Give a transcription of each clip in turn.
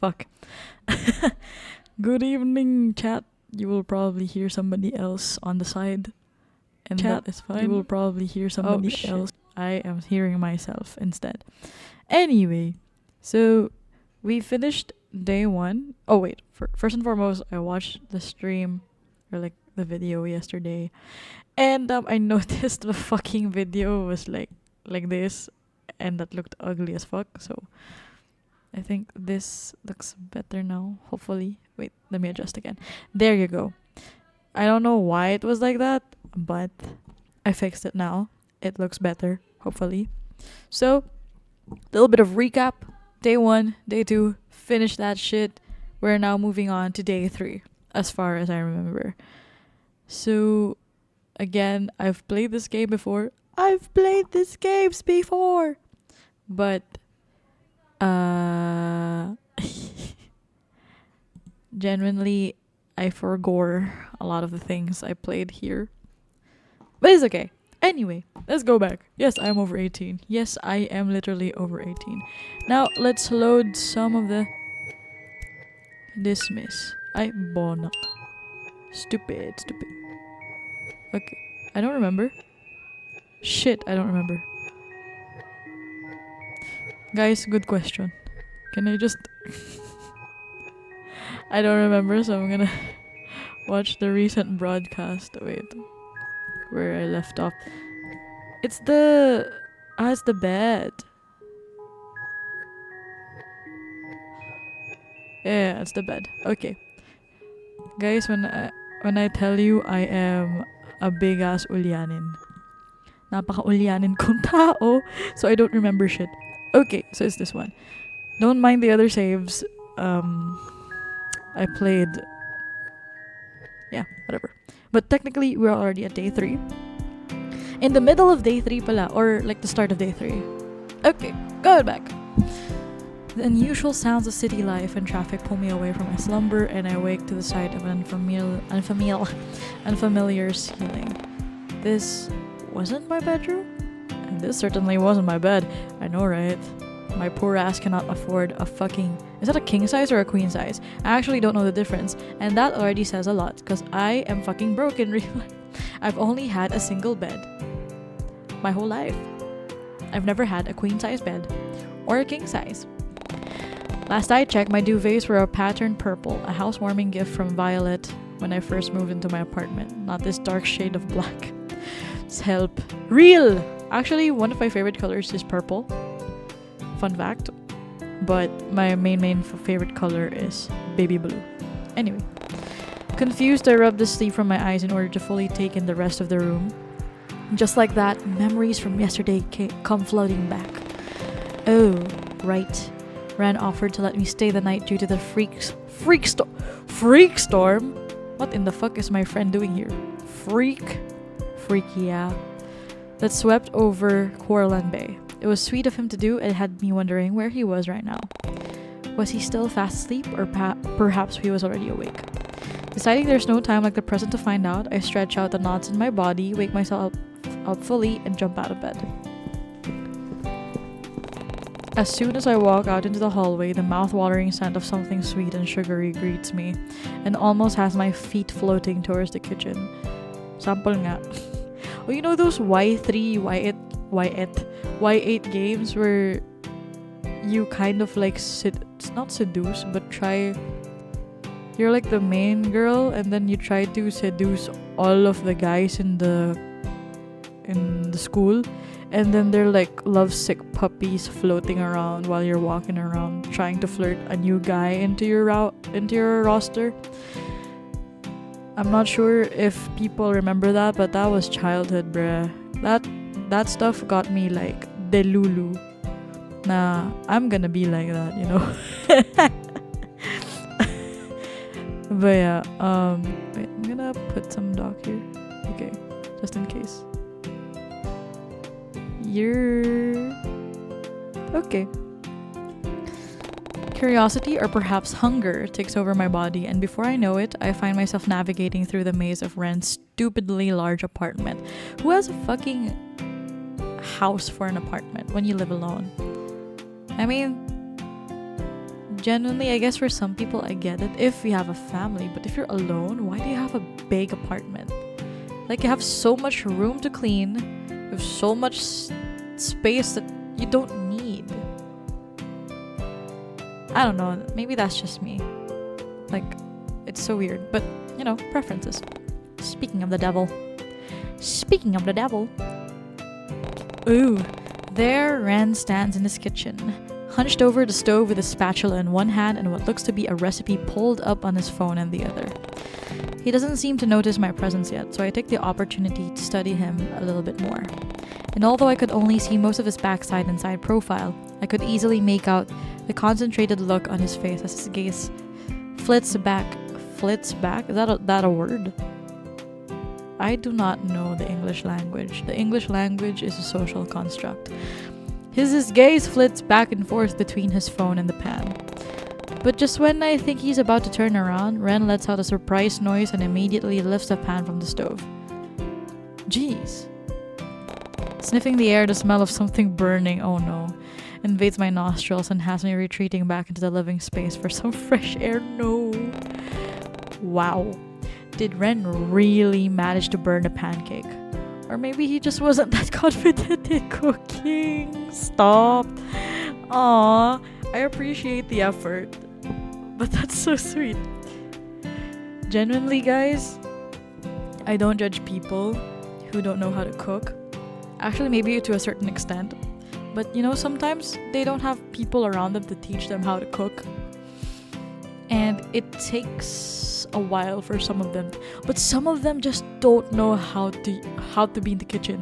Fuck. Good evening, chat. You will probably hear somebody else on the side. And Chat, that is fine. you will probably hear somebody else. I am hearing myself instead. Anyway, so we finished day one. Oh, wait. First and foremost, I watched the stream or like the video yesterday. And I noticed the fucking video was like this. And that looked ugly as fuck. So I think this looks better now. Hopefully. Wait, let me adjust again. There you go. I don't know why it was like that, but I fixed it now. It looks better, hopefully. So, little bit of recap. Day 1, day 2, finish that shit. We're now moving on to day 3, as far as I remember. So, again, I've played this game before. But, genuinely, I forgore a lot of the things I played here. But it's okay. Anyway, let's go back. Yes, I'm over 18. Yes, I am literally over 18. Now, let's load some of the... Dismiss. Ay, bono. Stupid. Okay. I don't remember. Shit, I don't remember. Guys, good question. Can I just... I don't remember, so I'm gonna watch the recent broadcast. Wait. Where I left off. It's the... it's the bed. Yeah, it's the bed. Okay. Guys, when I tell you I am a big ass ulyanin. Napaka-ulyanin kong tao. So I don't remember shit. Okay, so it's this one. Don't mind the other saves. I played... Yeah, whatever. But technically, we're already at day 3. In the middle of day 3 pala, or like the start of day 3. Okay, going back. The unusual sounds of city life and traffic pull me away from my slumber, and I wake to the sight of an unfamiliar ceiling. This wasn't my bedroom? And this certainly wasn't my bed. I know, right? My poor ass cannot afford a fucking... Is that a king size or a queen size? I actually don't know the difference, and that already says a lot, because I am fucking broke in real life. I've only had a single bed my whole life. I've never had a queen size bed or a king size. Last I checked, my duvets were a patterned purple, a housewarming gift from Violet when I first moved into my apartment. Not this dark shade of black. Help. Real! Actually, one of my favorite colors is purple. Fun fact. But my main favorite color is baby blue. Anyway. Confused, I rubbed the sleep from my eyes in order to fully take in the rest of the room. Just like that, memories from yesterday come floating back. Oh, right. Ran offered to let me stay the night due to the freak storm? What in the fuck is my friend doing here? Freak, yeah. That swept over Quarland Bay. It was sweet of him to do, and had me wondering where he was right now. Was he still fast asleep, or perhaps he was already awake? Deciding there's no time like the present to find out, I stretch out the knots in my body, wake myself up fully, and jump out of bed. As soon as I walk out into the hallway, the mouth-watering scent of something sweet and sugary greets me, and almost has my feet floating towards the kitchen. Sample nga. Oh, you know those Y3, Y8 games where you kind of like not seduce, but try... You're like the main girl, and then you try to seduce all of the guys in the school, and then they're like lovesick puppies floating around while you're walking around trying to flirt a new guy into your roster. I'm not sure if people remember that, but that was childhood, bruh. That stuff got me like delulu. Nah, I'm gonna be like that, you know. But yeah, wait, I'm gonna put some doc here. Okay, just in case. Okay. Curiosity, or perhaps hunger, takes over my body, and before I know it, I find myself navigating through the maze of Ren's stupidly large apartment. Who has a fucking house for an apartment when you live alone? I mean, Genuinely, I guess for some people I get it if you have a family, but if you're alone, why do you have a big apartment? Like, you have so much room to clean, you have so much space that you don't need. I don't know, maybe that's just me. Like, it's so weird, but you know, preferences. Speaking of the devil. Ooh, there Ren stands in his kitchen, hunched over the stove with a spatula in one hand and what looks to be a recipe pulled up on his phone in the other. He doesn't seem to notice my presence yet, so I take the opportunity to study him a little bit more. And although I could only see most of his backside and side profile, I could easily make out the concentrated look on his face as his gaze flits back? Is that a word? I do not know the English language. The English language is a social construct. His gaze flits back and forth between his phone and the pan. But just when I think he's about to turn around, Ren lets out a surprised noise and immediately lifts the pan from the stove. Jeez. Sniffing the air, the smell of something burning, oh no, invades my nostrils and has me retreating back into the living space for some fresh air. No. Wow. Did Ren really manage to burn a pancake? Or maybe he just wasn't that confident in cooking. Stop. Aw, I appreciate the effort, but that's so sweet. Genuinely, guys, I don't judge people who don't know how to cook. Actually, maybe to a certain extent. But you know, sometimes they don't have people around them to teach them how to cook. And it takes a while for some of them. But some of them just don't know how to be in the kitchen.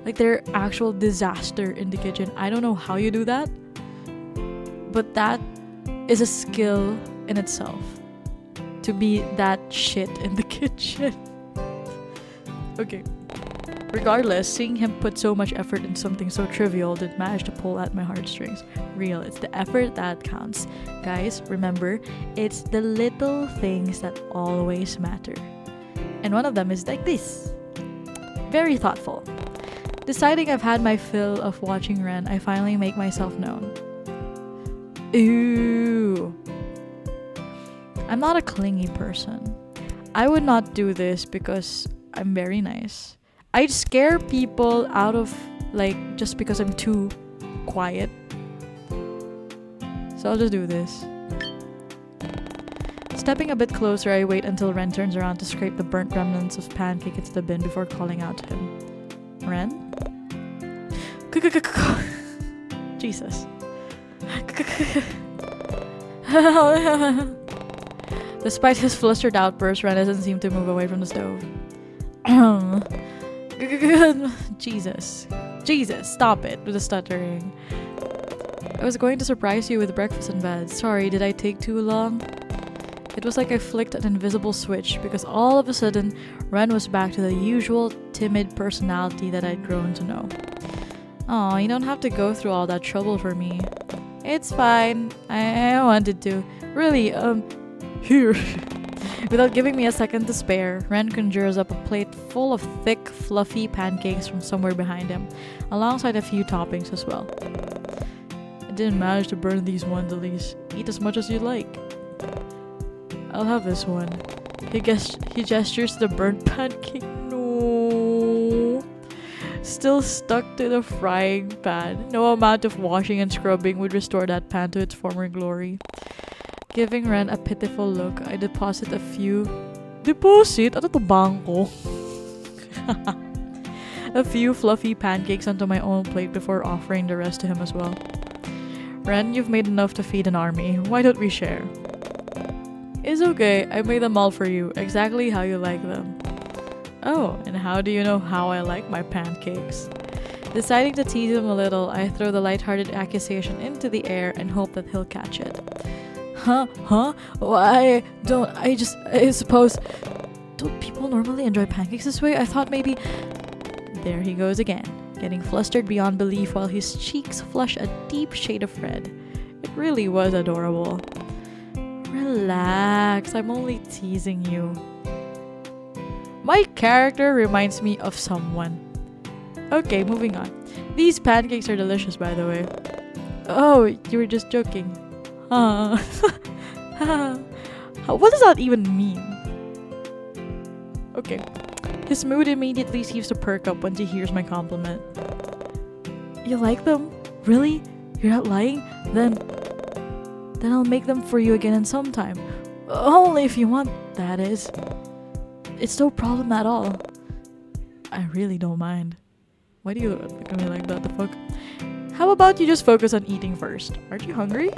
Like, they're actual disaster in the kitchen. I don't know how you do that. But that is a skill in itself. To be that shit in the kitchen. Okay. Regardless, seeing him put so much effort in something so trivial did manage to pull at my heartstrings. Real, it's the effort that counts. Guys, remember, it's the little things that always matter. And one of them is like this. Very thoughtful. Deciding I've had my fill of watching Ren, I finally make myself known. Ooh. I'm not a clingy person. I would not do this because I'm very nice. I'd scare people out of, like, just because I'm too quiet. So I'll just do this. Stepping a bit closer, I wait until Ren turns around to scrape the burnt remnants of pancake into the bin before calling out to him. Ren? Jesus. Despite his flustered outburst, Ren doesn't seem to move away from the stove. Jesus, stop it with the stuttering. I was going to surprise you with breakfast in bed. Sorry, did I take too long? It was like I flicked an invisible switch because all of a sudden, Ren was back to the usual timid personality that I'd grown to know. Aw, you don't have to go through all that trouble for me. It's fine. I wanted to. Really, here. Without giving me a second to spare, Ren conjures up a plate full of thick, fluffy pancakes from somewhere behind him, alongside a few toppings as well. I didn't manage to burn these ones, Elise. Eat as much as you like. I'll have this one. He gestures to the burnt pancake. No. Still stuck to the frying pan. No amount of washing and scrubbing would restore that pan to its former glory. Giving Ren a pitiful look, I deposit a few... Deposit? Ano to, bangko? A few fluffy pancakes onto my own plate before offering the rest to him as well. Ren, you've made enough to feed an army. Why don't we share? It's okay. I made them all for you, exactly how you like them. Oh, and how do you know how I like my pancakes? Deciding to tease him a little, I throw the lighthearted accusation into the air and hope that he'll catch it. Huh? Why don't I suppose... Don't people normally enjoy pancakes this way? I thought maybe... There he goes again, getting flustered beyond belief while his cheeks flush a deep shade of red. It really was adorable. Relax, I'm only teasing you. My character reminds me of someone. Okay, moving on. These pancakes are delicious, by the way. Oh, you were just joking. What does that even mean? Okay. His mood immediately seems to perk up when he hears my compliment. You like them? Really? You're not lying? Then I'll make them for you again in some time. Only if you want, that is. It's no problem at all. I really don't mind. Why do you look at me like that? The fuck? How about you just focus on eating first? Aren't you hungry?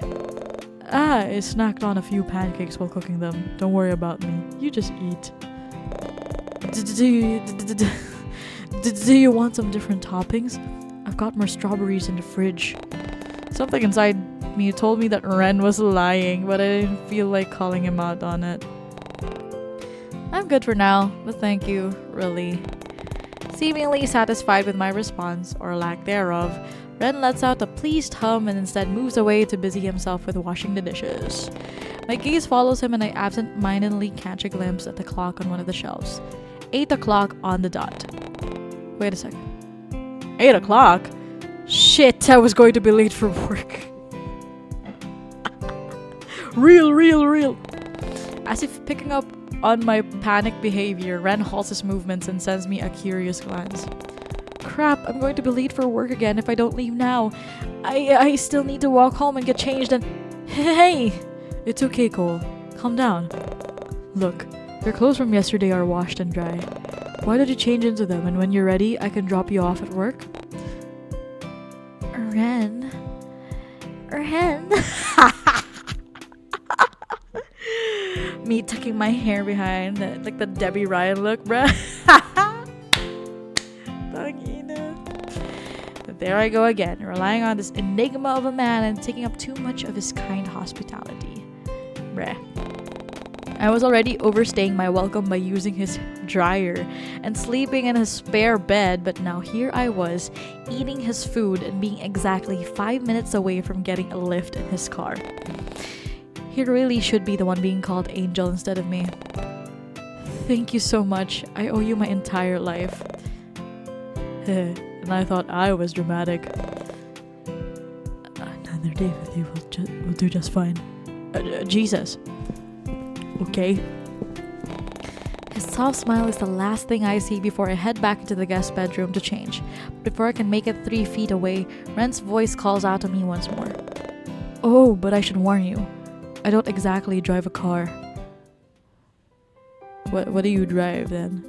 I snacked on a few pancakes while cooking them. Don't worry about me. You just eat. Do you want some different toppings? I've got more strawberries in the fridge. Something inside me told me that Ren was lying, but I didn't feel like calling him out on it. I'm good for now, but thank you, really. Seemingly satisfied with my response, or lack thereof, Ren lets out a pleased hum and instead moves away to busy himself with washing the dishes. My gaze follows him and I absent-mindedly catch a glimpse at the clock on one of the shelves. 8 o'clock on the dot. Wait a second. 8 o'clock? Shit, I was going to be late for work. Real. As if picking up on my panic behavior, Ren halts his movements and sends me a curious glance. Crap, I'm going to be late for work again if I don't leave now. I still need to walk home and get changed and... Hey! It's okay, Cole. Calm down. Look, your clothes from yesterday are washed and dry. Why don't you change into them and when you're ready, I can drop you off at work? Ren. Me tucking my hair behind, like the Debbie Ryan look, bruh. There I go again, relying on this enigma of a man and taking up too much of his kind hospitality. Bruh. I was already overstaying my welcome by using his dryer and sleeping in his spare bed, but now here I was, eating his food and being exactly 5 minutes away from getting a lift in his car. He really should be the one being called Angel instead of me. Thank you so much. I owe you my entire life. And I thought I was dramatic. Another day with you will do just fine. Jesus. Okay. His soft smile is the last thing I see before I head back into the guest bedroom to change. Before I can make it 3 feet away, Ren's voice calls out to me once more. Oh, but I should warn you. I don't exactly drive a car. What do you drive then?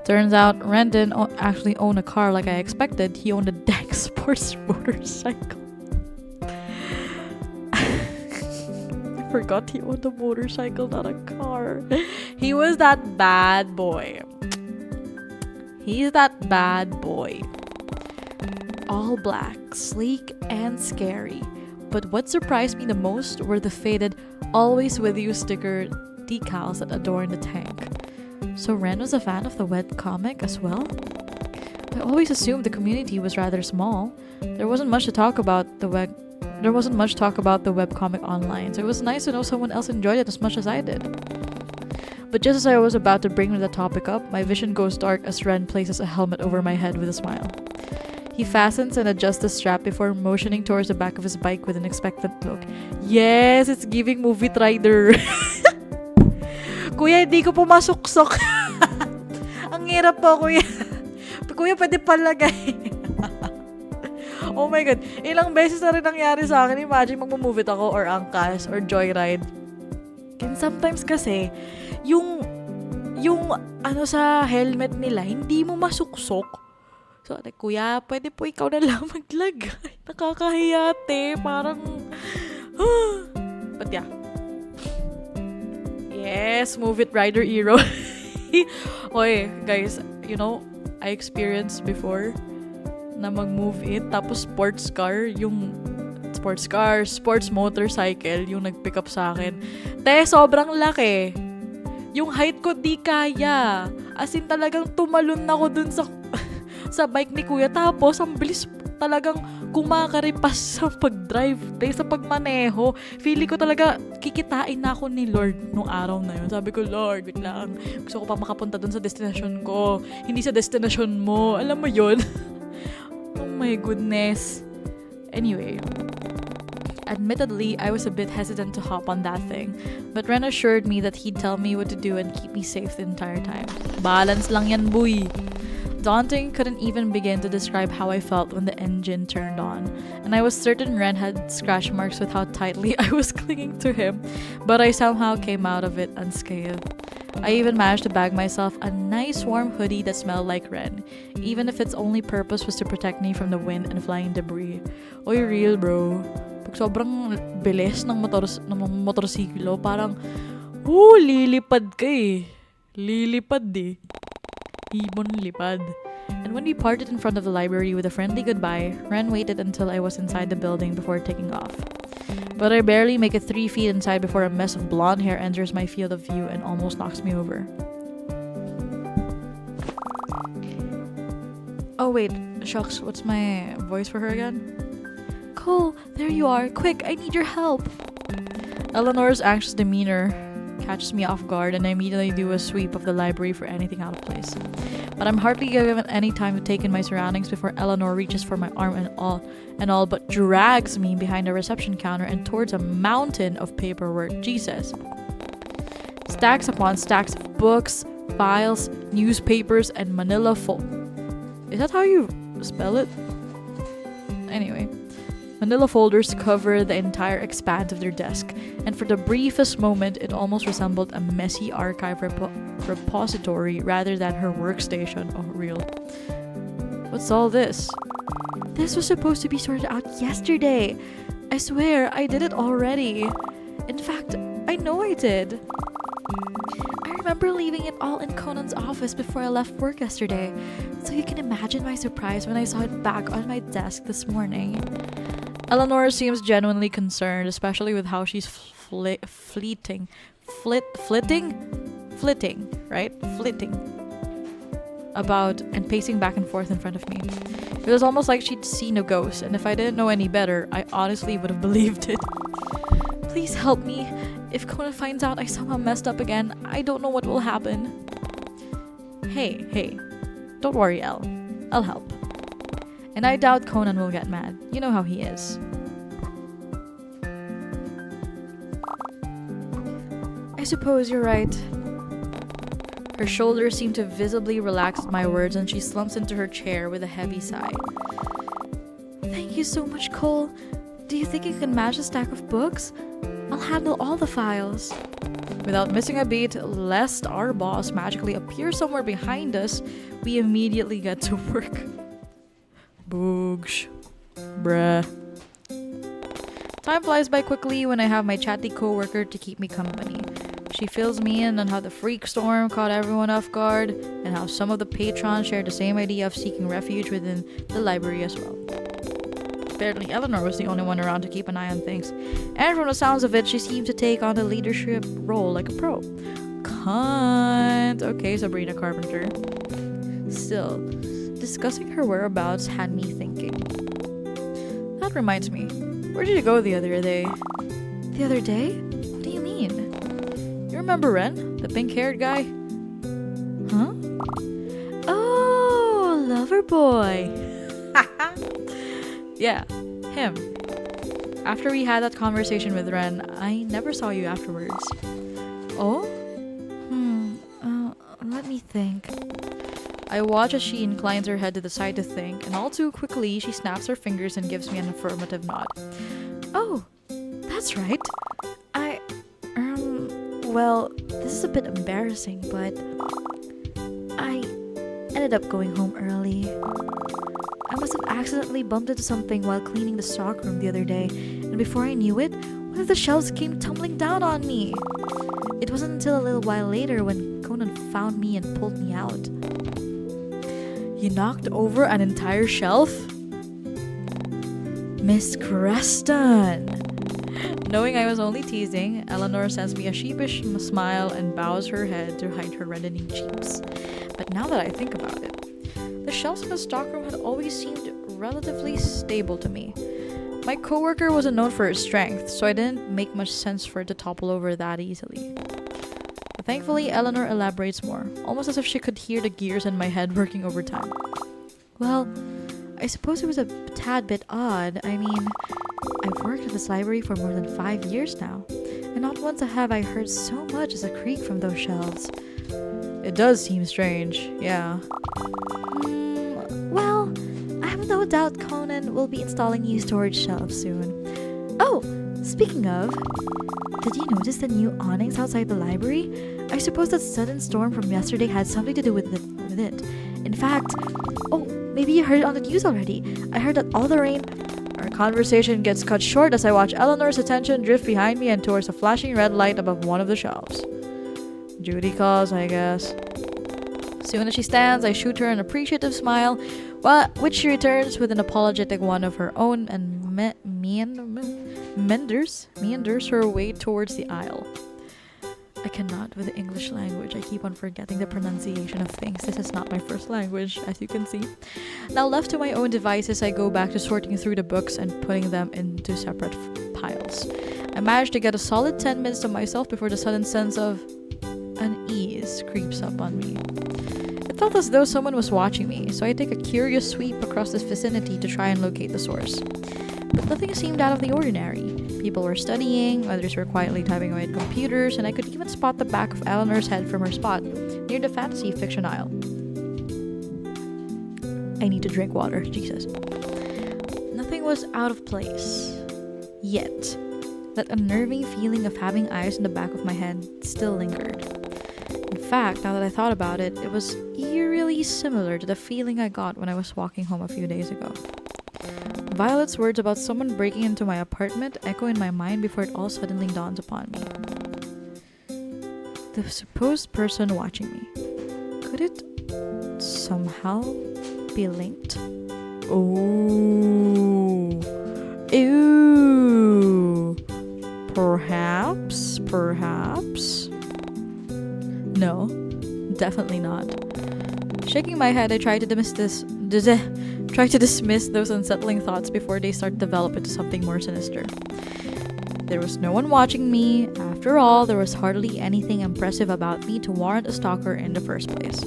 Turns out Ren didn't actually own a car like I expected. He owned a Dex sports motorcycle. I forgot he owned a motorcycle, not a car. He was that bad boy. He's that bad boy. All black, sleek, and scary. But what surprised me the most were the faded "Always With You" sticker decals that adorn the tank. So Ren was a fan of the webcomic as well? I always assumed the community was rather small. There wasn't much talk about the webcomic online, so it was nice to know someone else enjoyed it as much as I did. But just as I was about to bring the topic up, my vision goes dark as Ren places a helmet over my head with a smile. He fastens and adjusts the strap before motioning towards the back of his bike with an expectant look. Yes, it's giving movie rider. Kuya, hindi ko pumasuksok. Ang hirap po, kuya. Kuya, pwede palagay. Oh my God. Ilang beses na rin nangyari sa akin. Imagine magmumove it ako or angkas or joyride. And sometimes kasi, yung ano sa helmet nila, hindi mo masuksok. So, like, kuya, pwede po ikaw na lang maglagay. Nakakahiyate. Parang, but yeah. Yes, move it, Rider Hero. Oy, guys, you know, I experienced before na mag-move it, tapos sports motorcycle, yung nag-pick up sa akin. Sobrang laki. Yung height ko di kaya. As in, talagang tumalon ako dun sa bike ni kuya. Tapos, ang bilis talagang kumakaripas sa pag-drive. Dahil sa pagmaneho, feeling ko talaga kikitain na ako ni Lord nung araw na yun. Sabi ko, Lord, wait lang. Gusto ko pa makapunta dun sa destination ko. Hindi sa destination mo. Alam mo yun? Oh my goodness. Anyway, Admittedly, I was a bit hesitant to hop on that thing, but Ren assured me that he'd tell me what to do and keep me safe the entire time. Balance lang yan, boy! Daunting couldn't even begin to describe how I felt when the engine turned on, and I was certain Ren had scratch marks with how tightly I was clinging to him, but I somehow came out of it unscathed. I even managed to bag myself a nice warm hoodie that smelled like Ren, even if its only purpose was to protect me from the wind and flying debris. Oy, real bro. Pag sobrang bilis ng motorsiklo, parang, lilipad ka eh. Lilipad eh. Ibon lipad. And when we parted in front of the library with a friendly goodbye, Ren waited until I was inside the building before taking off. But I barely make it 3 feet inside before a mess of blonde hair enters my field of view and almost knocks me over. Oh wait, shucks, what's my voice for her again? Cole, there you are. Quick, I need your help. Eleanor's anxious demeanor catches me off guard and I immediately do a sweep of the library for anything out of place. But I'm hardly given any time to take in my surroundings before Eleanor reaches for my arm and all but drags me behind a reception counter and towards a mountain of paperwork. Jesus. Stacks upon stacks of books, files, newspapers, and manila Is that how you spell it? Anyway. Manila folders cover the entire expanse of their desk, and for the briefest moment, it almost resembled a messy archive repository rather than her workstation. Oh, real. What's all this? This was supposed to be sorted out yesterday. I swear, I did it already. In fact, I know I did. I remember leaving it all in Conan's office before I left work yesterday, so you can imagine my surprise when I saw it back on my desk this morning. Eleanor seems genuinely concerned, especially with how she's flitting, about and pacing back and forth in front of me. It was almost like she'd seen a ghost, and if I didn't know any better, I honestly would have believed it. Please help me. If Conan finds out I somehow messed up again, I don't know what will happen. Hey, don't worry, Elle. I'll help. And I doubt Conan will get mad. You know how he is. I suppose you're right. Her shoulders seem to visibly relax at my words and she slumps into her chair with a heavy sigh. Thank you so much, Cole. Do you think you can manage a stack of books? I'll handle all the files. Without missing a beat, lest our boss magically appear somewhere behind us, we immediately get to work. Boogs. Bruh. Time flies by quickly when I have my chatty co-worker to keep me company. She fills me in on how the freak storm caught everyone off guard and how some of the patrons shared the same idea of seeking refuge within the library as well. Apparently Eleanor was the only one around to keep an eye on things, and from the sounds of it, she seemed to take on the leadership role like a pro. Cunt. Okay, Sabrina Carpenter. Still, discussing her whereabouts had me thinking. That reminds me, where did you go the other day? The other day? What do you mean? You remember Ren? The pink-haired guy? Huh? Oh, lover boy. Yeah, him. After we had that conversation with Ren, I never saw you afterwards. Oh? Let me think. I watch as she inclines her head to the side to think, and all too quickly, she snaps her fingers and gives me an affirmative nod. Oh, that's right. Well, this is a bit embarrassing, but I ended up going home early. I must have accidentally bumped into something while cleaning the stockroom the other day, and before I knew it, one of the shelves came tumbling down on me. It wasn't until a little while later when Conan found me and pulled me out. You knocked over an entire shelf? Miss Creston! Knowing I was only teasing, Eleanor sends me a sheepish smile and bows her head to hide her reddening cheeks. But now that I think about it, the shelves in the stockroom had always seemed relatively stable to me. My coworker wasn't known for his strength, so it didn't make much sense for it to topple over that easily. But thankfully, Eleanor elaborates more, almost as if she could hear the gears in my head working overtime. Well, I suppose it was a tad bit odd. I mean, I've worked at this library for more than 5 years now, and not once have I heard so much as a creak from those shelves. It does seem strange, yeah. Well, I have no doubt Conan will be installing new storage shelves soon. Oh, speaking of, did you notice the new awnings outside the library? I suppose that sudden storm from yesterday had something to do with it. In fact, oh, maybe you heard it on the news already. I heard that all the rain... Our conversation gets cut short as I watch Eleanor's attention drift behind me and towards a flashing red light above one of the shelves. Duty calls, I guess. Soon as she stands, I shoot her an appreciative smile, which she returns with an apologetic one of her own and meanders her way towards the aisle. I cannot with the English language. I keep on forgetting the pronunciation of things. This is not my first language, as you can see. Now left to my own devices, I go back to sorting through the books and putting them into separate piles. I managed to get a solid 10 minutes to myself before the sudden sense of unease creeps up on me. It felt as though someone was watching me, so I take a curious sweep across this vicinity to try and locate the source. But nothing seemed out of the ordinary. People were studying, others were quietly typing away at computers, and I could even spot the back of Eleanor's head from her spot, near the fantasy fiction aisle. I need to drink water, Jesus. Nothing was out of place. Yet, that unnerving feeling of having eyes in the back of my head still lingered. In fact, now that I thought about it, it was eerily similar to the feeling I got when I was walking home a few days ago. Violet's words about someone breaking into my apartment echo in my mind before it all suddenly dawns upon me. The supposed person watching me. Could it somehow be linked? Oh. Ew. Perhaps? No, definitely not. Shaking my head, I try to dismiss those unsettling thoughts before they start to develop into something more sinister. There was no one watching me. After all, there was hardly anything impressive about me to warrant a stalker in the first place.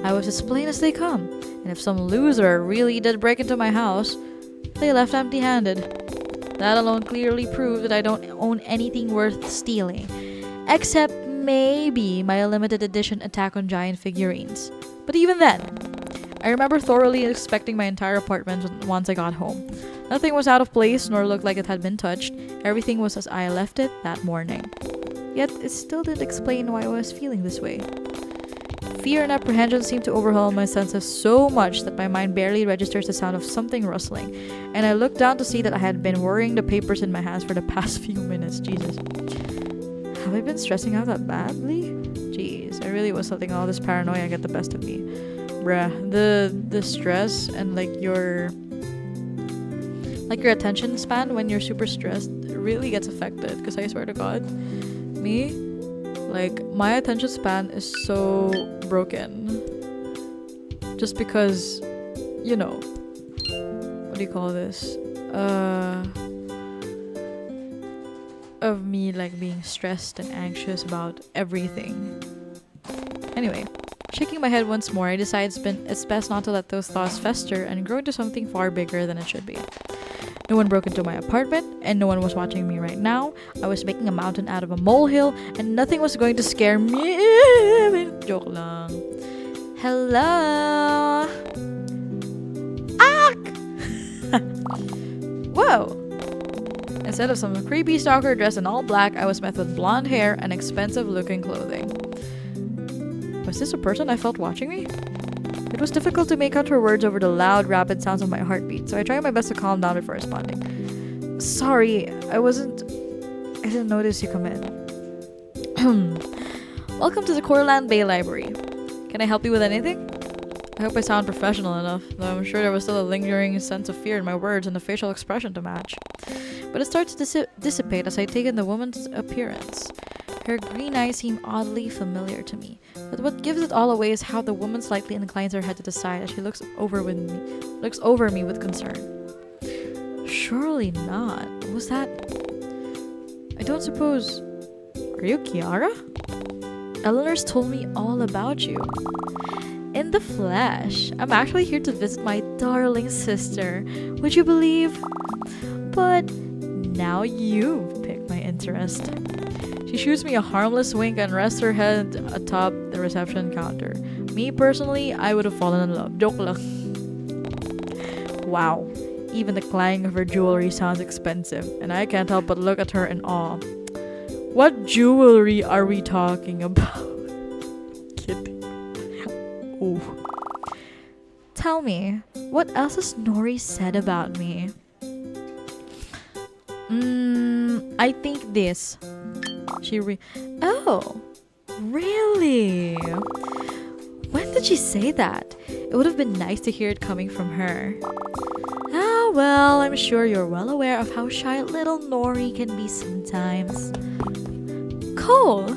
I was as plain as they come, and if some loser really did break into my house, they left empty-handed. That alone clearly proved that I don't own anything worth stealing, except maybe my limited edition Attack on Giant figurines. But even then, I remember thoroughly inspecting my entire apartment once I got home. Nothing was out of place nor looked like it had been touched. Everything was as I left it that morning. Yet it still didn't explain why I was feeling this way. Fear and apprehension seemed to overwhelm my senses so much that my mind barely registers the sound of something rustling, and I looked down to see that I had been worrying the papers in my hands for the past few minutes. Jesus. Have I been stressing out that badly? Jeez, I really was letting all this paranoia get the best of me. Bruh, the stress and your attention span when you're super stressed really gets affected, because I swear to God, me, my attention span is so broken just because, what do you call this, of me being stressed and anxious about everything. Anyway, shaking my head once more, I decide it's best not to let those thoughts fester and grow into something far bigger than it should be. No one broke into my apartment, and no one was watching me right now. I was making a mountain out of a molehill, and nothing was going to scare me. Joke lang. Hello? Ah! Whoa! Instead of some creepy stalker dressed in all black, I was met with blonde hair and expensive-looking clothing. Was this a person I felt watching me? It was difficult to make out her words over the loud, rapid sounds of my heartbeat, so I tried my best to calm down before responding. Sorry, I didn't notice you come in. Welcome to the Courland Bay Library. Can I help you with anything? I hope I sound professional enough, though I'm sure there was still a lingering sense of fear in my words and the facial expression to match. But it starts to dissipate as I take in the woman's appearance. Her green eyes seem oddly familiar to me, but what gives it all away is how the woman slightly inclines her head to the side as she looks over me with concern. Surely not. Was that... I don't suppose... Are you Kiara? Eleanor's told me all about you. In the flesh. I'm actually here to visit my darling sister. Would you believe? But now you've piqued my interest. She shoots me a harmless wink and rests her head atop the reception counter. Me personally, I would have fallen in love. Joke lang. Wow. Even the clang of her jewelry sounds expensive, and I can't help but look at her in awe. What jewelry are we talking about? Kidding. Ooh. Tell me, what else has Nori said about me? I think this. Oh, really? When did she say that? It would have been nice to hear it coming from her. Ah, well, I'm sure you're well aware of how shy little Nori can be sometimes. Cole!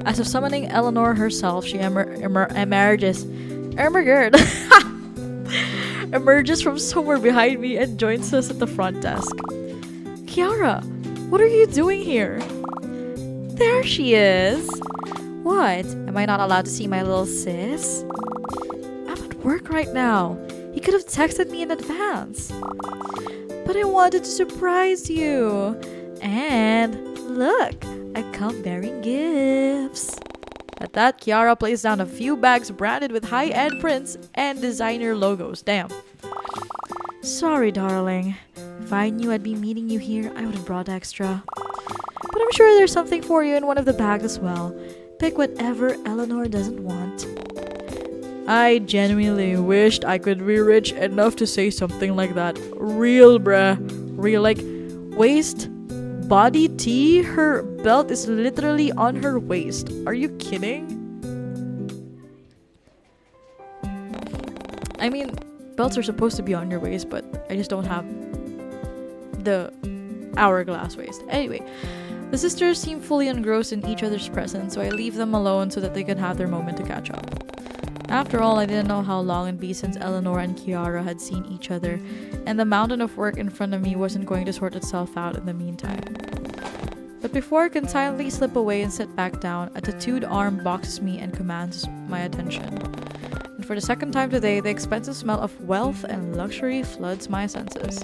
As if summoning Eleanor herself, she emerges from somewhere behind me and joins us at the front desk. Kiara, what are you doing here? There she is! What? Am I not allowed to see my little sis? I'm at work right now. He could have texted me in advance. But I wanted to surprise you. And look, I come bearing gifts. At that, Kiara placed down a few bags branded with high-end prints and designer logos. Damn. Sorry, darling. If I knew I'd be meeting you here, I would have brought extra. But I'm sure there's something for you in one of the bags as well. Pick whatever Eleanor doesn't want. I genuinely wished I could be rich enough to say something like that. Real, bruh. Real, like, waist, body tee, her belt is literally on her waist. Are you kidding? I mean, belts are supposed to be on your waist, but I just don't have the hourglass waist. Anyway, the sisters seem fully engrossed in each other's presence, so I leave them alone so that they can have their moment to catch up. After all, I didn't know how long it'd be since Eleanor and Kiara had seen each other, and the mountain of work in front of me wasn't going to sort itself out in the meantime. But before I can silently slip away and sit back down, a tattooed arm boxes me and commands my attention. And for the second time today, the expensive smell of wealth and luxury floods my senses.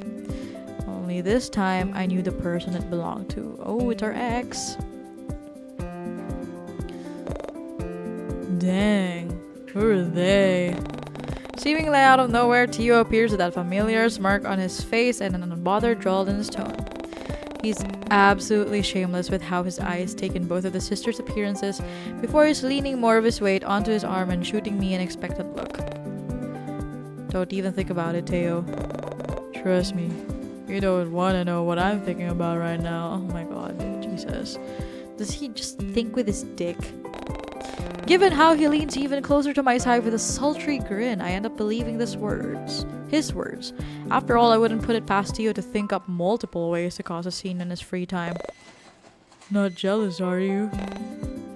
Only this time, I knew the person it belonged to. Oh, it's our ex. Dang. Who are they? Seemingly out of nowhere, Tio appears with that familiar smirk on his face and an unbothered drawl in his tone. He's absolutely shameless with how his eyes take in both of the sisters' appearances before he's leaning more of his weight onto his arm and shooting me an expectant look. Don't even think about it, Teo. Trust me, you don't want to know what I'm thinking about right now. Oh my god, Jesus. Does he just think with his dick? Given how he leans even closer to my side with a sultry grin, I end up believing his words. After all, I wouldn't put it past Tio to think up multiple ways to cause a scene in his free time. Not jealous, are you?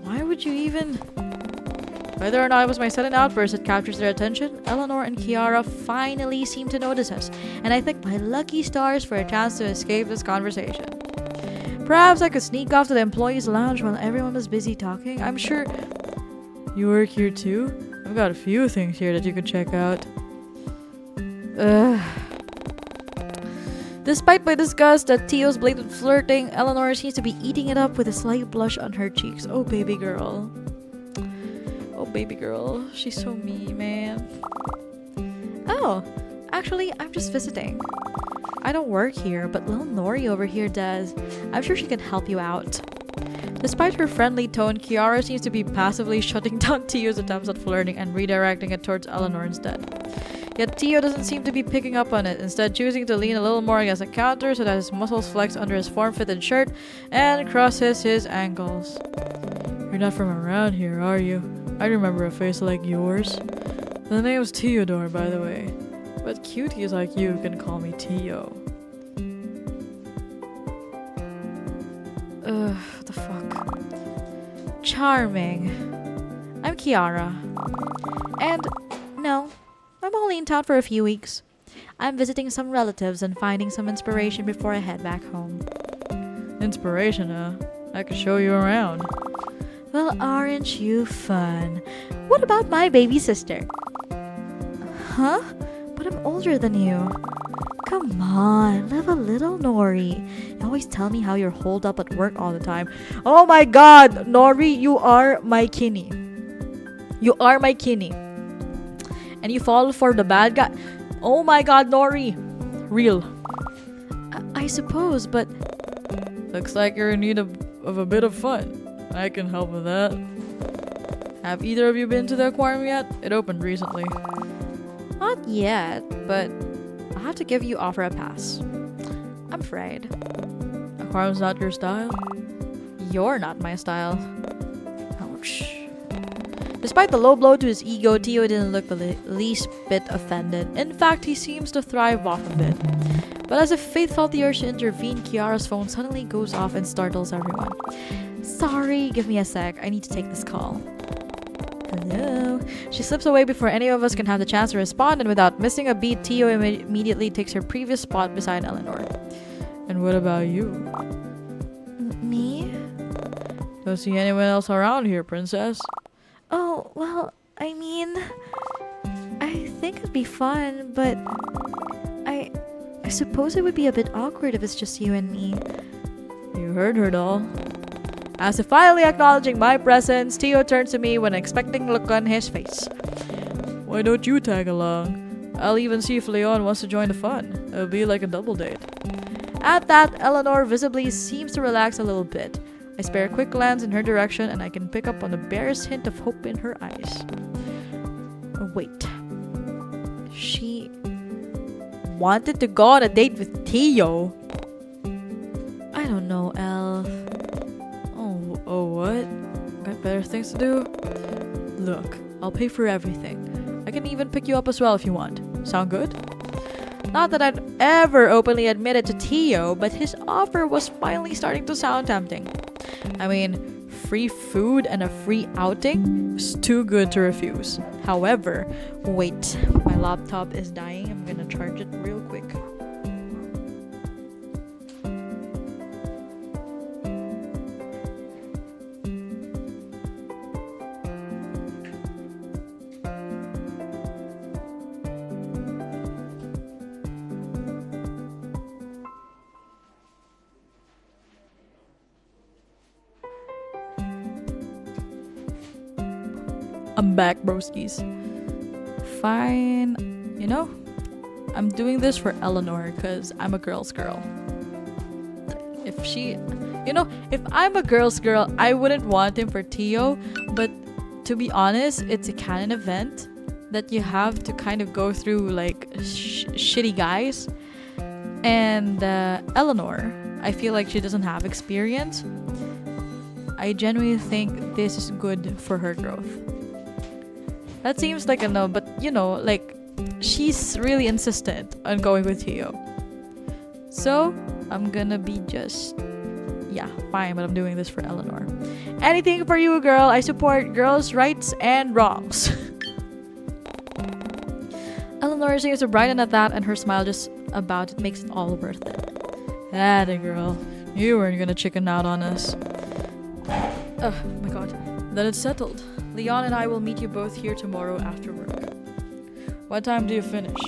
Why would you even... Whether or not it was my sudden outburst that captures their attention, Eleanor and Kiara finally seem to notice us, and I thank my lucky stars for a chance to escape this conversation. Perhaps I could sneak off to the employees' lounge while everyone was busy talking. I'm sure... You work here too? I've got a few things here that you could check out. Despite my disgust at Tio's blatant flirting, Eleanor seems to be eating it up with a slight blush on her cheeks. Oh, baby girl. Oh, baby girl. She's so mean, man. Oh, actually, I'm just visiting. I don't work here, but little Nori over here does. I'm sure she can help you out. Despite her friendly tone, Kiara seems to be passively shutting down Tio's attempts at flirting and redirecting it towards Eleanor instead. Yet Tio doesn't seem to be picking up on it, instead choosing to lean a little more against the counter so that his muscles flex under his form-fitted shirt and crosses his ankles. You're not from around here, are you? I remember a face like yours. The name's Theodore, by the way. But cuties like you can call me Tio. What the fuck? Charming. I'm Kiara. And, no, I'm only in town for a few weeks. I'm visiting some relatives and finding some inspiration before I head back home. Inspiration, huh? I could show you around. Well, aren't you fun? What about my baby sister? Huh? But I'm older than you. Come on, live a little, Nori. always tell me how you're holed up at work all the time. Oh my god, Nori, you are my Kinney. You are my Kinney. And you fall for the bad guy. Oh my god, Nori. Real. I suppose, but... Looks like you're in need of a bit of fun. I can help with that. Have either of you been to the aquarium yet? It opened recently. Not yet, but I'll have to give you offer a pass. I'm afraid. Aquarium's not your style? You're not my style. Ouch. Despite the low blow to his ego, Tio didn't look the least bit offended. In fact, he seems to thrive off of it. But as if Faith felt the urge to intervene, Kiara's phone suddenly goes off and startles everyone. Sorry, give me a sec. I need to take this call. Hello? She slips away before any of us can have the chance to respond, and without missing a beat, Tio immediately takes her previous spot beside Eleanor. And what about you? Me? Don't see anyone else around here, princess. Oh, well, I mean... I think it'd be fun, but... I suppose it would be a bit awkward if it's just you and me. You heard her, doll. As if finally acknowledging my presence, Tio turns to me with an expecting look on his face. Why don't you tag along? I'll even see if Leon wants to join the fun. It'll be like a double date. At that, Eleanor visibly seems to relax a little bit. I spare a quick glance in her direction and I can pick up on the barest hint of hope in her eyes. Wait. She wanted to go on a date with Tio? I don't know, Elle. Oh, what? Got better things to do? Look, I'll pay for everything. I can even pick you up as well if you want. Sound good? Not that I'd ever openly admit it to Tio, but his offer was finally starting to sound tempting. I mean, free food and a free outing was too good to refuse. However, wait, my laptop is dying. I'm gonna charge it real quick. I'm back, broskies. Fine. You know, I'm doing this for Eleanor because I'm a girl's girl. If I'm a girl's girl, I wouldn't want him for Tio, but to be honest, it's a canon event that you have to kind of go through like shitty guys. And Eleanor, I feel like she doesn't have experience. I genuinely think this is good for her growth. That seems like a no, but like she's really insistent on going with Tio. So I'm gonna be fine, but I'm doing this for Eleanor. Anything for you, girl. I support girls' rights and wrongs. Eleanor seems to brighten at that, and her smile just about it makes it all worth it. Atta girl. You weren't gonna chicken out on us. Oh my god. Then it's settled. Leon and I will meet you both here tomorrow after work. What time do you finish?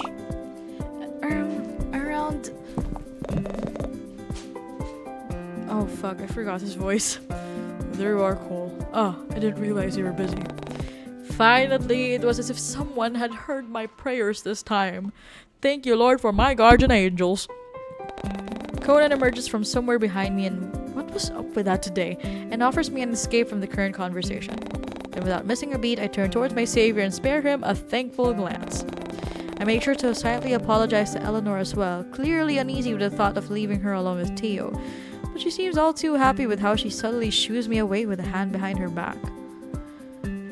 Around... Oh fuck, I forgot his voice. There you are, Cole. Oh, I didn't realize you were busy. Finally, it was as if someone had heard my prayers this time. Thank you, Lord, for my guardian angels. Conan emerges from somewhere behind me and what was up with that today? And offers me an escape from the current conversation. Then without missing a beat, I turn towards my savior and spare him a thankful glance. I make sure to silently apologize to Eleanor as well, clearly uneasy with the thought of leaving her alone with Tio. But she seems all too happy with how she subtly shoos me away with a hand behind her back.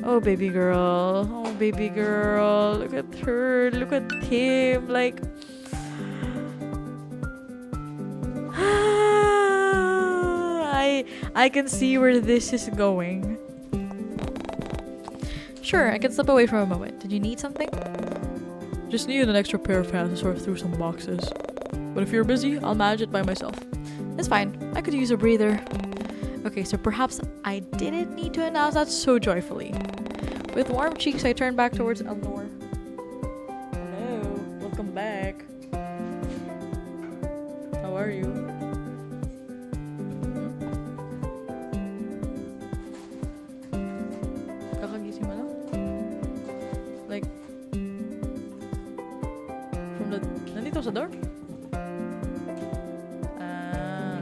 Oh baby girl, look at her, look at him, like... I can see where this is going. Sure, I can slip away for a moment. Did you need something? Just needed an extra pair of hands to sort through some boxes. But if you're busy, I'll manage it by myself. It's fine. I could use a breather. Okay, so perhaps I didn't need to announce that so joyfully. With warm cheeks, I turn back towards Eleanor. Hello, welcome back. How are you? close the door? Ah.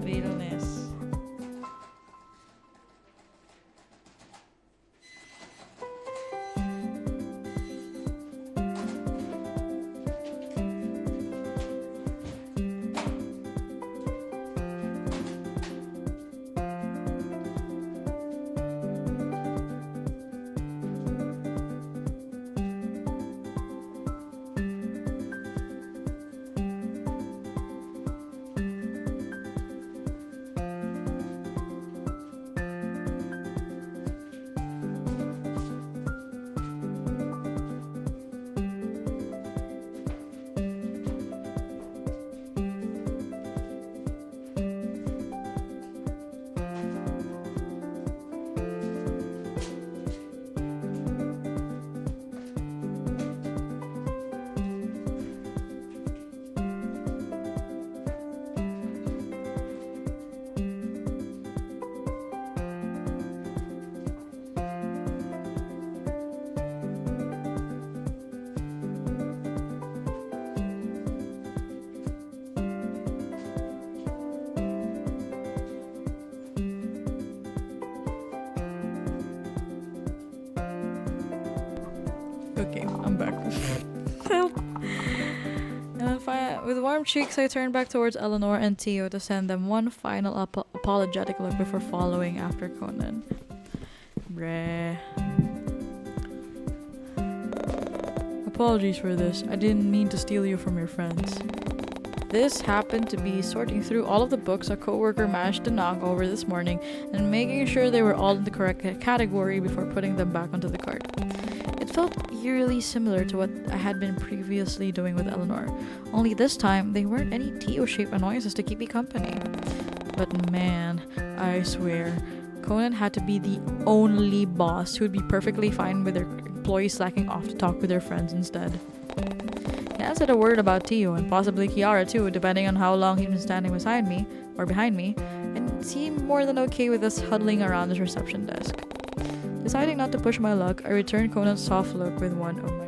Realness. Okay, I'm back. Help. And then with warm cheeks, I turned back towards Eleanor and Tio to send them one final apologetic look before following after Conan. Bruh. Apologies for this. I didn't mean to steal you from your friends. This happened to be sorting through all of the books a coworker managed to knock over this morning and making sure they were all in the correct category before putting them back onto the cart. It felt eerily similar to what I had been previously doing with Eleanor, only this time they weren't any Tio-shaped annoyances to keep me company. But man, I swear, Conan had to be the only boss who would be perfectly fine with their employees slacking off to talk with their friends instead. He hadn't said a word about Tio, and possibly Kiara too, depending on how long he'd been standing beside me, or behind me, and seemed more than okay with us huddling around his reception desk. Deciding not to push my luck, I returned Conan's soft look with one of my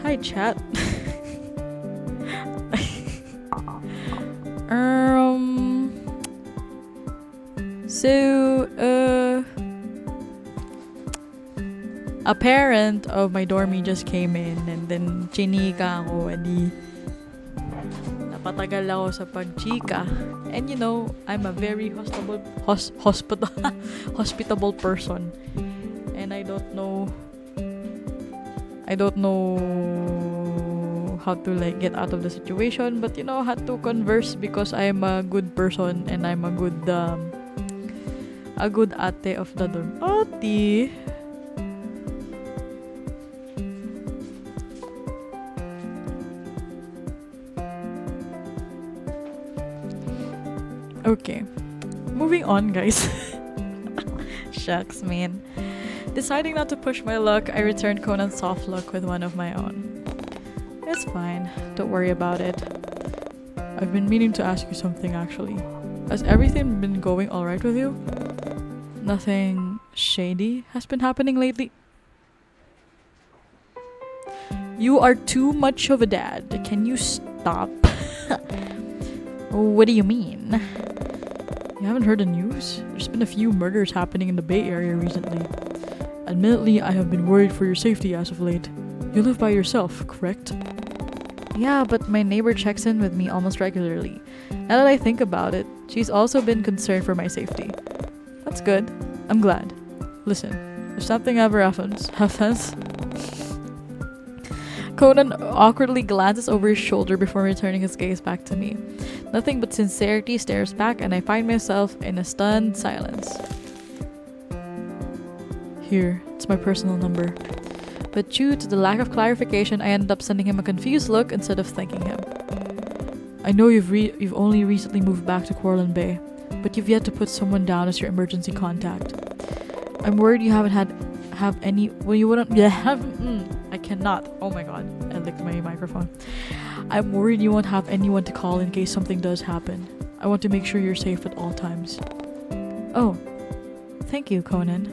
Hi, chat. um. So, a parent of my dormie just came in and then chinika ako edi napatagal ako sa pagchika. And you know, I'm a very hospitable person. And I don't know how to like get out of the situation, but you know, had to converse because I'm a good person and I'm a good ate of the dorm. Ate. Okay. Moving on, guys. Shucks, man. Deciding not to push my luck, I returned Conan's soft look with one of my own. It's fine. Don't worry about it. I've been meaning to ask you something, actually. Has everything been going alright with you? Nothing shady has been happening lately? You are too much of a dad. Can you stop? What do you mean? You haven't heard the news? There's been a few murders happening in the Bay Area recently. Admittedly, I have been worried for your safety as of late. You live by yourself, correct? Yeah, but my neighbor checks in with me almost regularly. Now that I think about it, she's also been concerned for my safety. That's good. I'm glad. Listen, if something ever happens, Conan awkwardly glances over his shoulder before returning his gaze back to me. Nothing but sincerity stares back, and I find myself in a stunned silence. Here, it's my personal number. But due to the lack of clarification, I ended up sending him a confused look instead of thanking him. I know you've only recently moved back to Kwartland Bay, but you've yet to put someone down as your emergency contact. I'm worried you haven't have any. Well, you wouldn't. Yeah, I cannot. Oh my god, I licked my microphone. I'm worried you won't have anyone to call in case something does happen. I want to make sure you're safe at all times. Oh, thank you, Conan.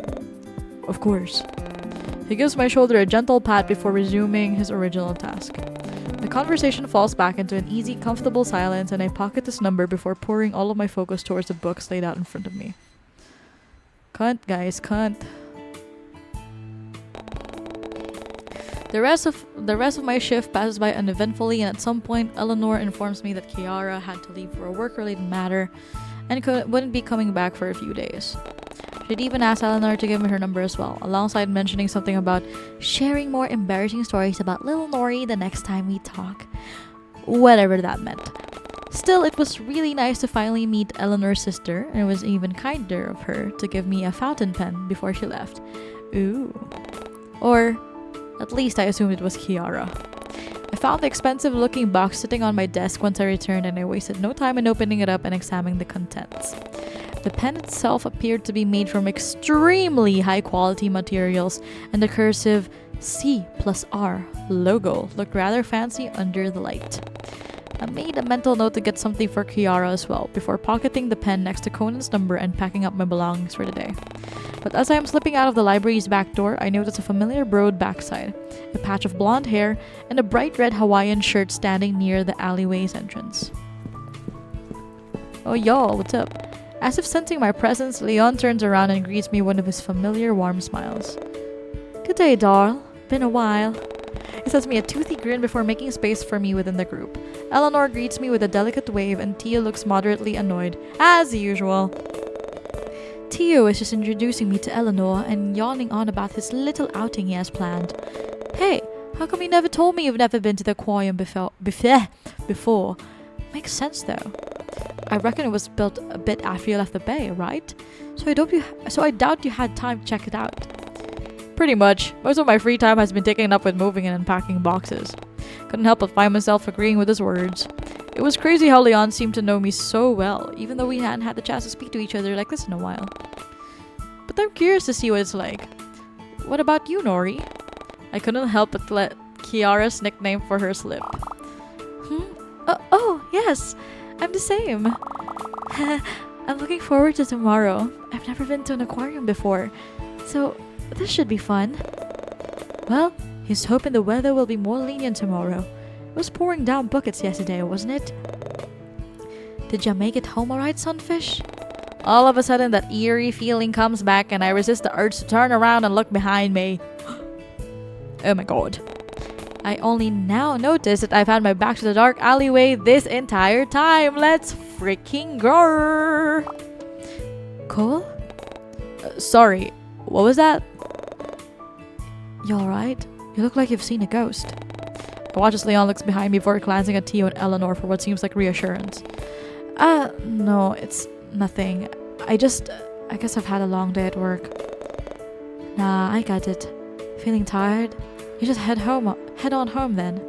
Of course. He gives my shoulder a gentle pat before resuming his original task. The conversation falls back into an easy, comfortable silence, and I pocket his number before pouring all of my focus towards the books laid out in front of me. Cunt, guys, cunt. The rest of my shift passes by uneventfully, and at some point, Eleanor informs me that Kiara had to leave for a work-related matter and wouldn't be coming back for a few days. She'd even asked Eleanor to give me her number as well, alongside mentioning something about sharing more embarrassing stories about little Nori the next time we talk. Whatever that meant. Still, it was really nice to finally meet Eleanor's sister, and it was even kinder of her to give me a fountain pen before she left. Ooh. Or, at least I assumed it was Kiara. I found the expensive-looking box sitting on my desk once I returned, and I wasted no time in opening it up and examining the contents. The pen itself appeared to be made from extremely high-quality materials, and the cursive C+R logo looked rather fancy under the light. I made a mental note to get something for Kiara as well, before pocketing the pen next to Conan's number and packing up my belongings for the day. But as I am slipping out of the library's back door, I notice a familiar broad backside, a patch of blonde hair, and a bright red Hawaiian shirt standing near the alleyway's entrance. Oh y'all, what's up? As if sensing my presence, Leon turns around and greets me with one of his familiar warm smiles. Good day, doll. Been a while. He sends me a toothy grin before making space for me within the group. Eleanor greets me with a delicate wave, and Tio looks moderately annoyed, as usual. Tio is just introducing me to Eleanor and yawning on about his little outing he has planned. Hey, how come you never told me you've never been to the aquarium before? Makes sense though. I reckon it was built a bit after you left the bay, right? So I doubt you had time to check it out. Pretty much. Most of my free time has been taken up with moving and unpacking boxes. Couldn't help but find myself agreeing with his words. It was crazy how Leon seemed to know me so well, even though we hadn't had the chance to speak to each other like this in a while. But I'm curious to see what it's like. What about you, Nori? I couldn't help but let Kiara's nickname for her slip. Oh, yes. I'm the same. I'm looking forward to tomorrow. I've never been to an aquarium before, so this should be fun. Well, He's hoping the weather will be more lenient tomorrow. It was pouring down buckets yesterday, wasn't it? Did ya make it home alright, Sunfish? All of a sudden, that eerie feeling comes back and I resist the urge to turn around and look behind me. Oh my god. I only now notice that I've had my back to the dark alleyway this entire time. Let's freaking go! Cole? Sorry, what was that? You alright? You look like you've seen a ghost. I watch as Leon looks behind me before glancing at Tio and Eleanor for what seems like reassurance. No, it's nothing. I guess I've had a long day at work. Nah, I got it. Feeling tired? You just head on home then.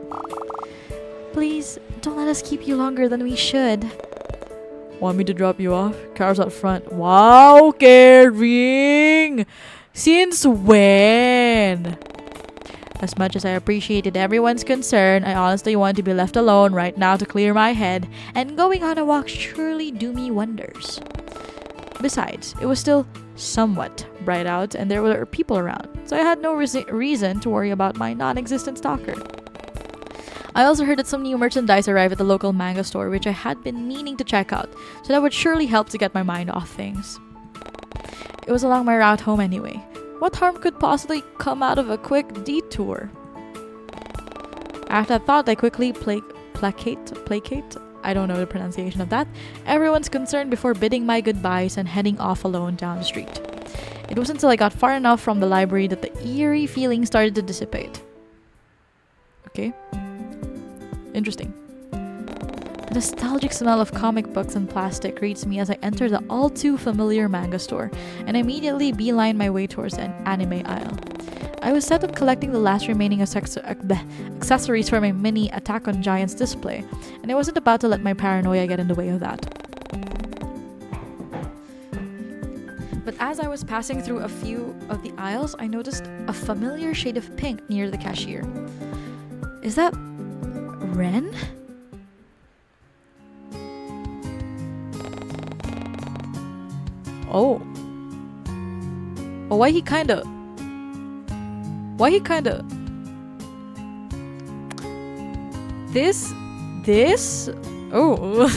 Please, don't let us keep you longer than we should. Want me to drop you off? Car's out front. Wow, caring! Since when? As much as I appreciated everyone's concern, I honestly want to be left alone right now to clear my head, and going on a walk surely do me wonders. Besides, it was still somewhat bright out and there were people around, so I had no reason to worry about my non-existent stalker. I also heard that some new merchandise arrived at the local manga store, which I had been meaning to check out, so that would surely help to get my mind off things. It was along my route home anyway. What harm could possibly come out of a quick detour? After that thought, I quickly placate, I don't know the pronunciation of that, everyone's concern before bidding my goodbyes and heading off alone down the street. It wasn't until I got far enough from the library that the eerie feeling started to dissipate. Okay. Interesting. The nostalgic smell of comic books and plastic greets me as I enter the all-too-familiar manga store, and immediately beeline my way towards an anime aisle. I was set up collecting the last remaining accessories for my mini Attack on Giants display, and I wasn't about to let my paranoia get in the way of that. But as I was passing through a few of the aisles, I noticed a familiar shade of pink near the cashier. Is that Ren? Oh. Why he kinda... This? Oh.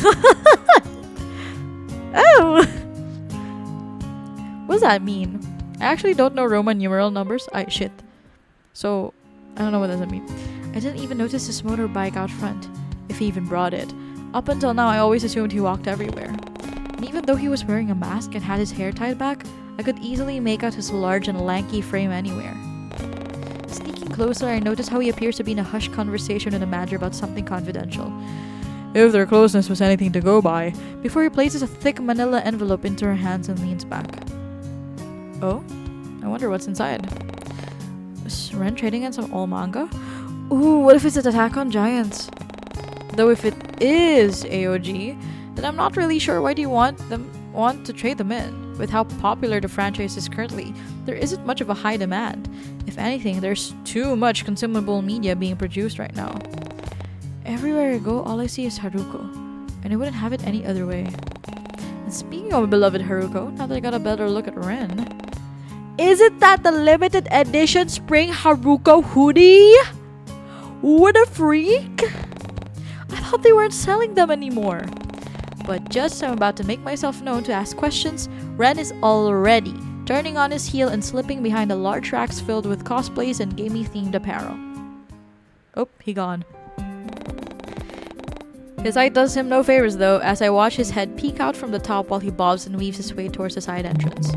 Oh! What does that mean? I actually don't know Roman numeral numbers. Shit. So, I don't know what does that mean. I didn't even notice his motorbike out front, if he even brought it. Up until now, I always assumed he walked everywhere. And even though he was wearing a mask and had his hair tied back, I could easily make out his large and lanky frame anywhere. Sneaking closer, I noticed how he appears to be in a hushed conversation with a manager about something confidential. If their closeness was anything to go by, before he places a thick manila envelope into her hands and leans back. Oh? I wonder what's inside. Is Ren trading in some old manga? Ooh, what if it's an Attack on Giants? Though if it is AOG, then I'm not really sure why do you want to trade them in. With how popular the franchise is currently, there isn't much of a high demand. If anything, there's too much consumable media being produced right now. Everywhere I go, all I see is Haruko, and I wouldn't have it any other way. And speaking of beloved Haruko, now that I got a better look at Ren, isn't that the limited edition spring Haruko hoodie? What a freak! I thought they weren't selling them anymore. But just as I'm about to make myself known to ask questions, Ren is already turning on his heel and slipping behind a large racks filled with cosplays and gaming-themed apparel. Oh, he gone. His height does him no favors though, as I watch his head peek out from the top while he bobs and weaves his way towards the side entrance.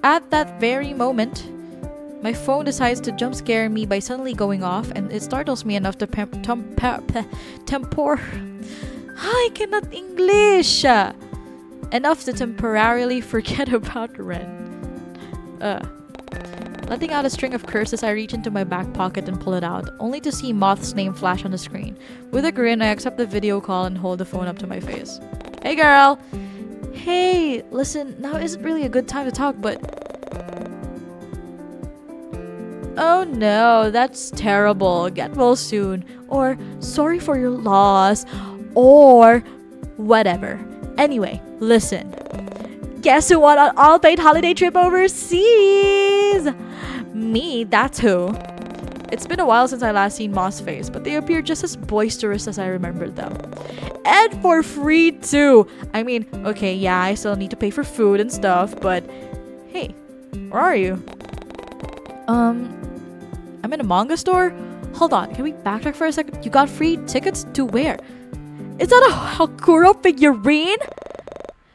At that very moment, my phone decides to jump scare me by suddenly going off, and it startles me enough to I cannot English! Enough to temporarily forget about Ren. Letting out a string of curses, I reach into my back pocket and pull it out, only to see Moth's name flash on the screen. With a grin, I accept the video call and hold the phone up to my face. Hey girl! Hey, listen, now isn't really a good time to talk, but... Oh no, that's terrible. Get well soon. Or, sorry for your loss. Or, whatever. Anyway, listen. Guess who won an all-paid holiday trip overseas? Me, that's who. It's been a while since I last seen Moth's face, but they appear just as boisterous as I remembered them. And for free too! I mean, okay, yeah, I still need to pay for food and stuff, but hey, where are you? I'm in a manga store? Hold on, can we backtrack for a second? You got free tickets to where? Is that a Hakuro figurine?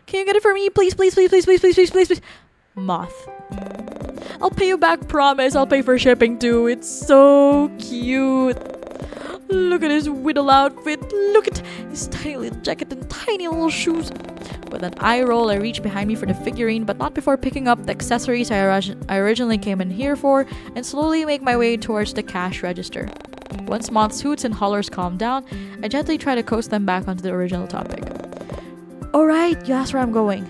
Can you get it for me? Please, please, please, please, please, please, please, please, please. Moth. I'll pay you back, promise. I'll pay for shipping too. It's so cute. Look at his whittle outfit. Look at his tiny little jacket and tiny little shoes. With an eye roll, I reach behind me for the figurine, but not before picking up the accessories I originally came in here for, and slowly make my way towards the cash register. Once Moth's hoots and hollers calm down, I gently try to coast them back onto the original topic. Alright, you asked where I'm going.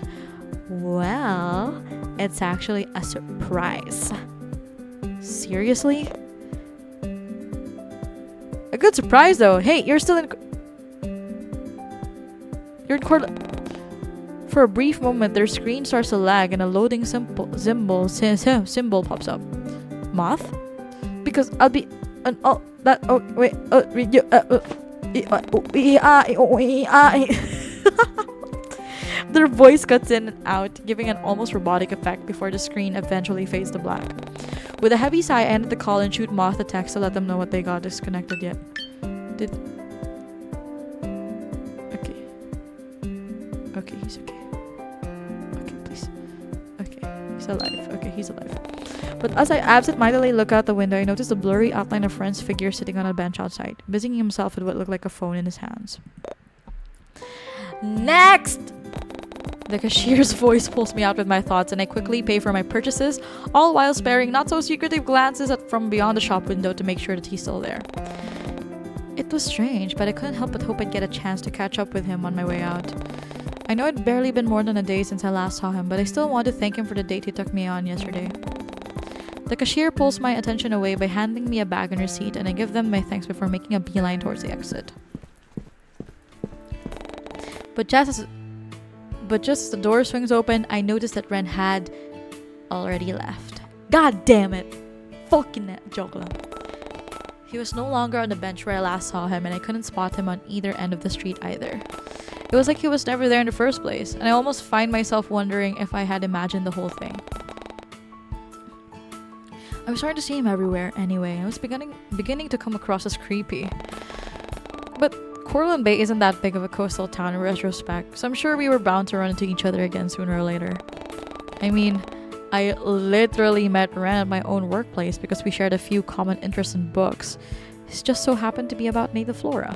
Well, it's actually a surprise. Seriously? A good surprise though. Hey, you're still in... You're in court... For a brief moment, their screen starts to lag and a loading symbol pops up. Moth? Because I'll be... oh, that... Oh, wait... Their voice cuts in and out, giving an almost robotic effect before the screen eventually fades to black. With a heavy sigh, I ended the call and shoot Moth a text to let them know what they got disconnected yet. Okay. Okay, he's okay. Okay, please. Okay, he's alive. Okay, he's alive. But as I absent-mindedly look out the window, I notice the blurry outline of Friend's figure sitting on a bench outside, busying himself with what looked like a phone in his hands. Next! The cashier's voice pulls me out with my thoughts, and I quickly pay for my purchases, all while sparing not-so-secretive glances from beyond the shop window to make sure that he's still there. It was strange, but I couldn't help but hope I'd get a chance to catch up with him on my way out. I know it'd barely been more than a day since I last saw him, but I still want to thank him for the date he took me on yesterday. The cashier pulls my attention away by handing me a bag and receipt, and I give them my thanks before making a beeline towards the exit. But just as the door swings open, I notice that Ren had already left. God damn it! Fucking joke lang. He was no longer on the bench where I last saw him, and I couldn't spot him on either end of the street either. It was like he was never there in the first place, and I almost find myself wondering if I had imagined the whole thing. I was starting to see him everywhere anyway. I was beginning to come across as creepy. But Courland Bay isn't that big of a coastal town in retrospect, so I'm sure we were bound to run into each other again sooner or later. I mean, I literally met Ren at my own workplace because we shared a few common interests in books. It just so happened to be about native flora.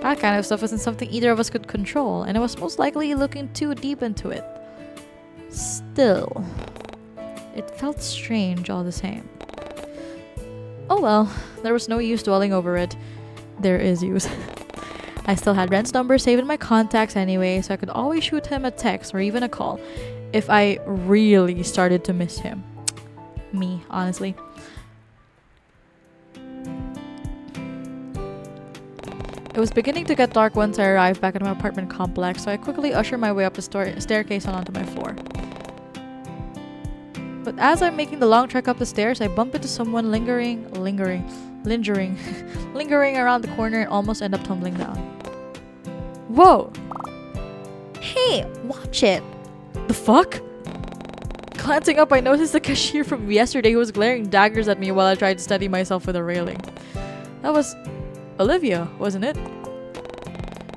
That kind of stuff wasn't something either of us could control, and I was most likely looking too deep into it. Still, it felt strange all the same. Oh well, there was no use dwelling over it. There is use. I still had Ren's number saved in my contacts anyway, so I could always shoot him a text or even a call if I really started to miss him. Me, honestly. It was beginning to get dark once I arrived back at my apartment complex, so I quickly ushered my way up the staircase and onto my floor. But as I'm making the long trek up the stairs, I bump into someone lingering around the corner and almost end up tumbling down. Whoa! Hey, watch it! The fuck? Glancing up, I noticed the cashier from yesterday who was glaring daggers at me while I tried to steady myself with a railing. That was Olivia, wasn't it?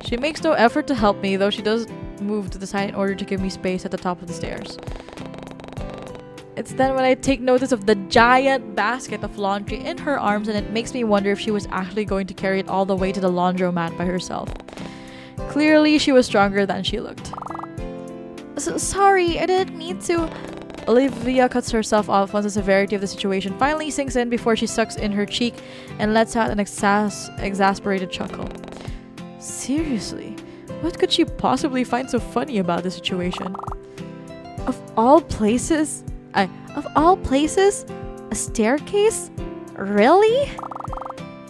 She makes no effort to help me, though she does move to the side in order to give me space at the top of the stairs. It's then when I take notice of the giant basket of laundry in her arms, and it makes me wonder if she was actually going to carry it all the way to the laundromat by herself. Clearly, she was stronger than she looked. Sorry, I didn't mean to. Olivia cuts herself off once the severity of the situation finally sinks in before she sucks in her cheek and lets out an exasperated chuckle. Seriously, what could she possibly find so funny about the situation? Of all places, a staircase? Really?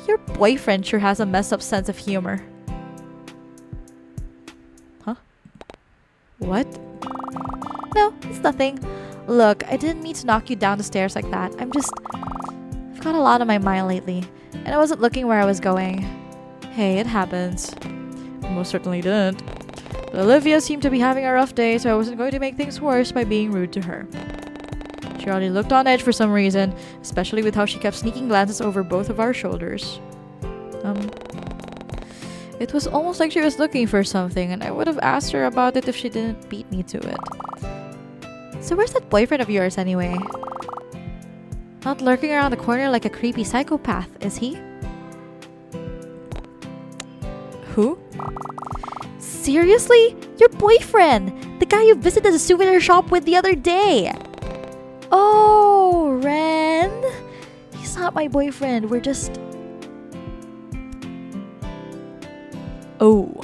Your boyfriend sure has a messed up sense of humor. Huh? What? No, it's nothing. Look, I didn't mean to knock you down the stairs like that. I've got a lot on my mind lately, and I wasn't looking where I was going. Hey, it happens. Most certainly didn't. But Olivia seemed to be having a rough day, so I wasn't going to make things worse by being rude to her. She already looked on edge for some reason, especially with how she kept sneaking glances over both of our shoulders. It was almost like she was looking for something, and I would have asked her about it if she didn't beat me to it. So where's that boyfriend of yours anyway? Not lurking around the corner like a creepy psychopath, is he? Who? Seriously? Your boyfriend! The guy you visited the souvenir shop with the other day! Oh, Ren! He's not my boyfriend, we're just... Oh.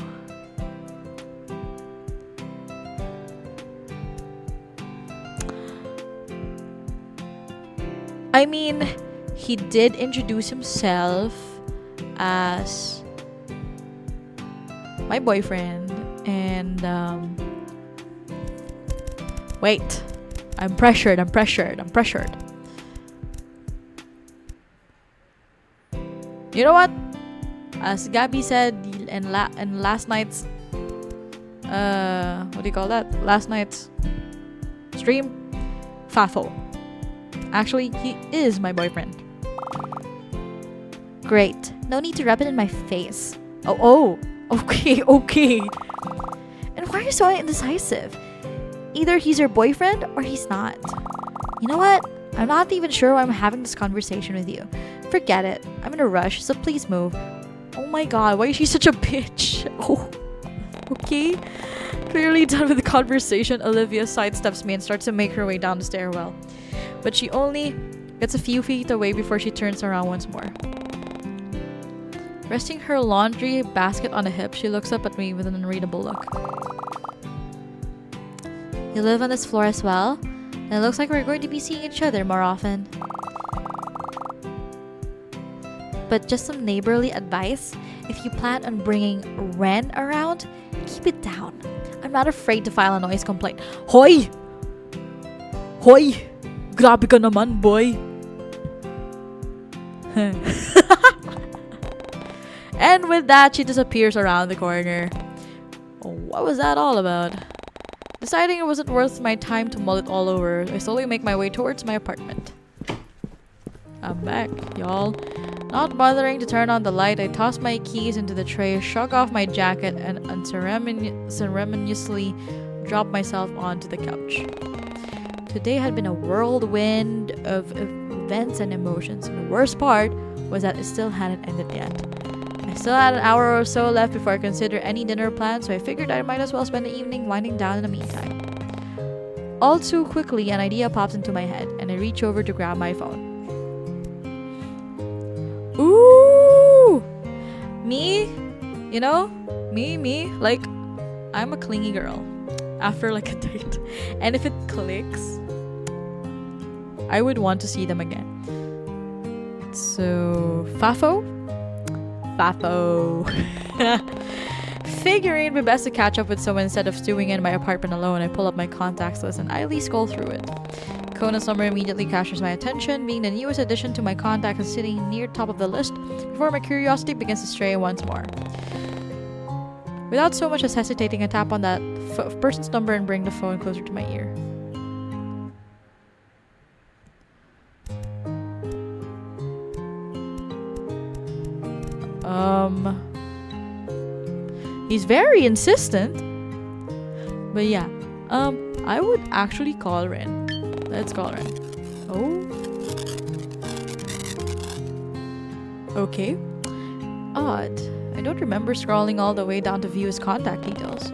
I mean, he did introduce himself as my boyfriend, and wait, I'm pressured. You know what? As Gabby said in last night's what do you call that? Last night's stream, Fafo. Actually, he is my boyfriend. Great. No need to rub it in my face. Oh. Okay. And why are you so indecisive? Either he's your boyfriend or he's not. You know what? I'm not even sure why I'm having this conversation with you. Forget it. I'm in a rush, so please move. Oh my god, why is she such a bitch? Oh, okay. Clearly done with the conversation, Olivia sidesteps me and starts to make her way down the stairwell. But she only gets a few feet away before she turns around once more. Resting her laundry basket on a hip, she looks up at me with an unreadable look. You live on this floor as well? And it looks like we're going to be seeing each other more often. But just some neighborly advice. If you plan on bringing Ren around, keep it down. I'm not afraid to file a noise complaint. Hoy! Grabe ka naman, boy! And with that, she disappears around the corner. What was that all about? Deciding it wasn't worth my time to mull it all over, I slowly make my way towards my apartment. I'm back, y'all. Not bothering to turn on the light, I toss my keys into the tray, shrug off my jacket, and unceremoniously drop myself onto the couch. Today had been a whirlwind of events and emotions, and the worst part was that it still hadn't ended yet. I still had an hour or so left before I consider any dinner plan, so I figured I might as well spend the evening winding down in the meantime. All too quickly, an idea pops into my head, and I reach over to grab my phone. Ooh! Me? You know? Me, like, I'm a clingy girl. After like a date. And if it clicks, I would want to see them again. So, Fafo? Figuring it'd be best to catch up with someone instead of stewing in my apartment alone, I pull up my contacts list and idly scroll through it. Kona's number immediately captures my attention, being the newest addition to my contacts and sitting near top of the list, before my curiosity begins to stray once more. Without so much as hesitating, I tap on that person's number and bring the phone closer to my ear. He's very insistent. But yeah, I would actually call Ren. Let's call Ren. Oh. Okay. Odd. I don't remember scrolling all the way down to view his contact details.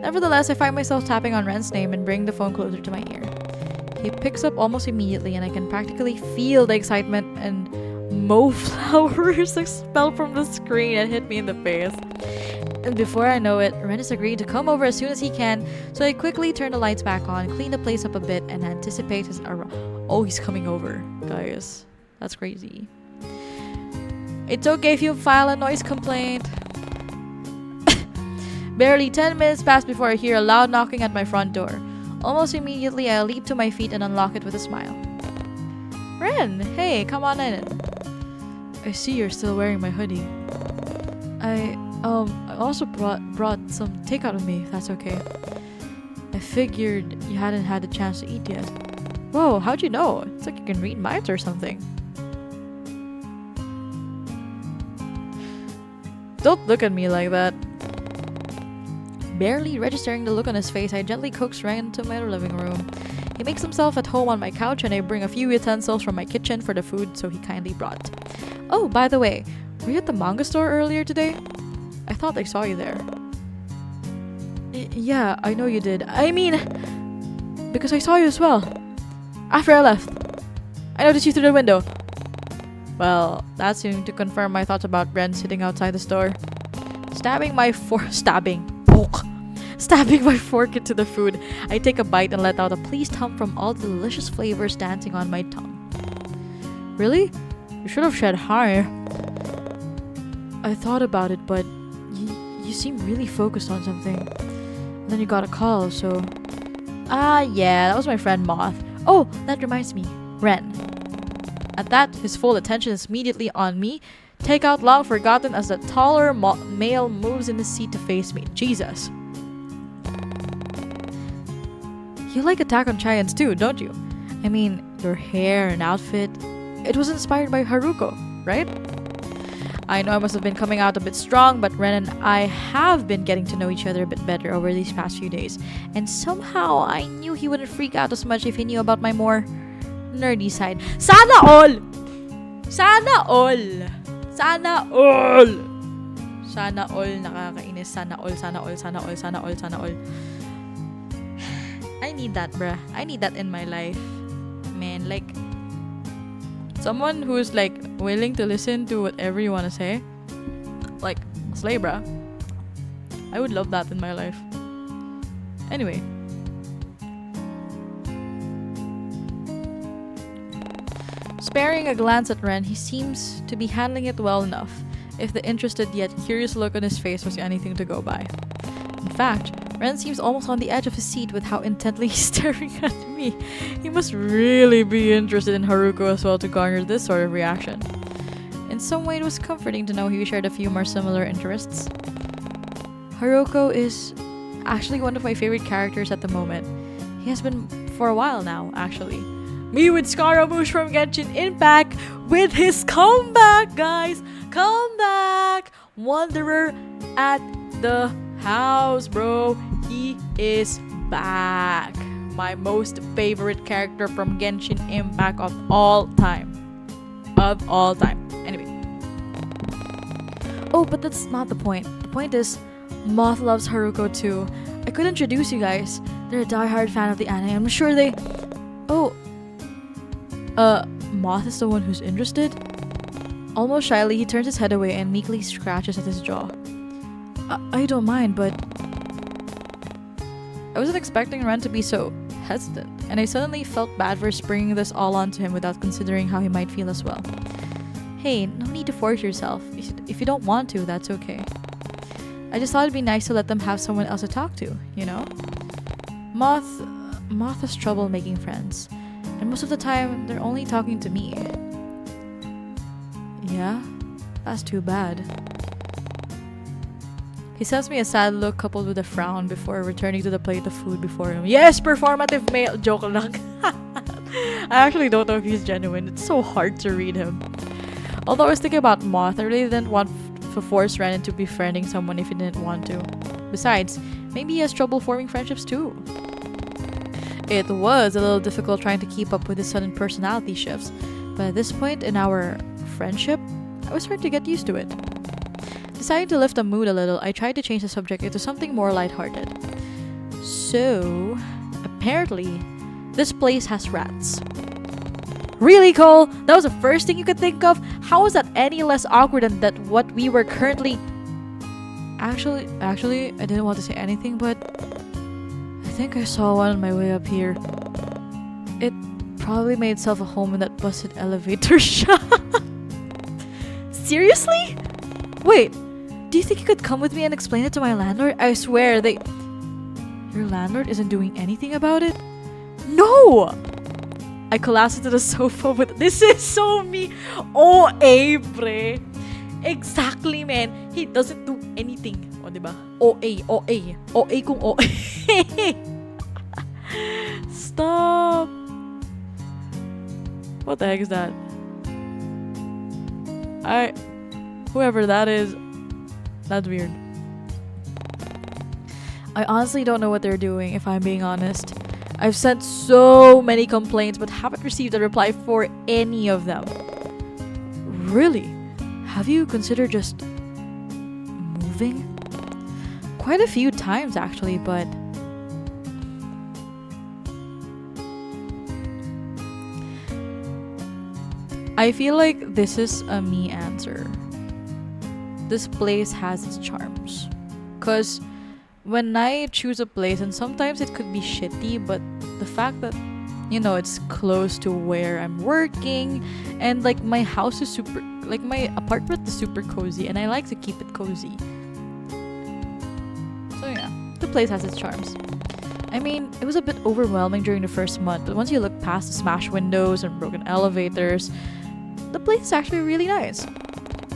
Nevertheless, I find myself tapping on Ren's name and bring the phone closer to my ear. He picks up almost immediately, and I can practically feel the excitement and mauve flowers expelled from the screen and hit me in the face. And before I know it, Ren has agreed to come over as soon as he can, so I quickly turn the lights back on, clean the place up a bit, and anticipate his Oh, he's coming over, guys. That's crazy. It's okay if you file a noise complaint. Barely 10 minutes pass before I hear a loud knocking at my front door. Almost immediately, I leap to my feet and unlock it with a smile. Ren, hey, come on in. I see you're still wearing my hoodie. I also brought some takeout with me, if that's okay. I figured you hadn't had the chance to eat yet. Whoa, how'd you know? It's like you can read minds or something. Don't look at me like that. Barely registering the look on his face, I gently coax Ren into my living room. He makes himself at home on my couch and I bring a few utensils from my kitchen for the food so he kindly brought. Oh, by the way, were you at the manga store earlier today? I thought I saw you there. Yeah, I know you did. I mean, because I saw you as well. After I left. I noticed you through the window. Well, that seemed to confirm my thoughts about Ren sitting outside the store. Stabbing my fork into the food, I take a bite and let out a pleased hum from all the delicious flavors dancing on my tongue. Really? You should have said hi. I thought about it, but you seem really focused on something. And then you got a call, so... Ah, yeah, that was my friend Moth. Oh, that reminds me. Ren. At that, his full attention is immediately on me. Takeout long forgotten as the taller male moves in his seat to face me. Jesus. You like Attack on Giants too, don't you? I mean, your hair and outfit. It was inspired by Haruko, right? I know I must have been coming out a bit strong, but Ren and I have been getting to know each other a bit better over these past few days. And somehow I knew he wouldn't freak out as much if he knew about my more nerdy side. Sana all! Sana all! Sana all! Sana all, nakakainis. Sana all, sana all, sana all, sana all, sana all. I need that, bruh. I need that in my life. Man, like... someone who's like willing to listen to whatever you want to say. Like, slay, bruh. I would love that in my life. Anyway. Sparing a glance at Ren, he seems to be handling it well enough, if the interested yet curious look on his face was anything to go by. In fact, Ren seems almost on the edge of his seat with how intently he's staring at me. He must really be interested in Haruko as well to garner this sort of reaction. In some way, it was comforting to know he shared a few more similar interests. Haruko is actually one of my favorite characters at the moment. He has been for a while now, actually. Me with Scaramouche from Genshin Impact with his comeback, guys! Comeback! Wanderer at the house, bro. He is back. My most favorite character from Genshin Impact of all time. Of all time. Anyway. Oh, but that's not the point. The point is, Moth loves Haruko too. I could introduce you guys. They're a diehard fan of the anime. I'm sure they... Oh. Moth is the one who's interested? Almost shyly, he turns his head away and meekly scratches at his jaw. I don't mind, but... I wasn't expecting Ren to be so hesitant, and I suddenly felt bad for springing this all onto him without considering how he might feel as well. Hey, no need to force yourself. If you don't want to, that's okay. I just thought it'd be nice to let them have someone else to talk to, you know? Moth has trouble making friends, and most of the time, they're only talking to me. Yeah? That's too bad. He sends me a sad look coupled with a frown before returning to the plate of food before him. Yes, performative male. Joke lang. I actually don't know if he's genuine. It's so hard to read him. Although I was thinking about Moth, I really didn't want to force Ren into befriending someone if he didn't want to. Besides, maybe he has trouble forming friendships too. It was a little difficult trying to keep up with his sudden personality shifts, but at this point in our friendship, I was starting to get used to it. Deciding to lift the mood a little, I tried to change the subject into something more lighthearted. So, apparently, this place has rats. Really, Cole? That was the first thing you could think of? How was that any less awkward than that what we were currently... Actually, I didn't want to say anything, but... I think I saw one on my way up here. It probably made itself a home in that busted elevator shaft. Seriously? Wait, do you think you could come with me and explain it to my landlord? I swear, You're Your landlord isn't doing anything about it? No! I collapsed into the sofa with this is so me. OA, pre. Exactly, man. He doesn't do anything. O, diba? OA, OA. OA kung OA. Stop. What the heck is that? Whoever that is, that's weird. I honestly don't know what they're doing, if I'm being honest. I've sent so many complaints but haven't received a reply for any of them. Really? Have you considered just moving? Quite a few times actually, but I feel like this is a me answer. This place has its charms. 'Cause when I choose a place, and sometimes it could be shitty, but the fact that, you know, it's close to where I'm working, and like my house is super, like my apartment is super cozy, and I like to keep it cozy. So yeah, the place has its charms. I mean, it was a bit overwhelming during the first month, but once you look past the smashed windows and broken elevators, the place is actually really nice.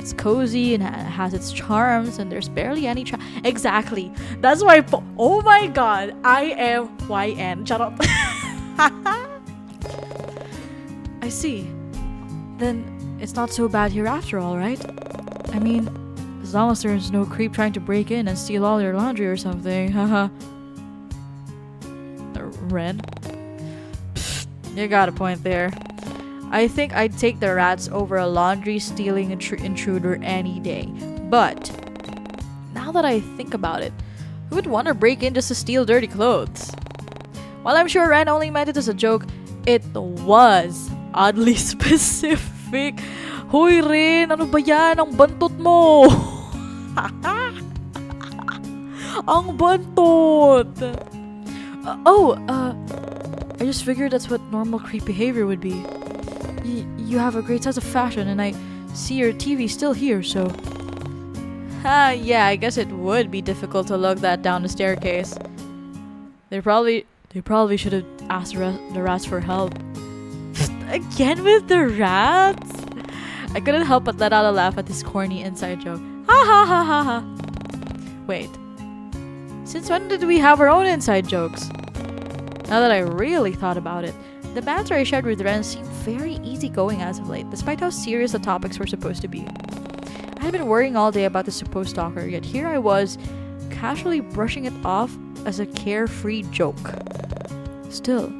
It's cozy and has its charms, and there's barely any exactly. That's why. Oh my god, I am YN. Shut up. I see. Then it's not so bad here after all, right? I mean, as long as there's no creep trying to break in and steal all your laundry or something. Haha. Ren? You got a point there. I think I'd take the rats over a laundry stealing intruder any day. But now that I think about it, who would want to break in just to steal dirty clothes? While I'm sure Ren only meant it as a joke, it was oddly specific. Hoy Ren, ano ba yan? Ang bantot mo! Ang bantot! I just figured that's what normal creep behavior would be. You have a great sense of fashion, and I see your TV still here, so... yeah, I guess it would be difficult to lug that down the staircase. They probably should have asked the rats for help. Again with the rats? I couldn't help but let out a laugh at this corny inside joke. Ha ha ha ha ha. Wait. Since when did we have our own inside jokes? Now that I really thought about it, the banter I shared with Ren seemed very easygoing as of late, despite how serious the topics were supposed to be. I had been worrying all day about the supposed stalker, yet here I was, casually brushing it off as a carefree joke. Still,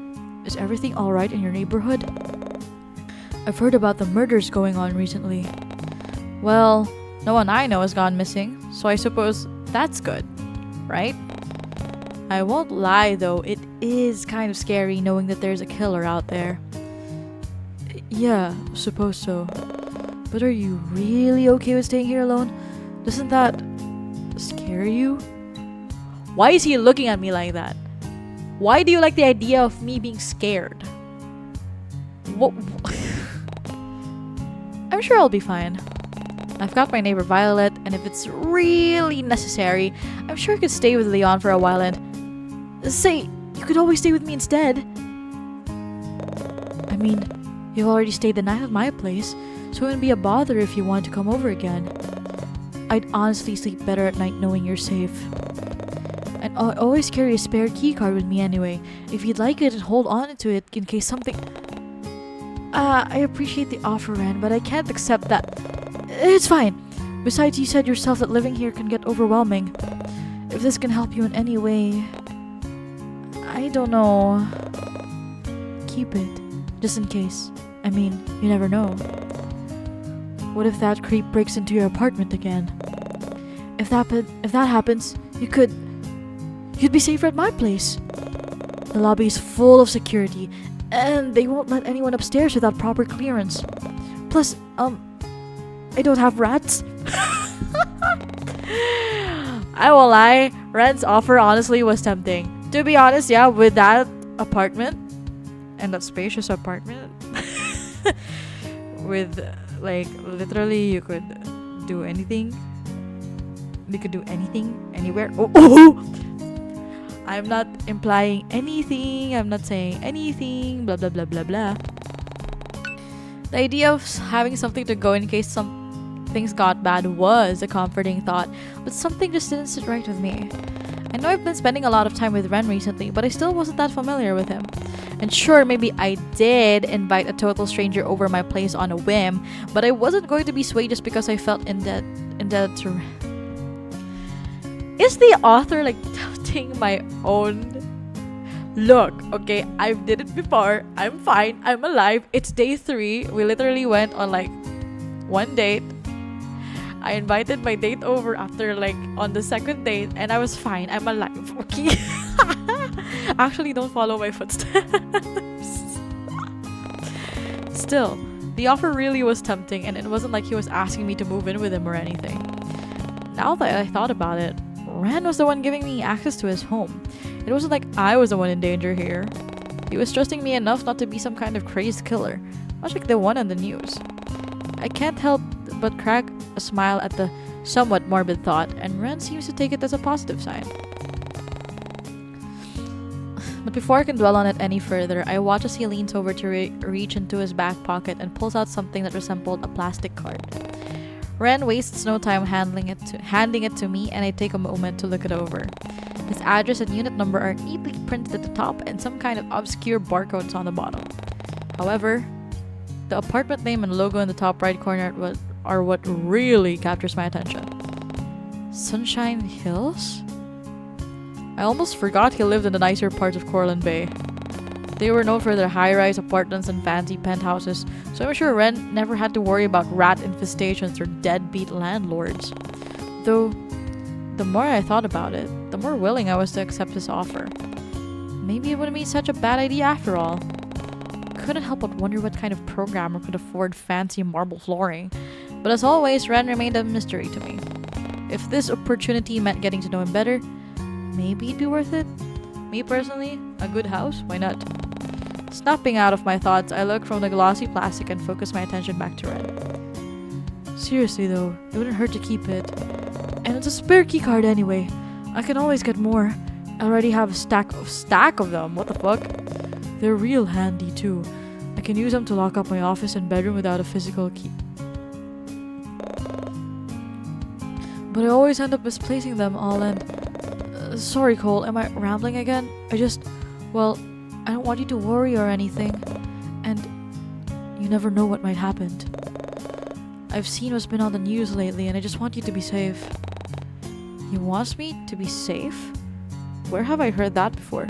is everything alright in your neighborhood? I've heard about the murders going on recently. Well, no one I know has gone missing, so I suppose that's good, right? I won't lie though, it is kind of scary knowing that there's a killer out there. Yeah, suppose so. But are you really okay with staying here alone? Doesn't that scare you? Why is he looking at me like that? Why do you like the idea of me being scared? What? I'm sure I'll be fine. I've got my neighbor Violet, and if it's really necessary, I'm sure I could stay with Leon for a while and... Say, you could always stay with me instead. I mean, you've already stayed the night at my place, so it wouldn't be a bother if you wanted to come over again. I'd honestly sleep better at night knowing you're safe. And I always carry a spare key card with me anyway. If you'd like it, and hold on to it in case something... I appreciate the offer, Ren, but I can't accept that. It's fine. Besides, you said yourself that living here can get overwhelming. If this can help you in any way... I don't know. Keep it. Just in case. I mean, you never know. What if that creep breaks into your apartment again? If that happens, you'd be safer at my place. The lobby is full of security, and they won't let anyone upstairs without proper clearance. Plus, I don't have rats. I won't lie, Ren's offer honestly was tempting. To be honest, yeah, with that apartment, and that spacious apartment, with, like, literally you could do anything. You could do anything, anywhere. Oh! I'm not implying anything. I'm not saying anything. Blah, blah, blah, blah, blah. The idea of having something to go in case some things got bad was a comforting thought, but something just didn't sit right with me. I know I've been spending a lot of time with Ren recently, but I still wasn't that familiar with him. And sure, maybe I did invite a total stranger over my place on a whim, but I wasn't going to be swayed just because I felt indebted to Ren. Is the author like doubting my own? Look, okay, I did it before. I'm fine. I'm alive. It's day 3. We literally went on like one date. I invited my date over after like on the second date, and I was fine. I'm alive. Okay. Actually, don't follow my footsteps. Still, the offer really was tempting, and it wasn't like he was asking me to move in with him or anything. Now that I thought about it, Ren was the one giving me access to his home. It wasn't like I was the one in danger here. He was trusting me enough not to be some kind of crazed killer, much like the one on the news. I can't help but crack a smile at the somewhat morbid thought, and Ren seems to take it as a positive sign. But before I can dwell on it any further, I watch as he leans over to reach into his back pocket and pulls out something that resembled a plastic card. Ren wastes no time handing it to me, and I take a moment to look it over. His address and unit number are neatly printed at the top, and some kind of obscure barcodes on the bottom. However, the apartment name and logo in the top right corner are what really captures my attention. Sunshine Hills? I almost forgot he lived in the nicer parts of Coraline Bay. They were known for their high-rise apartments and fancy penthouses, so I'm sure Ren never had to worry about rat infestations or deadbeat landlords. Though, the more I thought about it, the more willing I was to accept his offer. Maybe it wouldn't be such a bad idea after all. Couldn't help but wonder what kind of programmer could afford fancy marble flooring. But as always, Ren remained a mystery to me. If this opportunity meant getting to know him better, maybe it'd be worth it. Me personally, a good house, why not? Snapping out of my thoughts, I look from the glossy plastic and focus my attention back to Ren. Seriously though, it wouldn't hurt to keep it. And it's a spare keycard anyway. I can always get more. I already have a stack of them, what the fuck? They're real handy too. I can use them to lock up my office and bedroom without a physical key. But I always end up misplacing them all, and sorry Cole, am I rambling again? I don't want you to worry or anything, and you never know what might happen. I've seen what's been on the news lately, and I just want you to be safe. He wants me to be safe? Where have I heard that before?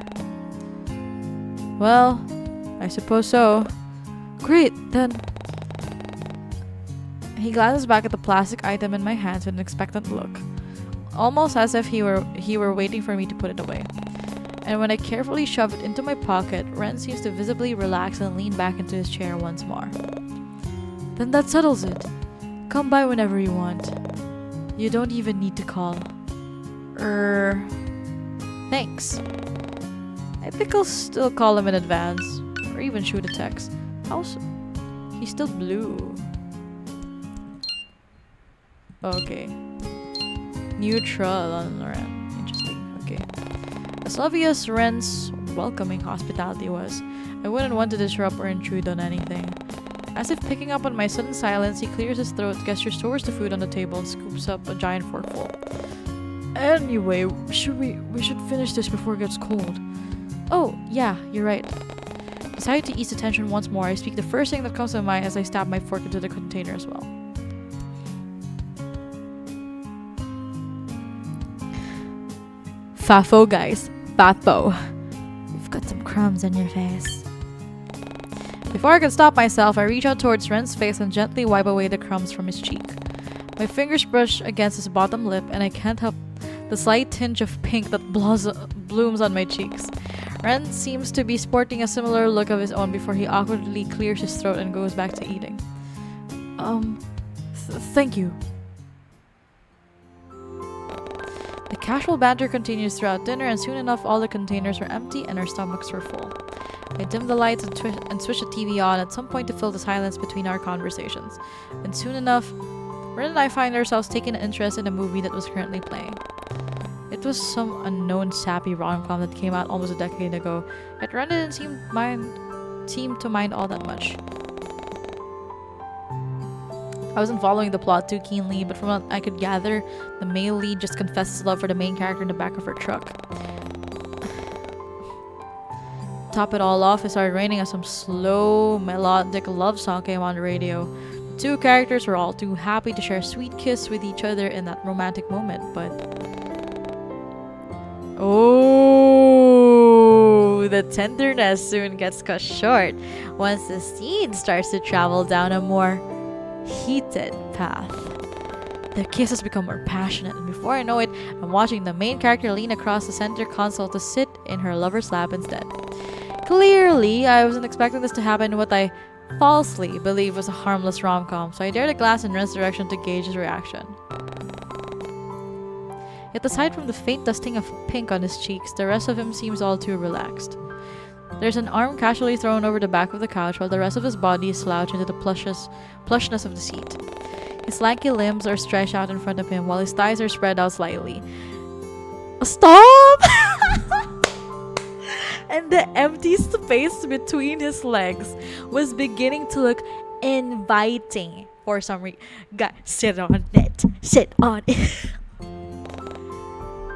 Well, I suppose so. Great, then. He glances back at the plastic item in my hands with an expectant look, almost as if he were waiting for me to put it away. And when I carefully shove it into my pocket, Ren seems to visibly relax and lean back into his chair once more. Then that settles it. Come by whenever you want. You don't even need to call. Thanks. I think I'll still call him in advance, or even shoot a text. He's still blue. Okay. Neutral on Ren. Interesting. Okay. As obvious Ren's welcoming hospitality was, I wouldn't want to disrupt or intrude on anything. As if picking up on my sudden silence, he clears his throat, gestures towards the food on the table, and scoops up a giant forkful. Anyway, we should finish this before it gets cold. Oh, yeah, you're right. Deciding to ease the tension once more, I speak the first thing that comes to mind as I stab my fork into the container as well. Fafo, guys. Fafo. You've got some crumbs on your face. Before I can stop myself, I reach out towards Ren's face and gently wipe away the crumbs from his cheek. My fingers brush against his bottom lip, and I can't help the slight tinge of pink that blooms on my cheeks. Ren seems to be sporting a similar look of his own before he awkwardly clears his throat and goes back to eating. Thank you. The casual banter continues throughout dinner, and soon enough all the containers were empty and our stomachs were full. I dim the lights and switch the TV on at some point to fill the silence between our conversations. And soon enough, Ren and I find ourselves taking an interest in a movie that was currently playing. It it was some unknown sappy rom-com that came out almost a decade ago. Yet Ren didn't seem to mind all that much. I wasn't following the plot too keenly, but from what I could gather, the male lead just confessed his love for the main character in the back of her truck. Top it all off, it started raining as some slow, melodic love song came on the radio. The two characters were all too happy to share a sweet kiss with each other in that romantic moment, but... Oh, the tenderness soon gets cut short once the scene starts to travel down a more heated path. Their kisses become more passionate, and before I know it, I'm watching the main character lean across the center console to sit in her lover's lap instead. Clearly, I wasn't expecting this to happen in what I falsely believed was a harmless rom-com, so I dared a glance in Ren's direction to gauge his reaction. Yet aside from the faint dusting of pink on his cheeks, the rest of him seems all too relaxed. There's an arm casually thrown over the back of the couch while the rest of his body is slouched into the plushness of the seat. His lanky limbs are stretched out in front of him while his thighs are spread out slightly. Stop! And the empty space between his legs was beginning to look inviting for some reason. God, sit on it. Sit on it.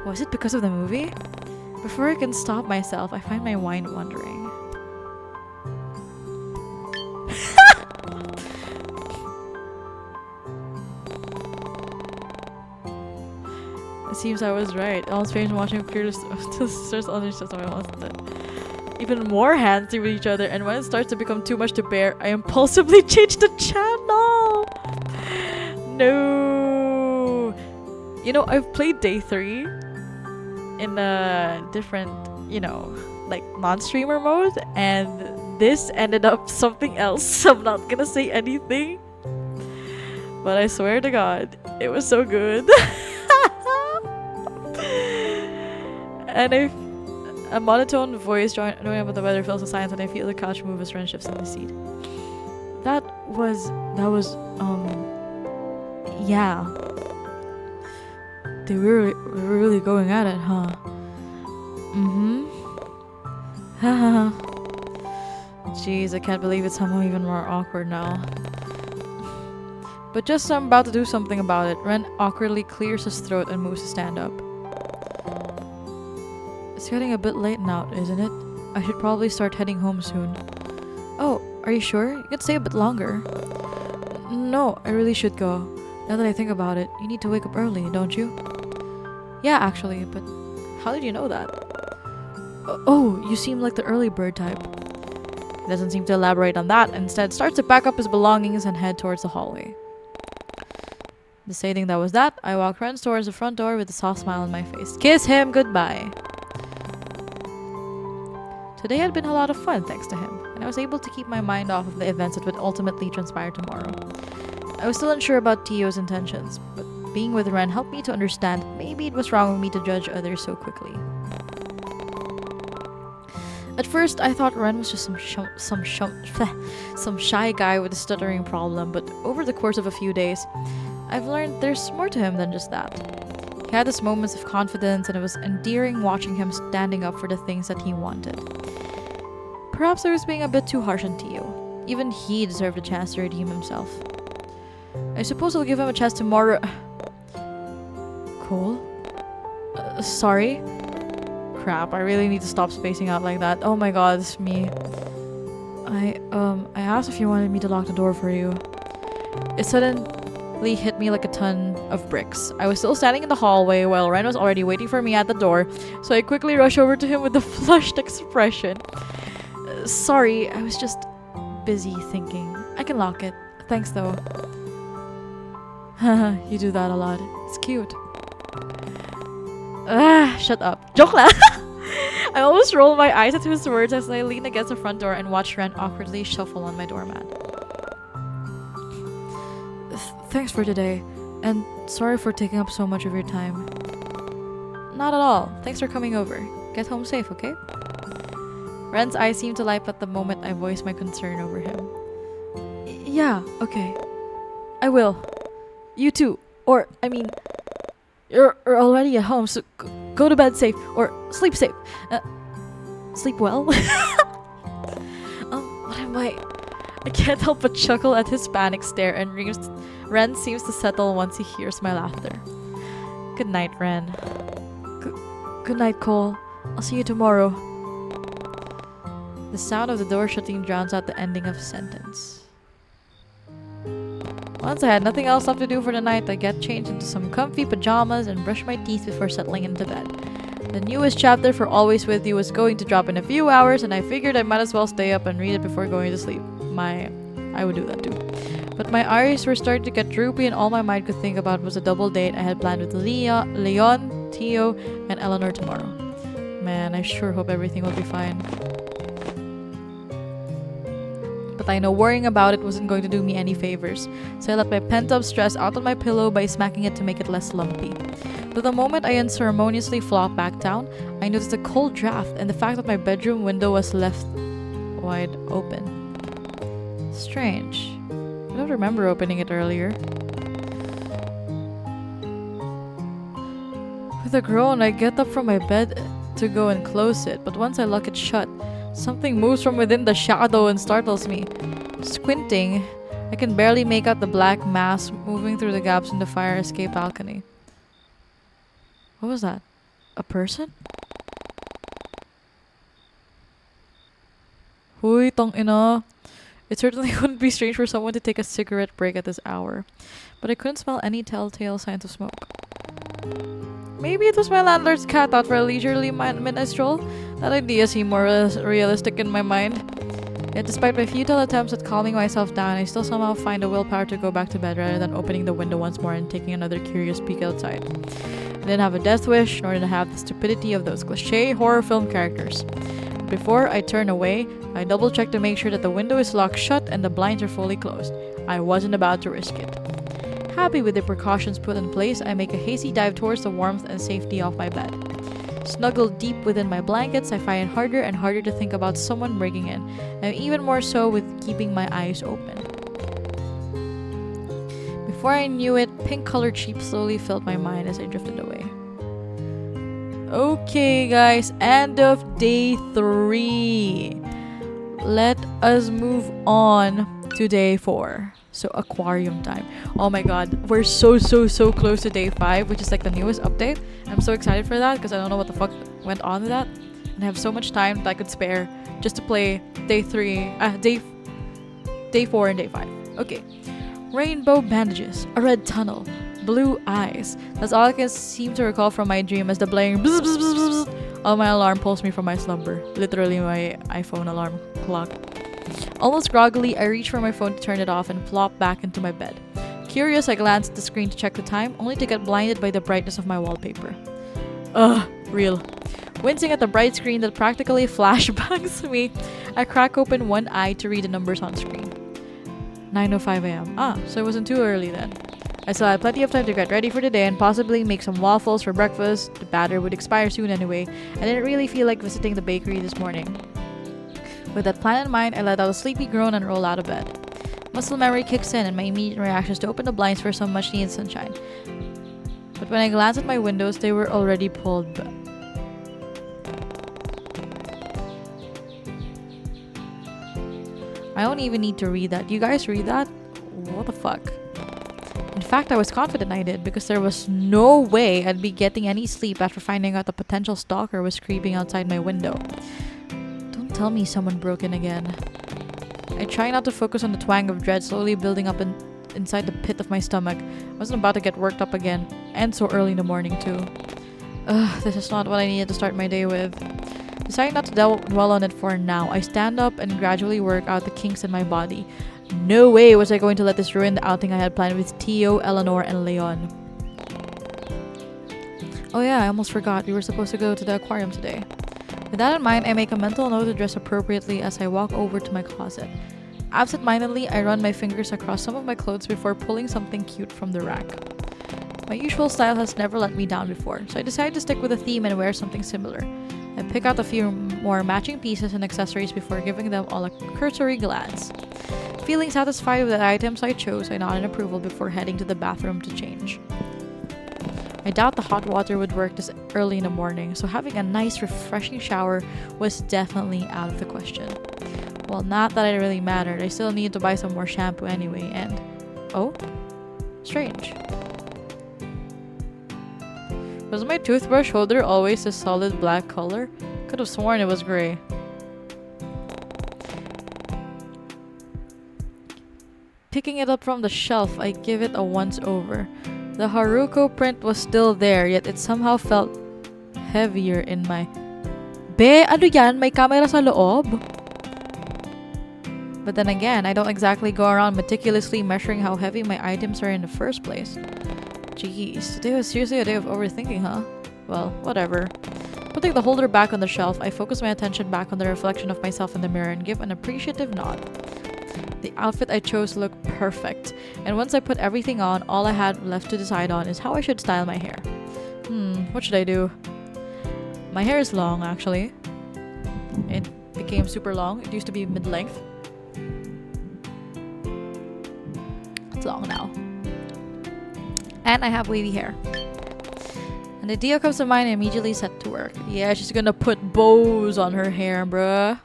Was it because of the movie? Before I can stop myself, I find my mind wandering. It seems I was right. All strange watching Fearless sisters on each other. Even more handsy with each other, and when it starts to become too much to bear, I impulsively change the channel. No. You know, I've played Day 3 in a different, like non-streamer mode, and this ended up something else. I'm not gonna say anything, but I swear to God, it was so good. And a monotone voice knowing about the weather fills the silence, and I feel the couch move as Ren shifts in the seat. That was yeah. They were really going at it, huh? Mm-hmm. Haha. Jeez, I can't believe it's somehow even more awkward now. But just as I'm about to do something about it, Ren awkwardly clears his throat and moves to stand up. It's getting a bit late now, isn't it? I should probably start heading home soon. Oh, are you sure? You could stay a bit longer. No, I really should go. Now that I think about it, you need to wake up early, don't you? Yeah, actually, but how did you know that? Oh, you seem like the early bird type. He doesn't seem to elaborate on that, and instead starts to pack up his belongings and head towards the hallway. Deciding that was that, I walked Ren towards the front door with a soft smile on my face. Kiss him goodbye! Today had been a lot of fun thanks to him, and I was able to keep my mind off of the events that would ultimately transpire tomorrow. I was still unsure about Tio's intentions, but being with Ren helped me to understand that maybe it was wrong of me to judge others so quickly. At first, I thought Ren was just some shy guy with a stuttering problem, but over the course of a few days, I've learned there's more to him than just that. He had his moments of confidence, and it was endearing watching him standing up for the things that he wanted. Perhaps I was being a bit too harsh on Tio. Even he deserved a chance to redeem himself. I suppose I'll give him a chance tomorrow. Cole? Sorry? Crap, I really need to stop spacing out like that. Oh my god, it's me. I asked if you wanted me to lock the door for you. It suddenly hit me like a ton of bricks. I was still standing in the hallway while Ren was already waiting for me at the door, so I quickly rushed over to him with a flushed expression. Sorry, I was just busy thinking. I can lock it. Thanks though. Haha, you do that a lot. It's cute. Shut up. Joke lang. I almost rolled my eyes at his words as I leaned against the front door and watched Ren awkwardly shuffle on my doormat. Thanks for today, and sorry for taking up so much of your time. Not at all. Thanks for coming over. Get home safe, okay? Ren's eyes seemed to light up the moment I voiced my concern over him. Yeah, okay. I will. You too. Or, I mean, you're already at home, so Go to bed safe or sleep safe. Sleep well? What am I? I can't help but chuckle at his panic stare, and Ren seems to settle once he hears my laughter. Good night, Ren. Good night, Cole. I'll see you tomorrow. The sound of the door shutting drowns out the ending of the sentence. Once I had nothing else left to do for the night, I get changed into some comfy pajamas and brush my teeth before settling into bed. The newest chapter for Always With You was going to drop in a few hours, and I figured I might as well stay up and read it before going to sleep. I would do that too. But my eyes were starting to get droopy, and all my mind could think about was a double date I had planned with Leon, Theo, and Eleanor tomorrow. Man, I sure hope everything will be fine. But I know worrying about it wasn't going to do me any favors, so I let my pent-up stress out on my pillow by smacking it to make it less lumpy. But the moment I unceremoniously flopped back down, I noticed a cold draft and the fact that my bedroom window was left wide open. Strange. I don't remember opening it earlier. With a groan, I get up from my bed to go and close it, but once I lock it shut, something moves from within the shadow and startles me. Squinting, I can barely make out the black mass moving through the gaps in the fire escape balcony. What was that? A person? Huy, tong ina. It certainly wouldn't be strange for someone to take a cigarette break at this hour, but I couldn't smell any telltale signs of smoke. Maybe it was my landlord's cat out for a leisurely midnight stroll. That idea seemed more realistic in my mind. Yet despite my futile attempts at calming myself down, I still somehow find the willpower to go back to bed rather than opening the window once more and taking another curious peek outside. I didn't have a death wish, nor did I have the stupidity of those cliché horror film characters. Before I turn away, I double-check to make sure that the window is locked shut and the blinds are fully closed. I wasn't about to risk it. Happy with the precautions put in place, I make a hasty dive towards the warmth and safety of my bed. Snuggled deep within my blankets, I find it harder and harder to think about someone breaking in, and even more so with keeping my eyes open. Before I knew it, pink-colored sheep slowly filled my mind as I drifted away. Okay, guys, end of day 3. Let us move on to day 4. So, aquarium time. Oh my god, we're so close to day 5, which is like the newest update. I'm so excited for that because I don't know what the fuck went on with that. And I have so much time that I could spare just to play day 4 and day 5. Okay. Rainbow bandages, a red tunnel, blue eyes. That's all I can seem to recall from my dream as the blaring bzz, bzz, bzz, bzz, of my alarm pulls me from my slumber. Literally my iPhone alarm clock. Almost groggily, I reach for my phone to turn it off and plop back into my bed. Curious, I glance at the screen to check the time, only to get blinded by the brightness of my wallpaper. Ugh, real. Wincing at the bright screen that practically flashbangs me, I crack open one eye to read the numbers on screen. 9:05 a.m. Ah, so it wasn't too early then. I still had plenty of time to get ready for the day and possibly make some waffles for breakfast. The batter would expire soon anyway. I didn't really feel like visiting the bakery this morning. With that plan in mind, I let out a sleepy groan and roll out of bed. Muscle memory kicks in and my immediate reaction is to open the blinds for some much needed sunshine. But when I glanced at my windows, they were already pulled back. I don't even need to read that. You guys read that? What the fuck? In fact, I was confident I did because there was no way I'd be getting any sleep after finding out the potential stalker was creeping outside my window. Don't tell me someone broke in again. I try not to focus on the twang of dread slowly building up inside the pit of my stomach. I wasn't about to get worked up again, and so early in the morning too. Ugh, this is not what I needed to start my day with. Deciding not to dwell on it for now, I stand up and gradually work out the kinks in my body. No way was I going to let this ruin the outing I had planned with Theo, Eleanor, and Leon. Oh yeah, I almost forgot. We were supposed to go to the aquarium today. With that in mind, I make a mental note to dress appropriately as I walk over to my closet. Absent-mindedly, I run my fingers across some of my clothes before pulling something cute from the rack. My usual style has never let me down before, so I decided to stick with a theme and wear something similar. I pick out a few more matching pieces and accessories before giving them all a cursory glance. Feeling satisfied with the items I chose, I nod in approval before heading to the bathroom to change. I doubt the hot water would work this early in the morning, so having a nice refreshing shower was definitely out of the question. Well, not that it really mattered. I still need to buy some more shampoo anyway, and... Oh? Strange. Was my toothbrush holder always a solid black color? Could have sworn it was gray. Picking it up from the shelf, I give it a once over. The Haruko print was still there, yet it somehow felt heavier in my... Be, ano yan? May camera sa loob? But then again, I don't exactly go around meticulously measuring how heavy my items are in the first place. Jeez, today was seriously a day of overthinking, huh? Well, whatever. Putting the holder back on the shelf, I focus my attention back on the reflection of myself in the mirror and give an appreciative nod. The outfit I chose looked perfect, and once I put everything on, all I had left to decide on is how I should style my hair. What should I do? My hair is long, actually. It became super long. It used to be mid-length. It's long now. And I have wavy hair. An idea comes to mind and I immediately set to work. Yeah, she's gonna put bows on her hair, bruh.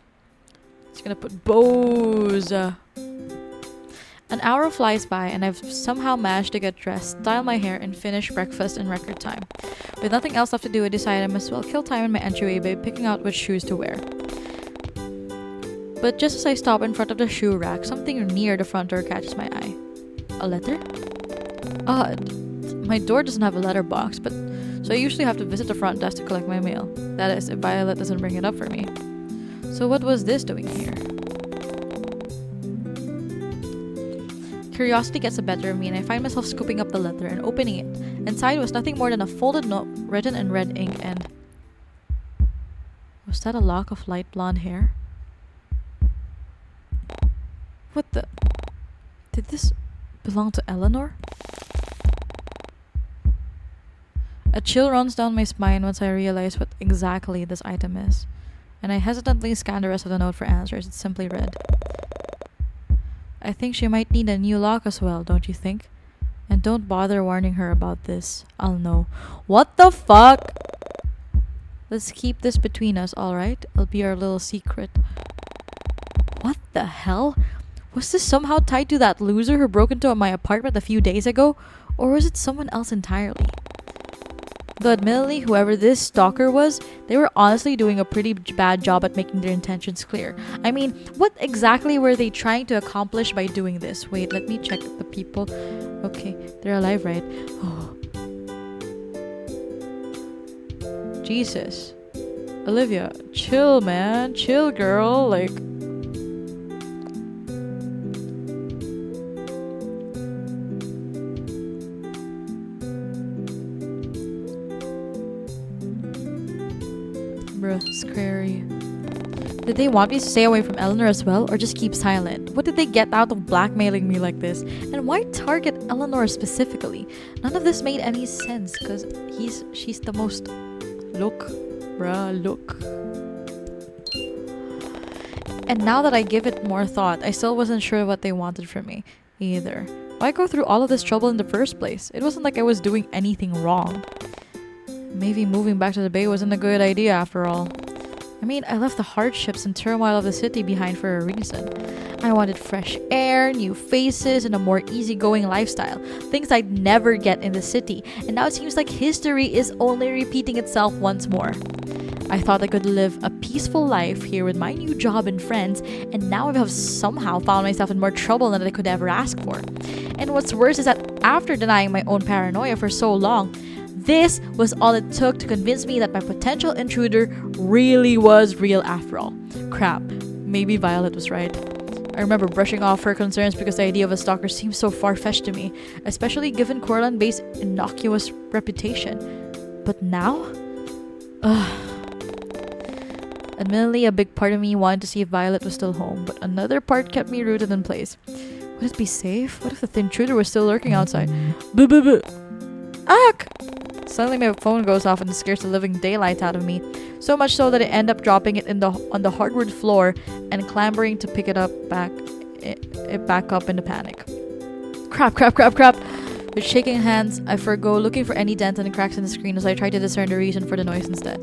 She's gonna put bows. An hour flies by and I've somehow managed to get dressed, style my hair, and finish breakfast in record time. With nothing else left to do, I decided I must as well kill time in my entryway by picking out which shoes to wear. But just as I stop in front of the shoe rack, something near the front door catches my eye. A letter? Odd. My door doesn't have a letterbox, but so I usually have to visit the front desk to collect my mail. That is, if Violet doesn't bring it up for me. So what was this doing here? Curiosity gets the better of me and I find myself scooping up the letter and opening it. Inside was nothing more than a folded note written in red ink and... Was that a lock of light blonde hair? What the... Did this belong to Eleanor? A chill runs down my spine once I realize what exactly this item is. And I hesitantly scan the rest of the note for answers. It simply read, I think she might need a new lock as well, don't you think? And don't bother warning her about this. I'll know. What the fuck? Let's keep this between us, alright? It'll be our little secret. What the hell? Was this somehow tied to that loser who broke into my apartment a few days ago? Or was it someone else entirely? Though admittedly, whoever this stalker was, they were honestly doing a pretty bad job at making their intentions clear. I mean, what exactly were they trying to accomplish by doing this? Wait, let me check the people. Okay, they're alive, right? Oh. Jesus. Olivia, chill, man. Chill, girl. Like... Bruh, scary. Did they want me to stay away from Eleanor as well, or just keep silent? What did they get out of blackmailing me like this? And why target Eleanor specifically? None of this made any sense, cause she's the most... Look, bruh, look. And now that I give it more thought, I still wasn't sure what they wanted from me, either. Why go through all of this trouble in the first place? It wasn't like I was doing anything wrong. Maybe moving back to the Bay wasn't a good idea after all. I mean, I left the hardships and turmoil of the city behind for a reason. I wanted fresh air, new faces, and a more easygoing lifestyle. Things I'd never get in the city, and now it seems like history is only repeating itself once more. I thought I could live a peaceful life here with my new job and friends, and now I have somehow found myself in more trouble than I could ever ask for. And what's worse is that after denying my own paranoia for so long, this was all it took to convince me that my potential intruder really was real after all. Crap, maybe Violet was right. I remember brushing off her concerns because the idea of a stalker seemed so far-fetched to me, especially given Courtland Bay's innocuous reputation. But now? Admittedly, a big part of me wanted to see if Violet was still home, but another part kept me rooted in place. Would it be safe? What if the intruder was still lurking outside? Ack! Suddenly my phone goes off and scares the living daylight out of me. So much so that I end up dropping it on the hardwood floor and clambering to pick it back up in a panic. Crap. With shaking hands, I forgo looking for any dents and cracks in the screen as I try to discern the reason for the noise instead.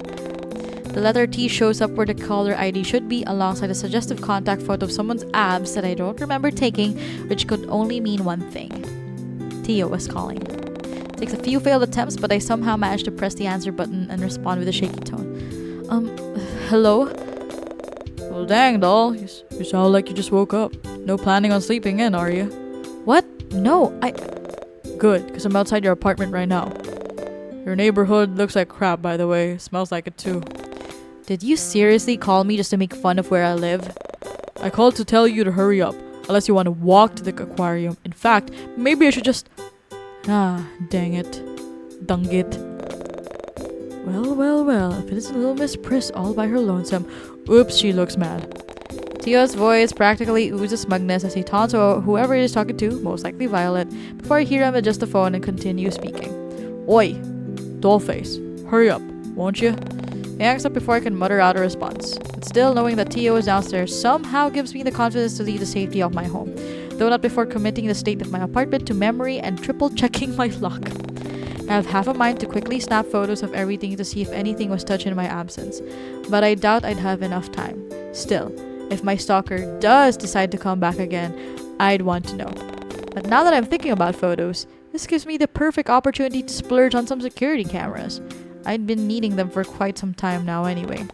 The letter T shows up where the caller ID should be, alongside a suggestive contact photo of someone's abs that I don't remember taking, which could only mean one thing. Tio was calling. It takes a few failed attempts, but I somehow managed to press the answer button and respond with a shaky tone. Hello? Well, dang, doll. You sound like you just woke up. No planning on sleeping in, are you? What? No, Good, because I'm outside your apartment right now. Your neighborhood looks like crap, by the way. Smells like it, too. Did you seriously call me just to make fun of where I live? I called to tell you to hurry up, unless you want to walk to the aquarium. In fact, maybe I should just... dang it. Dung it. Well, if it isn't little Miss Priss all by her lonesome. Oops, she looks mad. Tio's voice practically oozes smugness as he taunts whoever he is talking to, most likely Violet, before I hear him adjust the phone and continue speaking. Oi, dollface, hurry up, won't you? He hangs up before I can mutter out a response. But still, knowing that Tio is downstairs somehow gives me the confidence to leave the safety of my home, though not before committing the state of my apartment to memory and triple checking my lock. I have half a mind to quickly snap photos of everything to see if anything was touched in my absence, but I doubt I'd have enough time. Still, if my stalker does decide to come back again, I'd want to know. But now that I'm thinking about photos, this gives me the perfect opportunity to splurge on some security cameras. I'd been needing them for quite some time now anyway.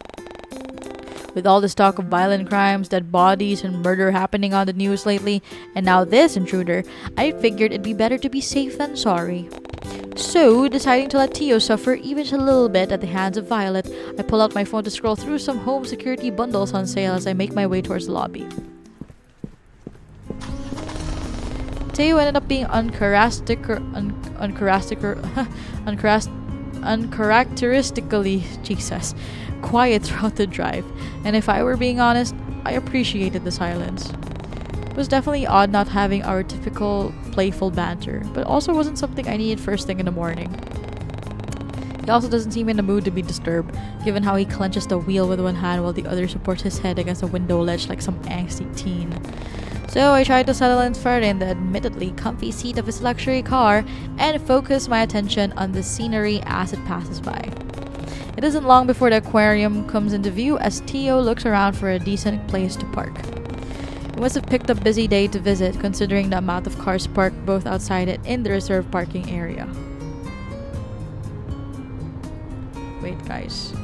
With all this talk of violent crimes, dead bodies, and murder happening on the news lately, and now this intruder, I figured it'd be better to be safe than sorry. So, deciding to let Tio suffer even just a little bit at the hands of Violet, I pull out my phone to scroll through some home security bundles on sale as I make my way towards the lobby. Tio ended up being uncharacteristically Jesus, quiet throughout the drive, and if I were being honest, I appreciated the silence. It was definitely odd not having our typical playful banter, but also wasn't something I needed first thing in the morning. He also doesn't seem in the mood to be disturbed, given how he clenches the wheel with one hand while the other supports his head against a window ledge like some angsty teen. So I tried to settle in further in the admittedly comfy seat of his luxury car and focus my attention on the scenery as it passes by. It isn't long before the aquarium comes into view as Tio looks around for a decent place to park. It must have picked a busy day to visit, considering the amount of cars parked both outside and in the reserved parking area. Wait, guys.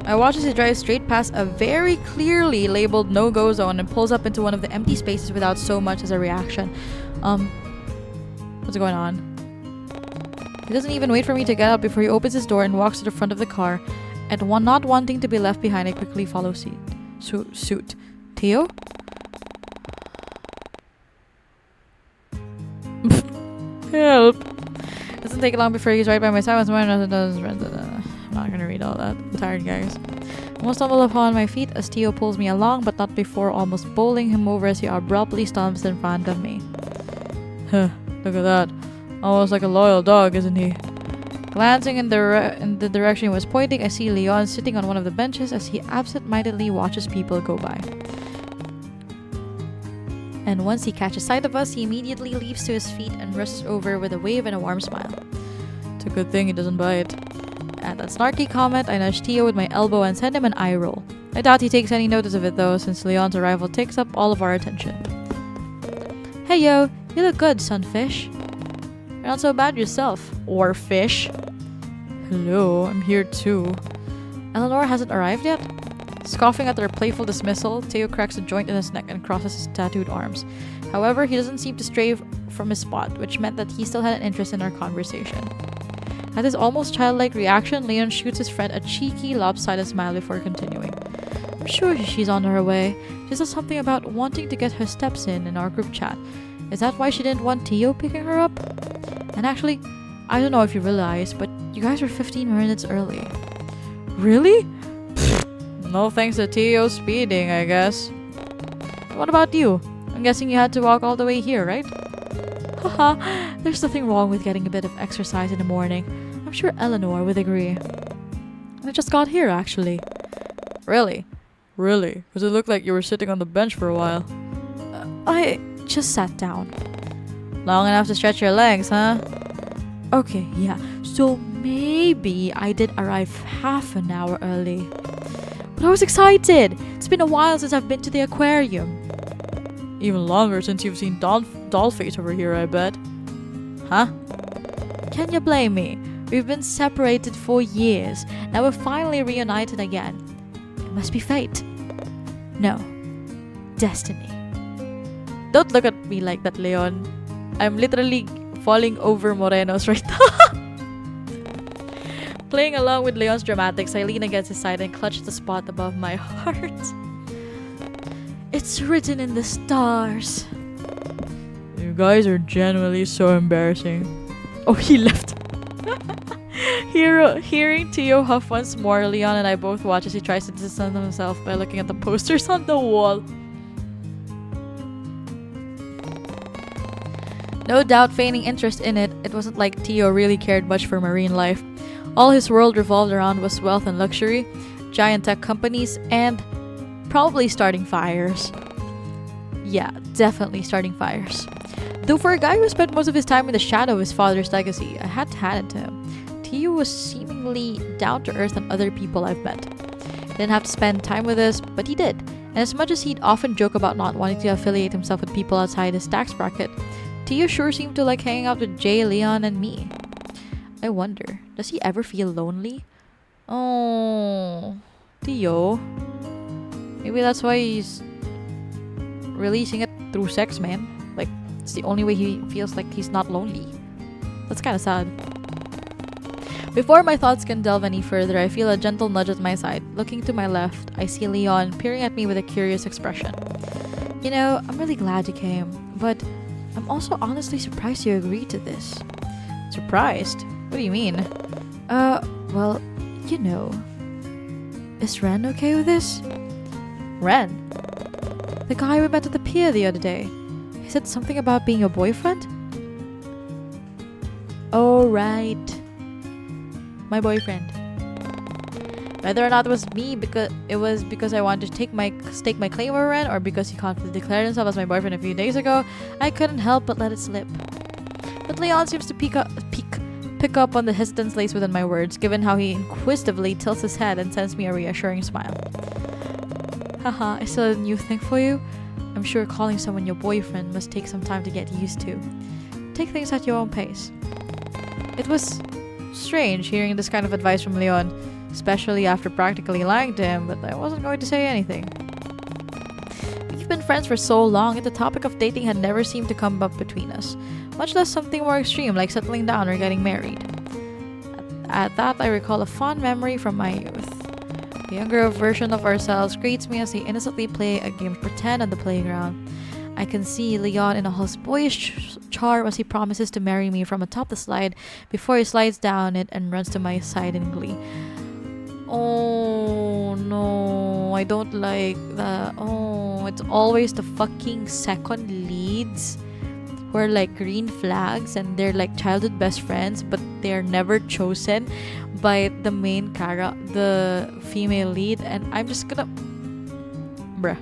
I watch as he drives straight past a very clearly labeled no-go zone and pulls up into one of the empty spaces without so much as a reaction. What's going on? He doesn't even wait for me to get out before he opens his door and walks to the front of the car, and not wanting to be left behind, I quickly follow suit. Tio? Help! It doesn't take long before he's right by my side. I'm not gonna read all that. I'm tired, guys. I almost stumble upon my feet as Tio pulls me along, but not before almost bowling him over as he abruptly stomps in front of me. Huh, look at that. Almost like a loyal dog, isn't he? Glancing in the direction he was pointing, I see Leon sitting on one of the benches as he absent-mindedly watches people go by. And once he catches sight of us, he immediately leaps to his feet and rushes over with a wave and a warm smile. It's a good thing he doesn't bite. At that snarky comment, I nudge Tio with my elbow and send him an eye roll. I doubt he takes any notice of it though, since Leon's arrival takes up all of our attention. Hey yo, you look good, sunfish. You're not so bad yourself, or fish. Hello, I'm here too. Eleanor hasn't arrived yet? Scoffing at their playful dismissal, Tio cracks a joint in his neck and crosses his tattooed arms. However, he doesn't seem to stray from his spot, which meant that he still had an interest in our conversation. At his almost childlike reaction, Leon shoots his friend a cheeky, lopsided smile before continuing. I'm sure she's on her way. She said something about wanting to get her steps in our group chat. Is that why she didn't want Tio picking her up? And actually, I don't know if you realize, but you guys were 15 minutes early. Really? No thanks to Tio speeding, I guess. What about you? I'm guessing you had to walk all the way here, right? Haha, there's nothing wrong with getting a bit of exercise in the morning. I'm sure Eleanor would agree. I just got here, actually. Really? Really? Because it looked like you were sitting on the bench for a while. I just sat down. Long enough to stretch your legs, huh? Okay, yeah. So maybe I did arrive half an hour early. But I was excited! It's been a while since I've been to the aquarium. Even longer since you've seen Dollface over here, I bet. Huh? Can you blame me? We've been separated for years. Now we're finally reunited again. It must be fate. No. Destiny. Don't look at me like that, Leon. I'm literally falling over Morenos right now. Playing along with Leon's dramatics, I lean against his side and clutch the spot above my heart. It's written in the stars. You guys are genuinely so embarrassing. Oh, he left. Hearing Tio huff once more, Leon and I both watch as he tries to distance himself by looking at the posters on the wall. No doubt feigning interest in it, it wasn't like Tio really cared much for marine life. All his world revolved around was wealth and luxury, giant tech companies, and probably starting fires. Yeah, definitely starting fires. Though for a guy who spent most of his time in the shadow of his father's legacy, I had to hand it to him. Tio was seemingly down to earth than other people I've met. He didn't have to spend time with us, but he did. And as much as he'd often joke about not wanting to affiliate himself with people outside his tax bracket, Tio sure seemed to like hanging out with Jay, Leon, and me. I wonder, does he ever feel lonely? Oh, Tio. Maybe that's why he's releasing it through sex, man. Like, it's the only way he feels like he's not lonely. That's kind of sad. Before my thoughts can delve any further, I feel a gentle nudge at my side. Looking to my left, I see Leon peering at me with a curious expression. You know, I'm really glad you came, but I'm also honestly surprised you agreed to this. Surprised? What do you mean? Well, you know. Is Ren okay with this? Ren? The guy we met at the pier the other day. He said something about being your boyfriend? Oh, right. My boyfriend. Whether or not it was me because I wanted to stake my claim over Ren, or because he confidently declared himself as my boyfriend a few days ago, I couldn't help but let it slip. But Leon seems to pick up on the hesitance laced within my words, given how he inquisitively tilts his head and sends me a reassuring smile. Haha, I still have a new thing for you. I'm sure calling someone your boyfriend must take some time to get used to. Take things at your own pace. It was strange hearing this kind of advice from Leon, especially after practically lying to him, but I wasn't going to say anything. We've been friends for so long, and the topic of dating had never seemed to come up between us, much less something more extreme like settling down or getting married. At that, I recall a fond memory from my youth. The younger version of ourselves greets me as they innocently play a game of pretend on the playground. I can see Leon in all his boyish charm as he promises to marry me from atop the slide before he slides down it and runs to my side in glee. Oh no, I don't like that. Oh, it's always the fucking second leads who are like green flags and they're like childhood best friends, but they're never chosen by the main character, the female lead, and I'm just gonna... Bruh.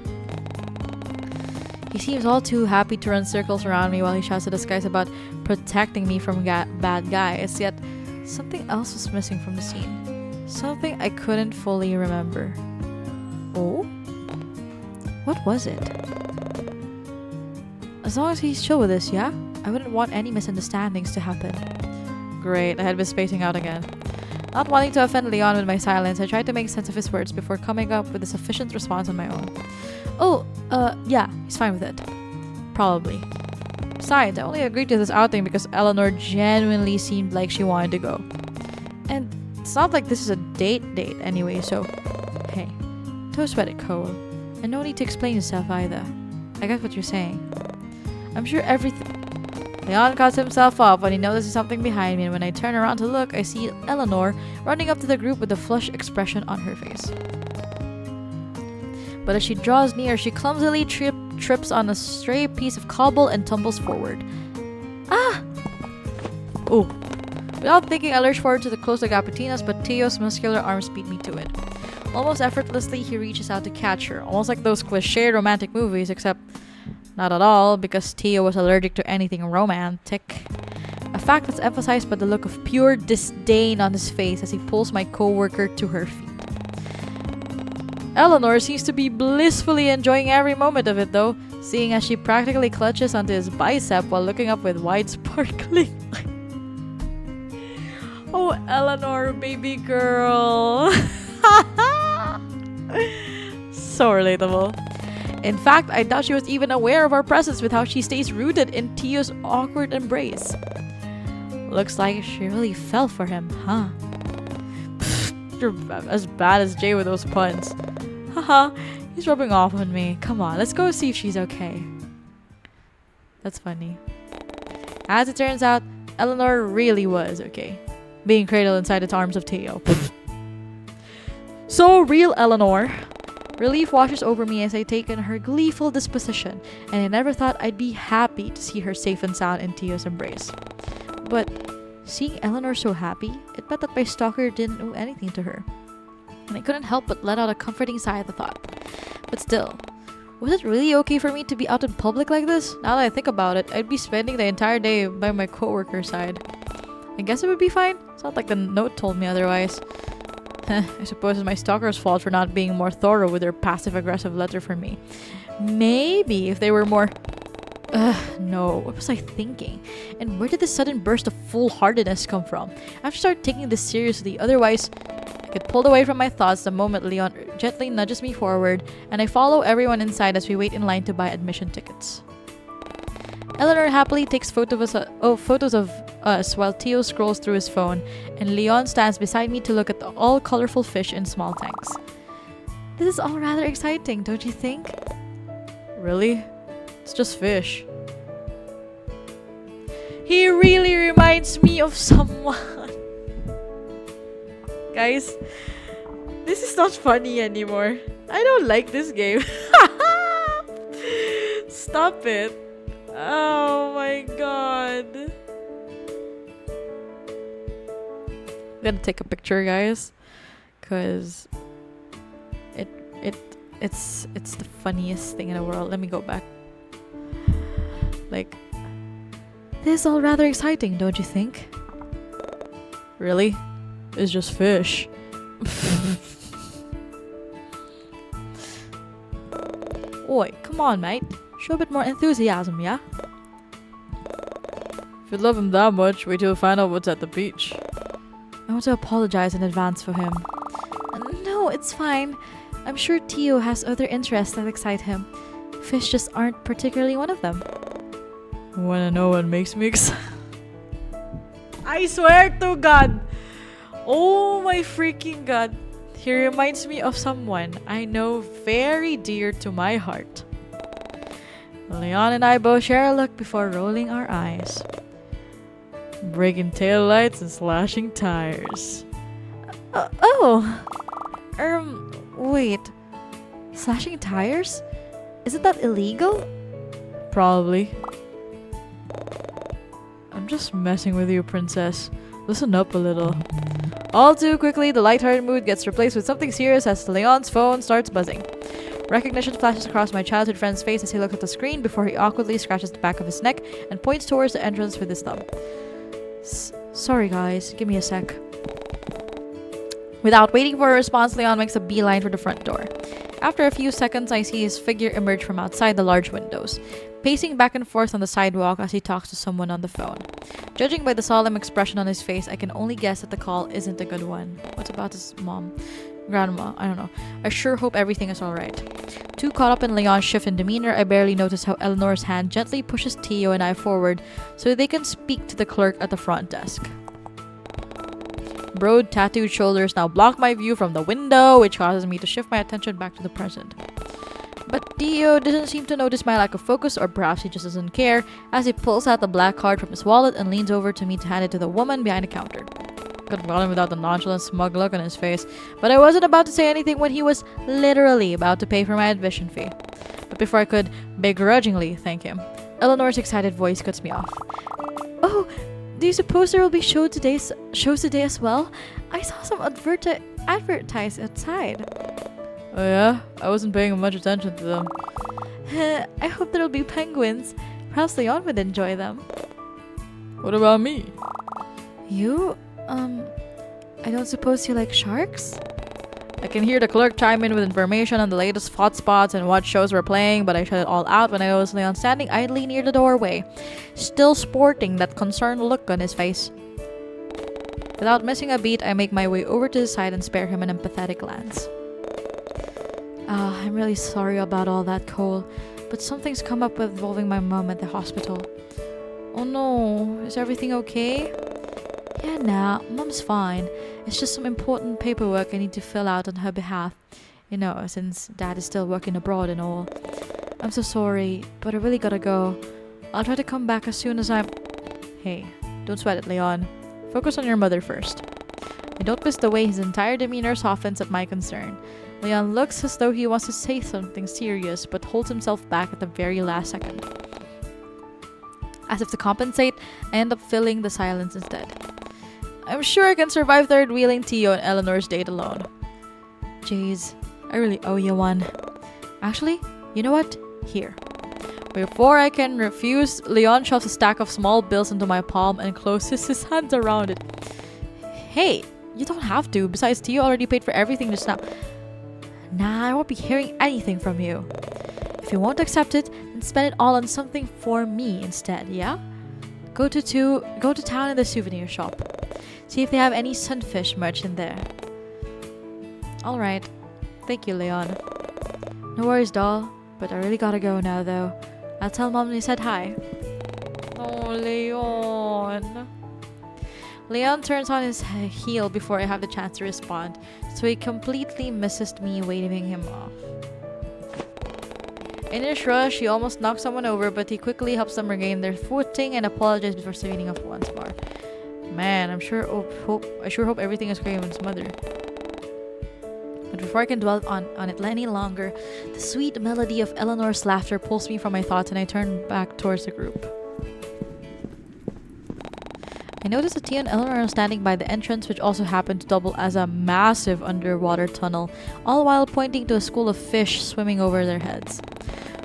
He seems all too happy to run circles around me while he shouts at the skies about protecting me from bad guys, yet something else was missing from the scene. Something I couldn't fully remember. Oh? What was it? As long as he's chill with this, yeah? I wouldn't want any misunderstandings to happen. Great, I had been spacing out again. Not wanting to offend Leon with my silence, I tried to make sense of his words before coming up with a sufficient response on my own. Oh, yeah, he's fine with it. Probably. Besides, I only agreed to this outing because Eleanor genuinely seemed like she wanted to go. And it's not like this is a date anyway, so hey, don't sweat it, Cole. And no need to explain yourself either. I get what you're saying. I'm sure everything... Leon cuts himself off when he notices something behind me, and when I turn around to look, I see Eleanor running up to the group with a flushed expression on her face. But as she draws near, she clumsily trips on a stray piece of cobble and tumbles forward. Ah! Oh. Without thinking, I lurch forward to close the Gapatinas, but Teo's muscular arms beat me to it. Almost effortlessly, he reaches out to catch her, almost like those cliché romantic movies, except not at all, because Teo was allergic to anything romantic. A fact that's emphasized by the look of pure disdain on his face as he pulls my co-worker to her feet. Eleanor seems to be blissfully enjoying every moment of it though, seeing as she practically clutches onto his bicep while looking up with wide sparkling eyes. Oh, Eleanor, baby girl. So relatable. In fact, I doubt she was even aware of our presence with how she stays rooted in Teo's awkward embrace. Looks like she really fell for him, huh? Pfft, you're as bad as Jay with those puns. Haha, he's rubbing off on me. Come on, let's go see if she's okay. That's funny. As it turns out, Eleanor really was okay, being cradled inside the arms of Teo. So real, Eleanor. Relief washes over me as I take in her gleeful disposition, and I never thought I'd be happy to see her safe and sound in Teo's embrace. But seeing Eleanor so happy, it meant that my stalker didn't do anything to her, and I couldn't help but let out a comforting sigh at the thought. But still, was it really okay for me to be out in public like this? Now that I think about it, I'd be spending the entire day by my co-worker's side. I guess it would be fine. It's not like the note told me otherwise. I suppose it's my stalker's fault for not being more thorough with their passive-aggressive letter for me. Maybe if they were more... no. What was I thinking? And where did this sudden burst of foolhardiness come from? I have to start taking this seriously, otherwise... I get pulled away from my thoughts the moment Leon gently nudges me forward, and I follow everyone inside as we wait in line to buy admission tickets. Eleanor happily takes photos of us while Teo scrolls through his phone, and Leon stands beside me to look at the all-colorful fish in small tanks. This is all rather exciting, don't you think? Really? It's just fish. He really reminds me of someone. Guys, this is not funny anymore. I don't like this game. Stop it. Oh my god. I'm gonna take a picture, guys, cause it's the funniest thing in the world. Let me go back. Like, this is all rather exciting, don't you think? Really? It's just fish. Oi, come on, mate. Show a bit more enthusiasm, yeah? If you love him that much, wait till you find out what's at the beach. I want to apologize in advance for him. No, it's fine. I'm sure Teo has other interests that excite him. Fish just aren't particularly one of them. Wanna know what makes me excited? I swear to God! Oh my freaking God! He reminds me of someone I know very dear to my heart. Leon and I both share a look before rolling our eyes. Breaking taillights and slashing tires. Wait. Slashing tires? Isn't that illegal? Probably. I'm just messing with you, princess. Listen up a little. All too quickly, the lighthearted mood gets replaced with something serious as Leon's phone starts buzzing. Recognition flashes across my childhood friend's face as he looks at the screen before he awkwardly scratches the back of his neck and points towards the entrance with his thumb. Sorry guys, give me a sec. Without waiting for a response, Leon makes a beeline for the front door. After a few seconds, I see his figure emerge from outside the large windows, pacing back and forth on the sidewalk as he talks to someone on the phone. Judging by the solemn expression on his face, I can only guess that the call isn't a good one. What's about his mom? Grandma? I don't know. I sure hope everything is alright. Too caught up in Leon's shift in demeanor, I barely notice how Eleanor's hand gently pushes Teo and I forward so they can speak to the clerk at the front desk. Broad, tattooed shoulders now block my view from the window, which causes me to shift my attention back to the present. But Teo doesn't seem to notice my lack of focus, or perhaps he just doesn't care, as he pulls out the black card from his wallet and leans over to me to hand it to the woman behind the counter. Could have gotten without the nonchalant, smug look on his face. But I wasn't about to say anything when he was literally about to pay for my admission fee. But before I could begrudgingly thank him, Eleanor's excited voice cuts me off. Oh, do you suppose there will be shows today as well? I saw some advertised outside. Oh yeah? I wasn't paying much attention to them. I hope there will be penguins. Perhaps Leon would enjoy them. What about me? You? I don't suppose you like sharks? I can hear the clerk chime in with information on the latest hotspots and what shows were playing, but I shut it all out when I noticed Leon standing idly near the doorway, still sporting that concerned look on his face. Without missing a beat, I make my way over to the side and spare him an empathetic glance. I'm really sorry about all that, Cole, but something's come up involving my mom at the hospital. Oh no, is everything okay? Yeah, nah, Mom's fine. It's just some important paperwork I need to fill out on her behalf. You know, since Dad is still working abroad and all. I'm so sorry, but I really gotta go. I'll try to come back as soon as I'm... Hey, don't sweat it, Leon. Focus on your mother first. I don't miss the way his entire demeanor softens at my concern. Leon looks as though he wants to say something serious, but holds himself back at the very last second. As if to compensate, I end up filling the silence instead. I'm sure I can survive third wheeling Tio and Eleanor's date alone. Jeez, I really owe you one. Actually, you know what? Here. Before I can refuse, Leon shoves a stack of small bills into my palm and closes his hands around it. Hey, you don't have to. Besides, Tio already paid for everything just now. Nah, I won't be hearing anything from you. If you won't accept it, then spend it all on something for me instead, yeah? Go to town in the souvenir shop. See if they have any sunfish merch in there. Alright. Thank you, Leon. No worries, doll. But I really gotta go now, though. I'll tell Mom you said hi. Oh, Leon. Leon turns on his heel before I have the chance to respond, so he completely misses me waving him off. In his rush, he almost knocks someone over, but he quickly helps them regain their footing and apologizes before speeding off once more. Man, I sure hope everything is okay with his mother. But before I can dwell on it any longer, the sweet melody of Eleanor's laughter pulls me from my thoughts and I turn back towards the group. I noticed that Tia and Eleanor are standing by the entrance, which also happened to double as a massive underwater tunnel, all while pointing to a school of fish swimming over their heads.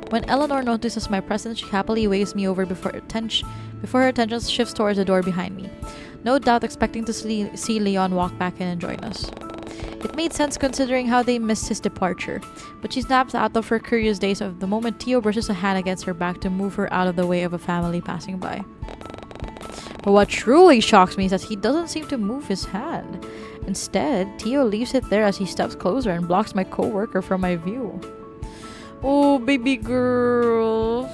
When Eleanor notices my presence, she happily waves me over before her attention shifts towards the door behind me, no doubt expecting to see Leon walk back in and join us. It made sense considering how they missed his departure, but she snaps out of her curious daze of the moment Tio brushes a hand against her back to move her out of the way of a family passing by. But what truly shocks me is that he doesn't seem to move his hand. Instead, Tio leaves it there as he steps closer and blocks my co-worker from my view. Oh, baby girl.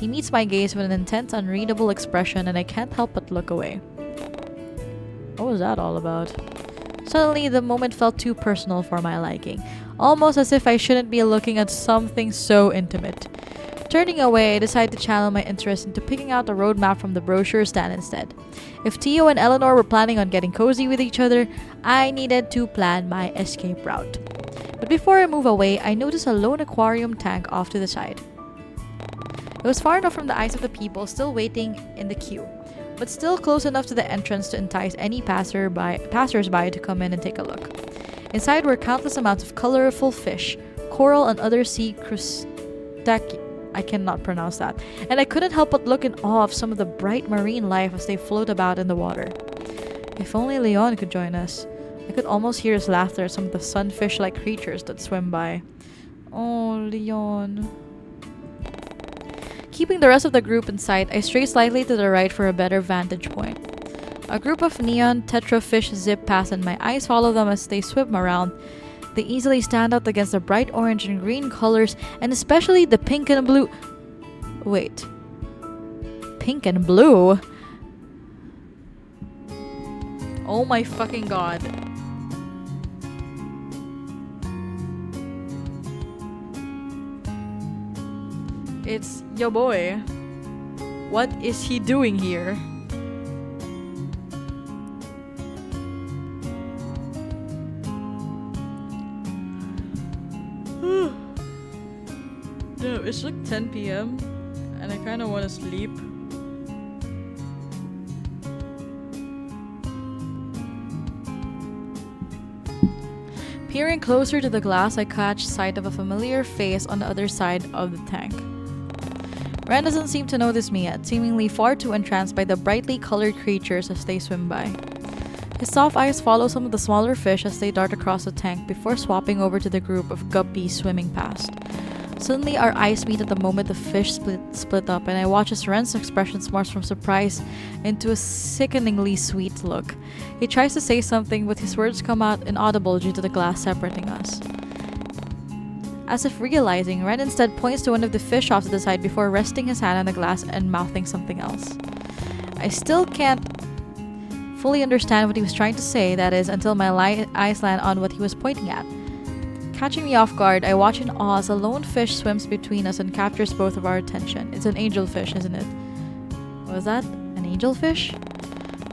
He meets my gaze with an intense, unreadable expression and I can't help but look away. What was that all about? Suddenly, the moment felt too personal for my liking, almost as if I shouldn't be looking at something so intimate. Turning away, I decide to channel my interest into picking out a roadmap from the brochure stand instead. If Tio and Eleanor were planning on getting cozy with each other, I needed to plan my escape route. But before I move away, I notice a lone aquarium tank off to the side. It was far enough from the eyes of the people still waiting in the queue, but still close enough to the entrance to entice any passersby to come in and take a look. Inside were countless amounts of colorful fish, coral and other sea crustacea. I cannot pronounce that. And I couldn't help but look in awe of some of the bright marine life as they float about in the water. If only Leon could join us. I could almost hear his laughter at some of the sunfish-like creatures that swim by. Oh, Leon. Keeping the rest of the group in sight, I stray slightly to the right for a better vantage point. A group of neon tetrafish zip past and my eyes follow them as they swim around. They easily stand out against the bright orange and green colors, and especially the pink and blue... Wait. Pink and blue? Oh my fucking god. It's your boy. What is he doing here? it's like 10 p.m. and I kind of want to sleep. Peering closer to the glass, I catch sight of a familiar face on the other side of the tank. Ren doesn't seem to notice me yet, seemingly far too entranced by the brightly colored creatures as they swim by. His soft eyes follow some of the smaller fish as they dart across the tank before swapping over to the group of guppies swimming past. Suddenly, our eyes meet at the moment the fish split up, and I watch as Ren's expression morphs from surprise into a sickeningly sweet look. He tries to say something, but his words come out inaudible due to the glass separating us. As if realizing, Ren instead points to one of the fish off to the side before resting his hand on the glass and mouthing something else. I still can't fully understand what he was trying to say, that is, until my eyes land on what he was pointing at. Catching me off guard, I watch in awe as a lone fish swims between us and captures both of our attention. It's an angelfish, isn't it? Was that an angelfish?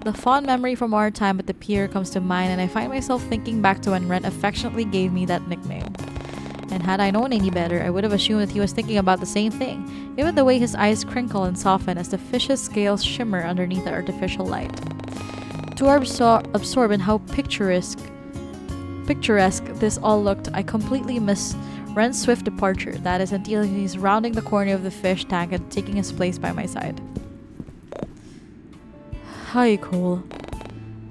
The fond memory from our time at the pier comes to mind, and I find myself thinking back to when Ren affectionately gave me that nickname. And had I known any better, I would have assumed that he was thinking about the same thing, given the way his eyes crinkle and soften as the fish's scales shimmer underneath the artificial light. Too absorbed in how picturesque this all looked, I completely missed Ren's swift departure, that is, until he's rounding the corner of the fish tank and taking his place by my side. Hi, Cole.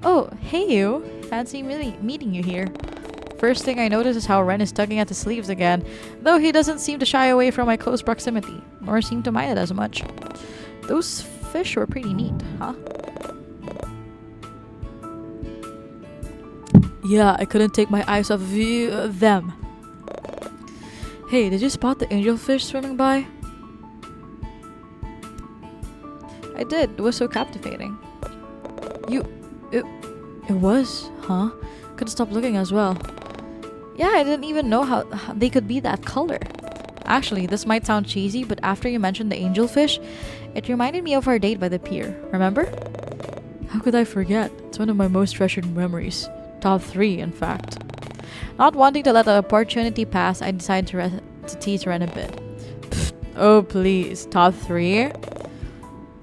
Oh, hey you. Fancy meeting you here. First thing I notice is how Ren is tugging at his sleeves again, though he doesn't seem to shy away from my close proximity, nor seem to mind it as much. Those fish were pretty neat, huh? Yeah, I couldn't take my eyes off them. Hey, did you spot the angelfish swimming by? I did. It was so captivating. It was, huh? Couldn't stop looking as well. Yeah, I didn't even know how they could be that color. Actually, this might sound cheesy, but after you mentioned the angelfish, it reminded me of our date by the pier. Remember? How could I forget? It's one of my most treasured memories. Top 3, in fact. Not wanting to let the opportunity pass, I decided to tease Ren a bit. Pfft, oh please, top 3?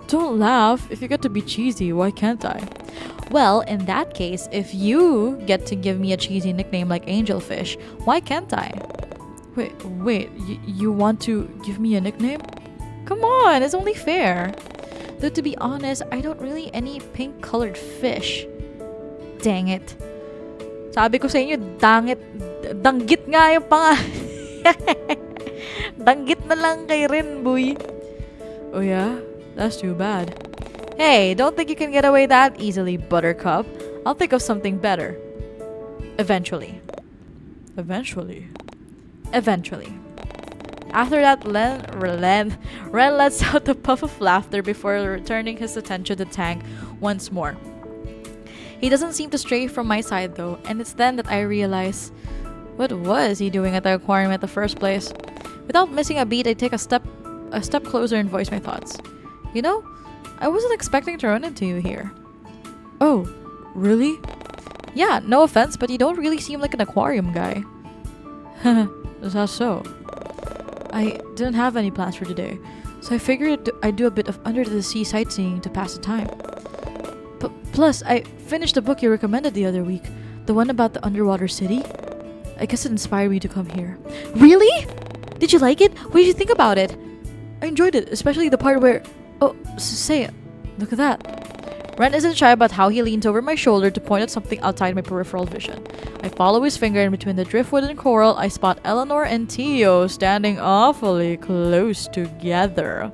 Don't laugh. If you get to be cheesy, why can't I? Well, in that case, if you get to give me a cheesy nickname like Angelfish, why can't I? Wait, you want to give me a nickname? Come on, it's only fair. Though to be honest, I don't really any pink-colored fish. Dang it. Sabi ko sa inyo, danggit nga yung danggit na lang kay Ren, boy. Oh yeah? That's too bad. Hey, don't think you can get away that easily, Buttercup. I'll think of something better. Eventually. After that, Ren lets out a puff of laughter before returning his attention to the tank once more. He doesn't seem to stray from my side though, and it's then that I realize, what was he doing at the aquarium at the first place? Without missing a beat, I take a step closer and voice my thoughts. You know, I wasn't expecting to run into you here. Oh, really? Yeah, no offense, but you don't really seem like an aquarium guy. Is that so? I didn't have any plans for today, so I figured I'd do a bit of under-the-sea sightseeing to pass the time. Plus, I finished the book you recommended the other week, the one about the underwater city. I guess it inspired me to come here. Really? Did you like it? What did you think about it? I enjoyed it, especially the part where... Oh, say it. Look at that. Ren isn't shy about how he leans over my shoulder to point at something outside my peripheral vision. I follow his finger, and between the driftwood and coral, I spot Eleanor and Tio standing awfully close together.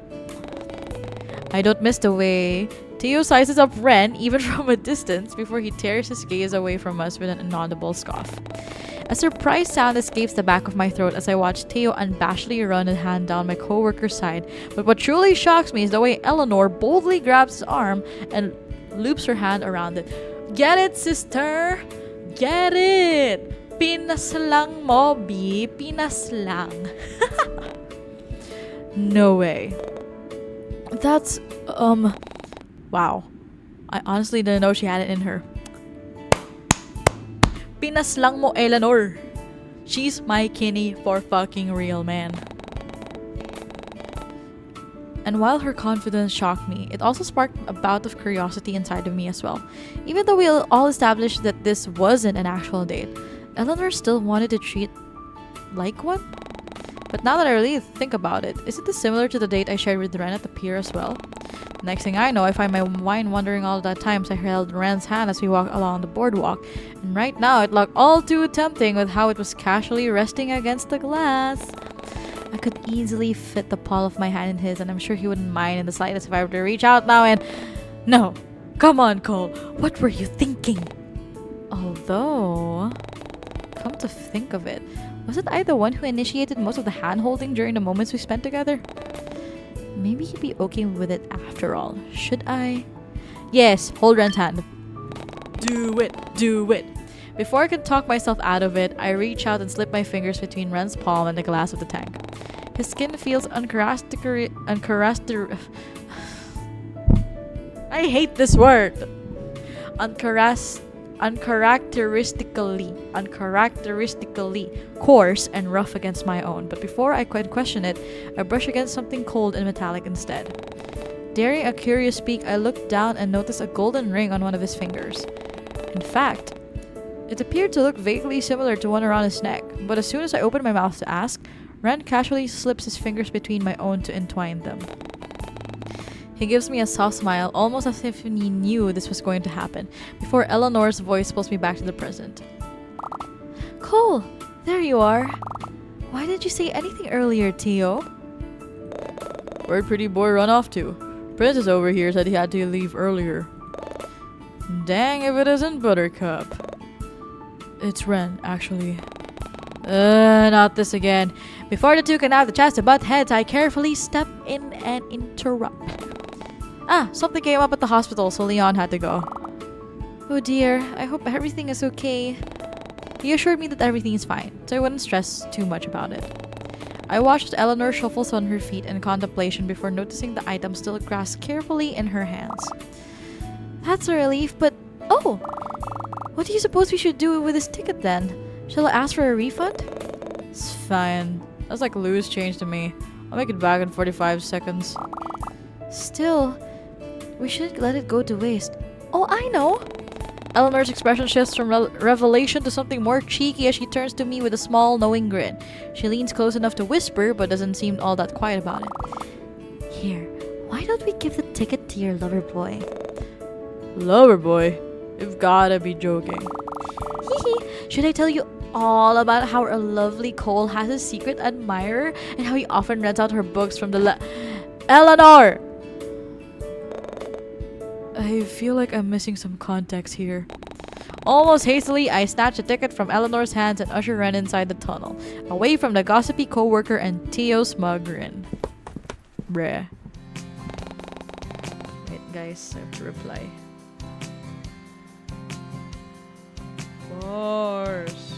I don't miss the way Tio sizes up Ren even from a distance before he tears his gaze away from us with an inaudible scoff. A surprised sound escapes the back of my throat as I watch Teo unabashedly run a hand down my co-worker's side, but what truly shocks me is the way Eleanor boldly grabs his arm and loops her hand around it. Get it, sister? Get it! Pinaslang mo, B. Pinaslang. No way. That's, wow. I honestly didn't know she had it in her. Pinaslang mo, Eleanor. She's my Kinney for fucking real, man. And while her confidence shocked me, it also sparked a bout of curiosity inside of me as well. Even though we all established that this wasn't an actual date, Eleanor still wanted to treat like one? But now that I really think about it, isn't this similar to the date I shared with Ren at the pier as well? Next thing I know, I find my mind wandering all that times I held Ren's hand as we walked along the boardwalk, and right now it looked all too tempting with how it was casually resting against the glass. I could easily fit the palm of my hand in his, and I'm sure he wouldn't mind in the slightest if I were to reach out now and... No! Come on, Cole! What were you thinking? Although... Come to think of it, wasn't I the one who initiated most of the hand-holding during the moments we spent together? Maybe he'd be okay with it after all. Should I? Yes, hold Ren's hand. Do it! Do it! Before I could talk myself out of it, I reach out and slip my fingers between Ren's palm and the glass of the tank. His skin feels I hate this word! Uncharacteristically coarse and rough against my own, but before I could question it, I brush against something cold and metallic instead. Daring a curious peek, I looked down and noticed a golden ring on one of his fingers. In fact, it appeared to look vaguely similar to one around his neck, but as soon as I opened my mouth to ask, Ren casually slips his fingers between my own to entwine them. He gives me a soft smile, almost as if he knew this was going to happen, before Eleanor's voice pulls me back to the present. Cole, there you are. Why didn't you say anything earlier, Tio? Where'd pretty boy run off to? Princess over here said he had to leave earlier. Dang if it isn't Buttercup. It's Ren, actually. Not this again. Before the two can have the chance to butt heads, I carefully step in and interrupt. Something came up at the hospital, so Leon had to go. Oh dear, I hope everything is okay. He assured me that everything is fine, so I wouldn't stress too much about it. I watched Eleanor shuffles on her feet in contemplation before noticing the item still grasped carefully in her hands. That's a relief, but... Oh! What do you suppose we should do with this ticket then? Shall I ask for a refund? It's fine. That's like loose change to me. I'll make it back in 45 seconds. Still, we shouldn't let it go to waste. Oh, I know! Eleanor's expression shifts from revelation to something more cheeky as she turns to me with a small, knowing grin. She leans close enough to whisper, but doesn't seem all that quiet about it. Here, why don't we give the ticket to your lover boy? Lover boy? You've gotta be joking. Hehe, should I tell you all about how our lovely Cole has a secret admirer and how he often rents out her books from the Eleanor! I feel like I'm missing some context here. Almost hastily, I snatch the ticket from Eleanor's hands and usher Ren inside the tunnel, away from the gossipy co-worker and Tio's smug grin. Bruh. Wait, guys, I have to reply. Of course.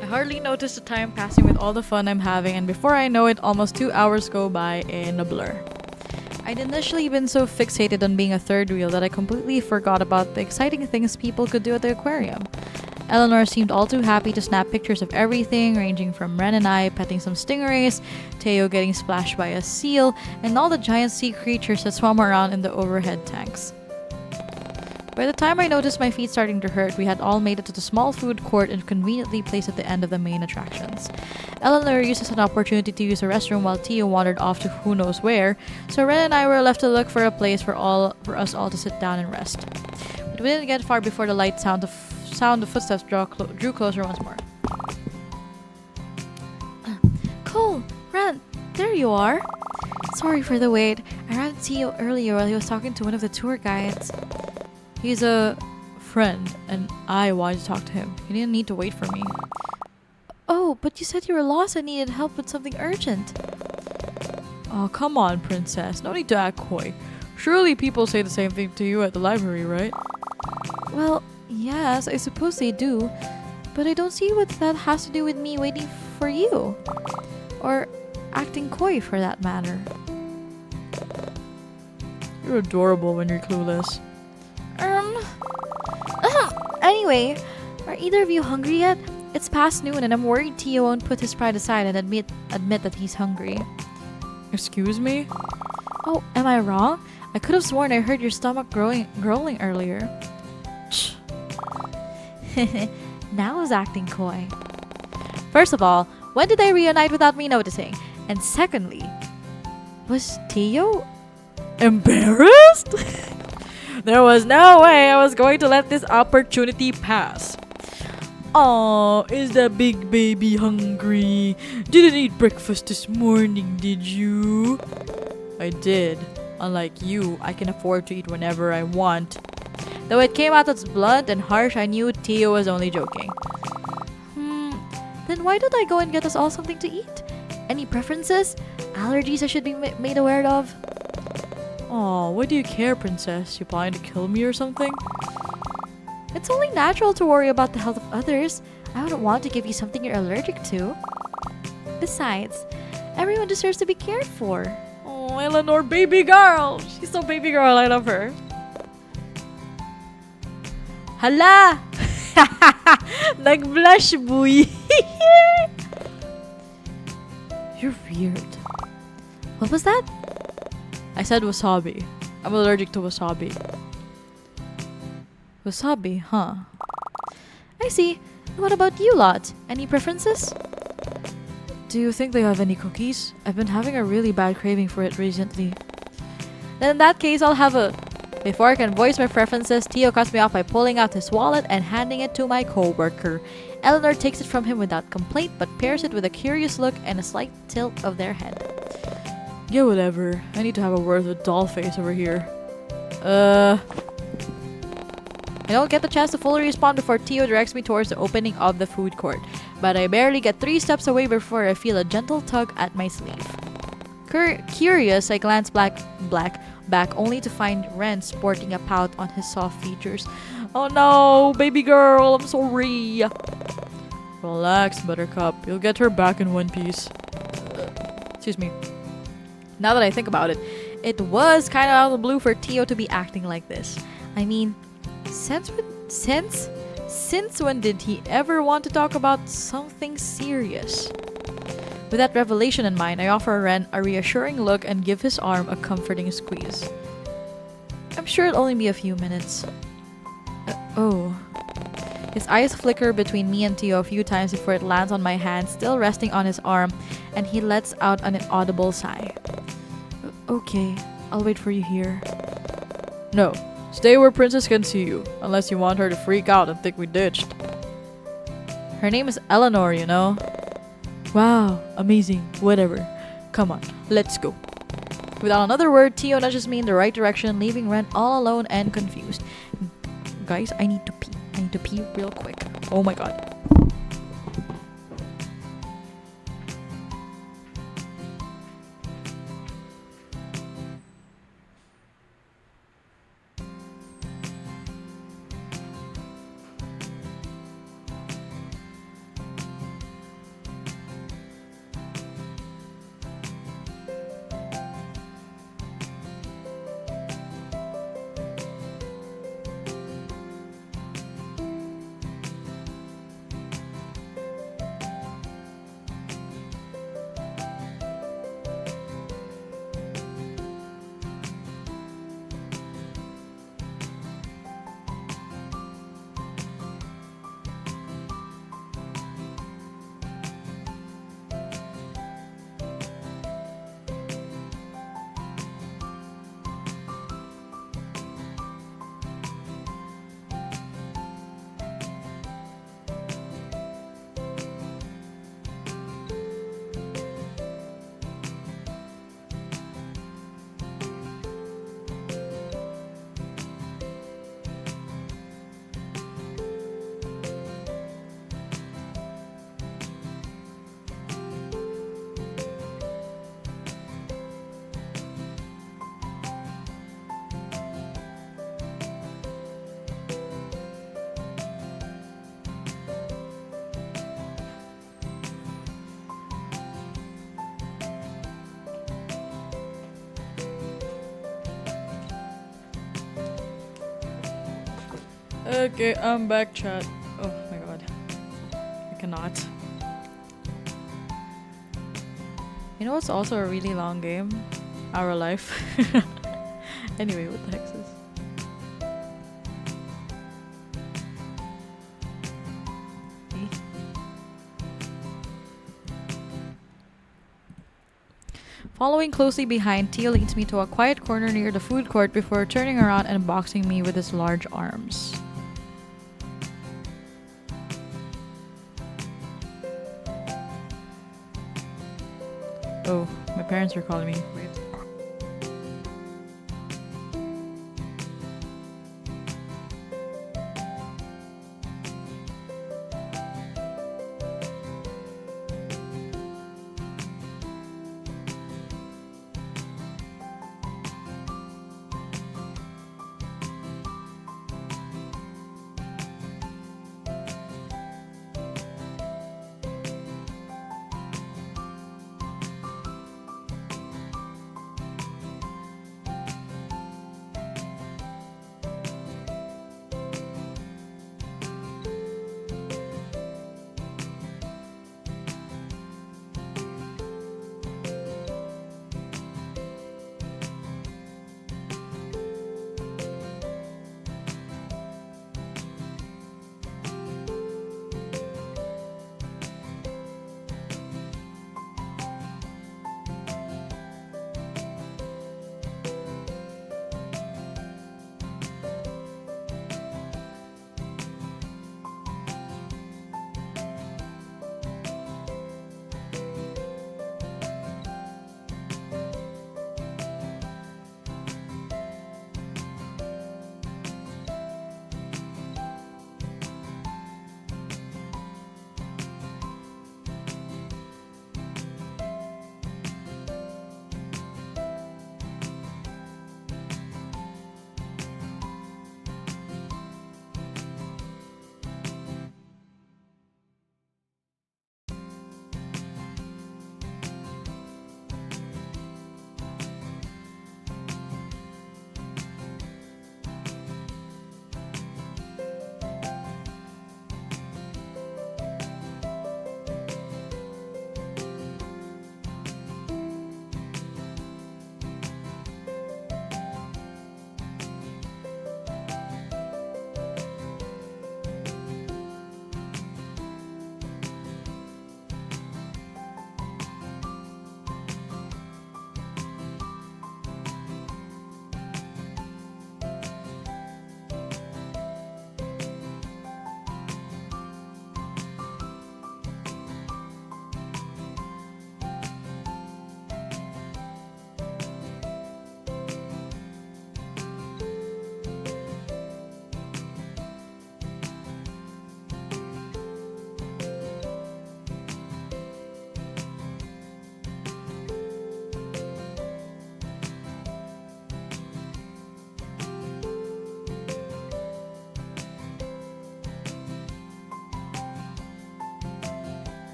I hardly notice the time passing with all the fun I'm having, and before I know it, almost 2 hours go by in a blur. I'd initially been so fixated on being a third wheel that I completely forgot about the exciting things people could do at the aquarium. Eleanor seemed all too happy to snap pictures of everything, ranging from Ren and I petting some stingrays, Teo getting splashed by a seal, and all the giant sea creatures that swam around in the overhead tanks. By the time I noticed my feet starting to hurt, we had all made it to the small food court and conveniently placed at the end of the main attractions. Eleanor used this as an opportunity to use the restroom while Tio wandered off to who knows where, so Ren and I were left to look for a place for us all to sit down and rest. But we didn't get far before the light sound of footsteps drew closer once more. Cole, Ren, there you are. Sorry for the wait. I ran into Tio earlier while he was talking to one of the tour guides. He's a friend, and I wanted to talk to him. He didn't need to wait for me. Oh, but you said you were lost and needed help with something urgent. Oh, come on, princess. No need to act coy. Surely people say the same thing to you at the library, right? Well, yes, I suppose they do. But I don't see what that has to do with me waiting for you. Or acting coy, for that matter. You're adorable when you're clueless. Anyway, are either of you hungry yet? It's past noon and I'm worried Tio won't put his pride aside and admit that he's hungry. Excuse me? Oh, am I wrong? I could have sworn I heard your stomach growling earlier. Now who's acting coy? First of all, when did they reunite without me noticing? And secondly, was Tio embarrassed? There was no way I was going to let this opportunity pass. Aw, is that big baby hungry? Didn't eat breakfast this morning, did you? I did. Unlike you, I can afford to eat whenever I want. Though it came out as blunt and harsh, I knew Tio was only joking. Then why don't I go and get us all something to eat? Any preferences? Allergies I should be made aware of? Aw, why do you care, princess? You planning to kill me or something? It's only natural to worry about the health of others. I wouldn't want to give you something you're allergic to. Besides, everyone deserves to be cared for. Oh, Eleanor, baby girl! She's so baby girl, I love her. Hala! Nag-blush, boy! You're weird. What was that? I said wasabi. I'm allergic to wasabi. Wasabi, huh? I see. What about you lot? Any preferences? Do you think they have any cookies? I've been having a really bad craving for it recently. Then in that case, I'll have a... Before I can voice my preferences, Tio cuts me off by pulling out his wallet and handing it to my co-worker. Eleanor takes it from him without complaint, but pairs it with a curious look and a slight tilt of their head. Yeah, whatever. I need to have a word with Dollface over here. I don't get the chance to fully respond before Tio directs me towards the opening of the food court, but I barely get 3 steps away before I feel a gentle tug at my sleeve. Curious, I glance back only to find Ren sporting a pout on his soft features. Oh no, baby girl, I'm sorry. Relax, Buttercup. You'll get her back in one piece. Excuse me. Now that I think about it, it was kind of out of the blue for Tio to be acting like this. I mean, since when did he ever want to talk about something serious? With that revelation in mind, I offer Ren a reassuring look and give his arm a comforting squeeze. I'm sure it'll only be a few minutes. Oh. His eyes flicker between me and Tio a few times before it lands on my hand, still resting on his arm, and he lets out an inaudible sigh. Okay, I'll wait for you here. No, stay where Princess can see you, unless you want her to freak out and think we ditched. Her name is Eleanor, you know. Wow, amazing, whatever. Come on, let's go. Without another word, Tio nudges me in the right direction, leaving Ren all alone and confused. Guys, I need to pee. I need to pee real quick. Oh my god. Okay, I'm back, chat. Oh my god. I cannot. You know what's also a really long game? Our Life. Anyway, what the heck is this? Following closely behind, Tia leads me to a quiet corner near the food court before turning around and boxing me with his large arms. Oh, my parents were calling me. Wait.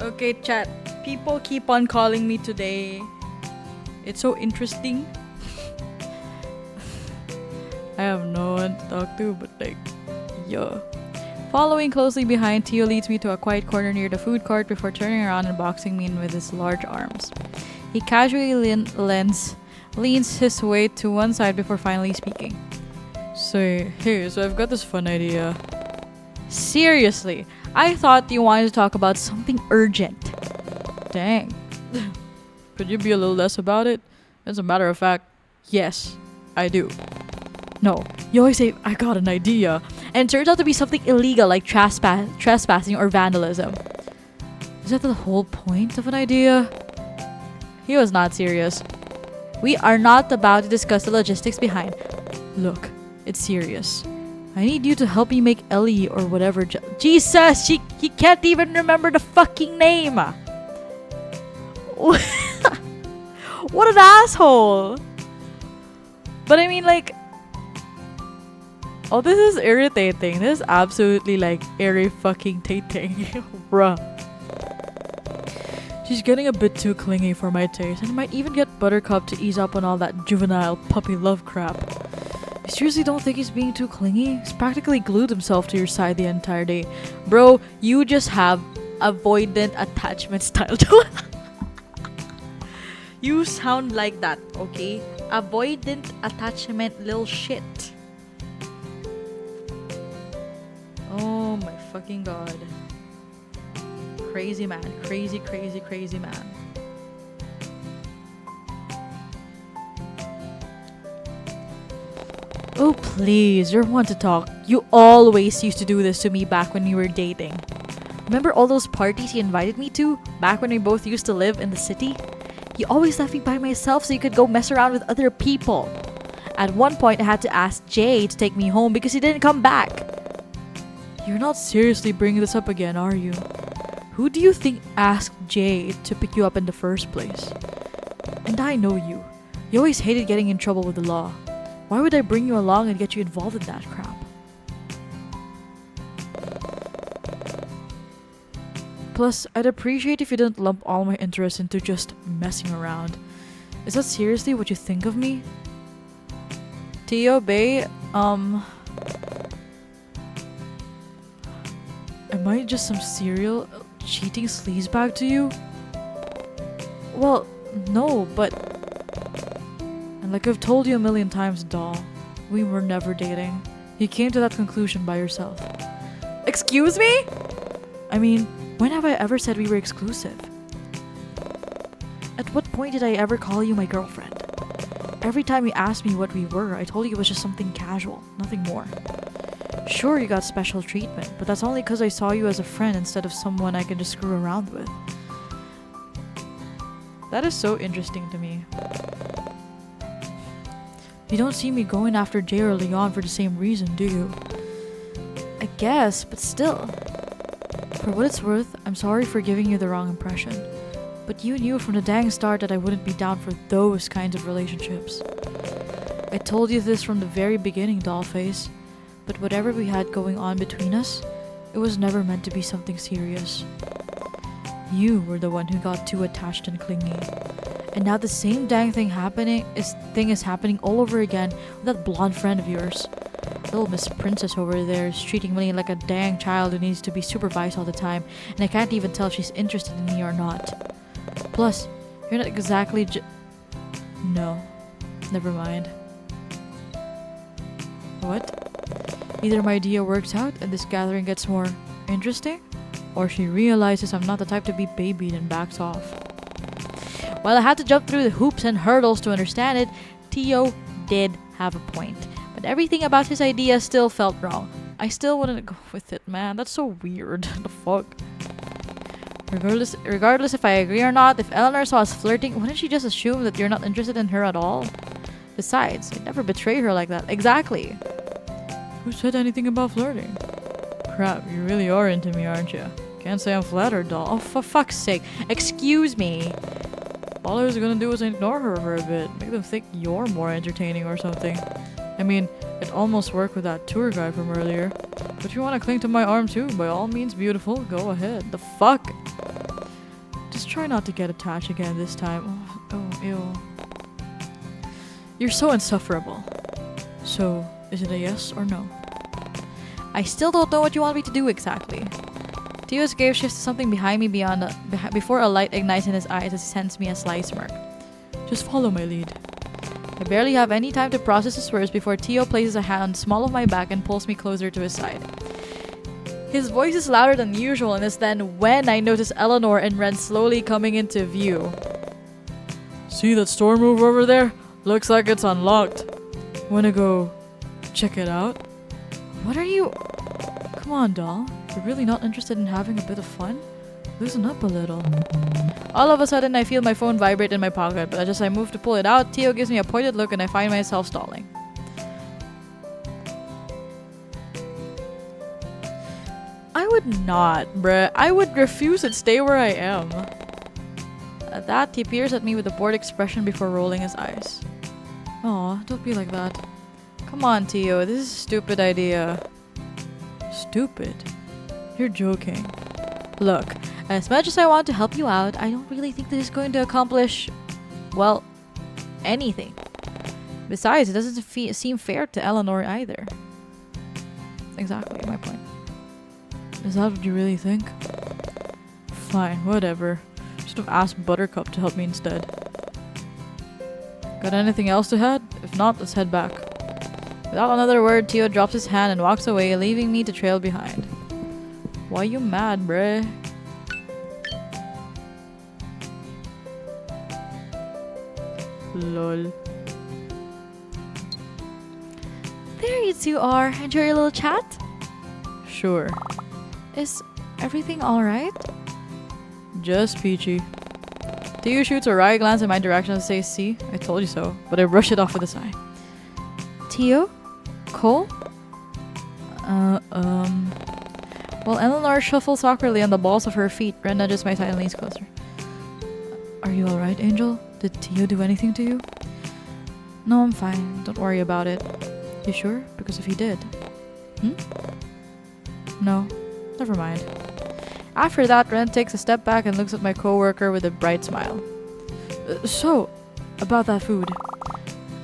Okay, chat. People keep on calling me today. It's so interesting. I have no one to talk to, but like, yeah. Following closely behind, Tio leads me to a quiet corner near the food court before turning around and boxing me in with his large arms. He casually leans his way to one side before finally speaking. Say, hey, so I've got this fun idea. Seriously, I thought you wanted to talk about something urgent. Dang. Could you be a little less about it? As a matter of fact, yes, I do. No, you always say, I got an idea. And it turns out to be something illegal like trespassing or vandalism. Is that the whole point of an idea? He was not serious. We are not about to discuss the logistics behind. Look, it's serious. I need you to help me make Ellie or whatever. Jesus, he can't even remember the fucking name. What an asshole. But I mean, like, oh, this is irritating. This is absolutely like fucking-tating. Bruh. She's getting a bit too clingy for my taste, and might even get Buttercup to ease up on all that juvenile puppy love crap. You seriously don't think he's being too clingy? He's practically glued himself to your side the entire day. Bro, you just have avoidant attachment style to it. You sound like that, okay? Avoidant attachment little shit. Oh my fucking god. Crazy man. Crazy, crazy, crazy man. Oh please, you're one to talk. You always used to do this to me back when we were dating. Remember all those parties you invited me to? Back when we both used to live in the city? You always left me by myself so you could go mess around with other people. At one point I had to ask Jay to take me home because he didn't come back. You're not seriously bringing this up again, are you? Who do you think asked Jay to pick you up in the first place? And I know you. You always hated getting in trouble with the law. Why would I bring you along and get you involved in that crap? Plus, I'd appreciate if you didn't lump all my interest into just messing around. Is that seriously what you think of me? Tio Bay, am I just some serial cheating sleazebag to you? Well, no, but... And like I've told you a million times, doll, we were never dating. You came to that conclusion by yourself. Excuse me? I mean, when have I ever said we were exclusive? At what point did I ever call you my girlfriend? Every time you asked me what we were, I told you it was just something casual, nothing more. Sure, you got special treatment, but that's only because I saw you as a friend instead of someone I can just screw around with. That is so interesting to me. You don't see me going after Jay or Leon for the same reason, do you? I guess, but still. For what it's worth, I'm sorry for giving you the wrong impression. But you knew from the dang start that I wouldn't be down for those kinds of relationships. I told you this from the very beginning, Dollface. But whatever we had going on between us, it was never meant to be something serious. You were the one who got too attached and clingy. And now the same dang thing is happening all over again with that blonde friend of yours. Little Miss Princess over there is treating me like a dang child who needs to be supervised all the time, and I can't even tell if she's interested in me or not. Plus, you're not exactly No. Never mind. What? Either my idea works out and this gathering gets more interesting, or she realizes I'm not the type to be babied and backs off. While I had to jump through the hoops and hurdles to understand it, Tio did have a point. But everything about his idea still felt wrong. I still wouldn't go with it, man. That's so weird. The fuck? Regardless if I agree or not, if Eleanor saw us flirting, wouldn't she just assume that you're not interested in her at all? Besides, I'd never betray her like that. Exactly. Who said anything about flirting? Crap, you really are into me, aren't you? Can't say I'm flattered, doll. Oh, for fuck's sake. Excuse me. All I was gonna do was ignore her for a bit. Make them think you're more entertaining or something. I mean, it almost worked with that tour guide from earlier. But if you want to cling to my arm too, by all means beautiful, go ahead. The fuck? try not to get attached again this time. Oh, ew. You're so insufferable. So, is it a yes or no? I still don't know what you want me to do exactly. Tio's gaze shifts to something behind me before a light ignites in his eyes as he sends me a sly smirk. Just follow my lead. I barely have any time to process his words before Tio places a hand on the small of my back and pulls me closer to his side. His voice is louder than usual, and it's then when I notice Eleanor and Ren slowly coming into view. See that storm room over there? Looks like it's unlocked. Wanna go check it out? What are you... Come on, doll. You're really not interested in having a bit of fun? Loosen up a little. All of a sudden, I feel my phone vibrate in my pocket, but as I move to pull it out, Tio gives me a pointed look and I find myself stalling. I would not, bruh. I would refuse and stay where I am. At that, he peers at me with a bored expression before rolling his eyes. Aw, don't be like that. Come on, Tio. This is a stupid idea. Stupid? You're joking. Look, as much as I want to help you out, I don't really think this is going to accomplish, well, anything. Besides, it doesn't seem fair to Eleanor either. That's exactly my point. Is that what you really think? Fine, whatever. Should have asked Buttercup to help me instead. Got anything else to add? If not, let's head back. Without another word, Tio drops his hand and walks away, leaving me to trail behind. Why you mad, bruh? Lol. There you two are. Enjoy your little chat? Sure. Is everything alright? Just peachy. Tio shoots a wry glance in my direction and says, see, I told you so, but I brush it off with a sigh. Tio? Cole? While Eleanor shuffles awkwardly on the balls of her feet, Ren nudges my side and leans closer. Are you alright, Angel? Did Tio do anything to you? No, I'm fine. Don't worry about it. You sure? Because if he did... No. Never mind. After that, Ren takes a step back and looks at my coworker with a bright smile. So, about that food.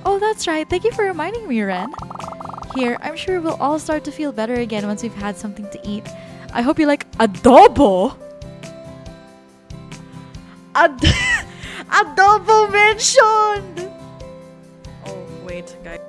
Oh, that's right. Thank you for reminding me, Ren. Here, I'm sure we'll all start to feel better again once we've had something to eat. I hope you like adobo! Adobo mentioned! Oh, wait, guys.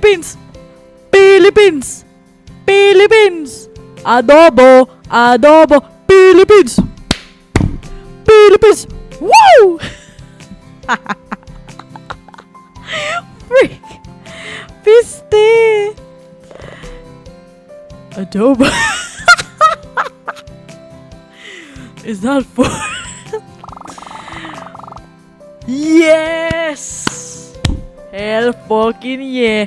Philippines! Philippines! Philippines! Adobo! Adobo! Philippines! Philippines! Woo! Freak! Piste! Adobo. Is that for? Yes! Hell fucking yeah!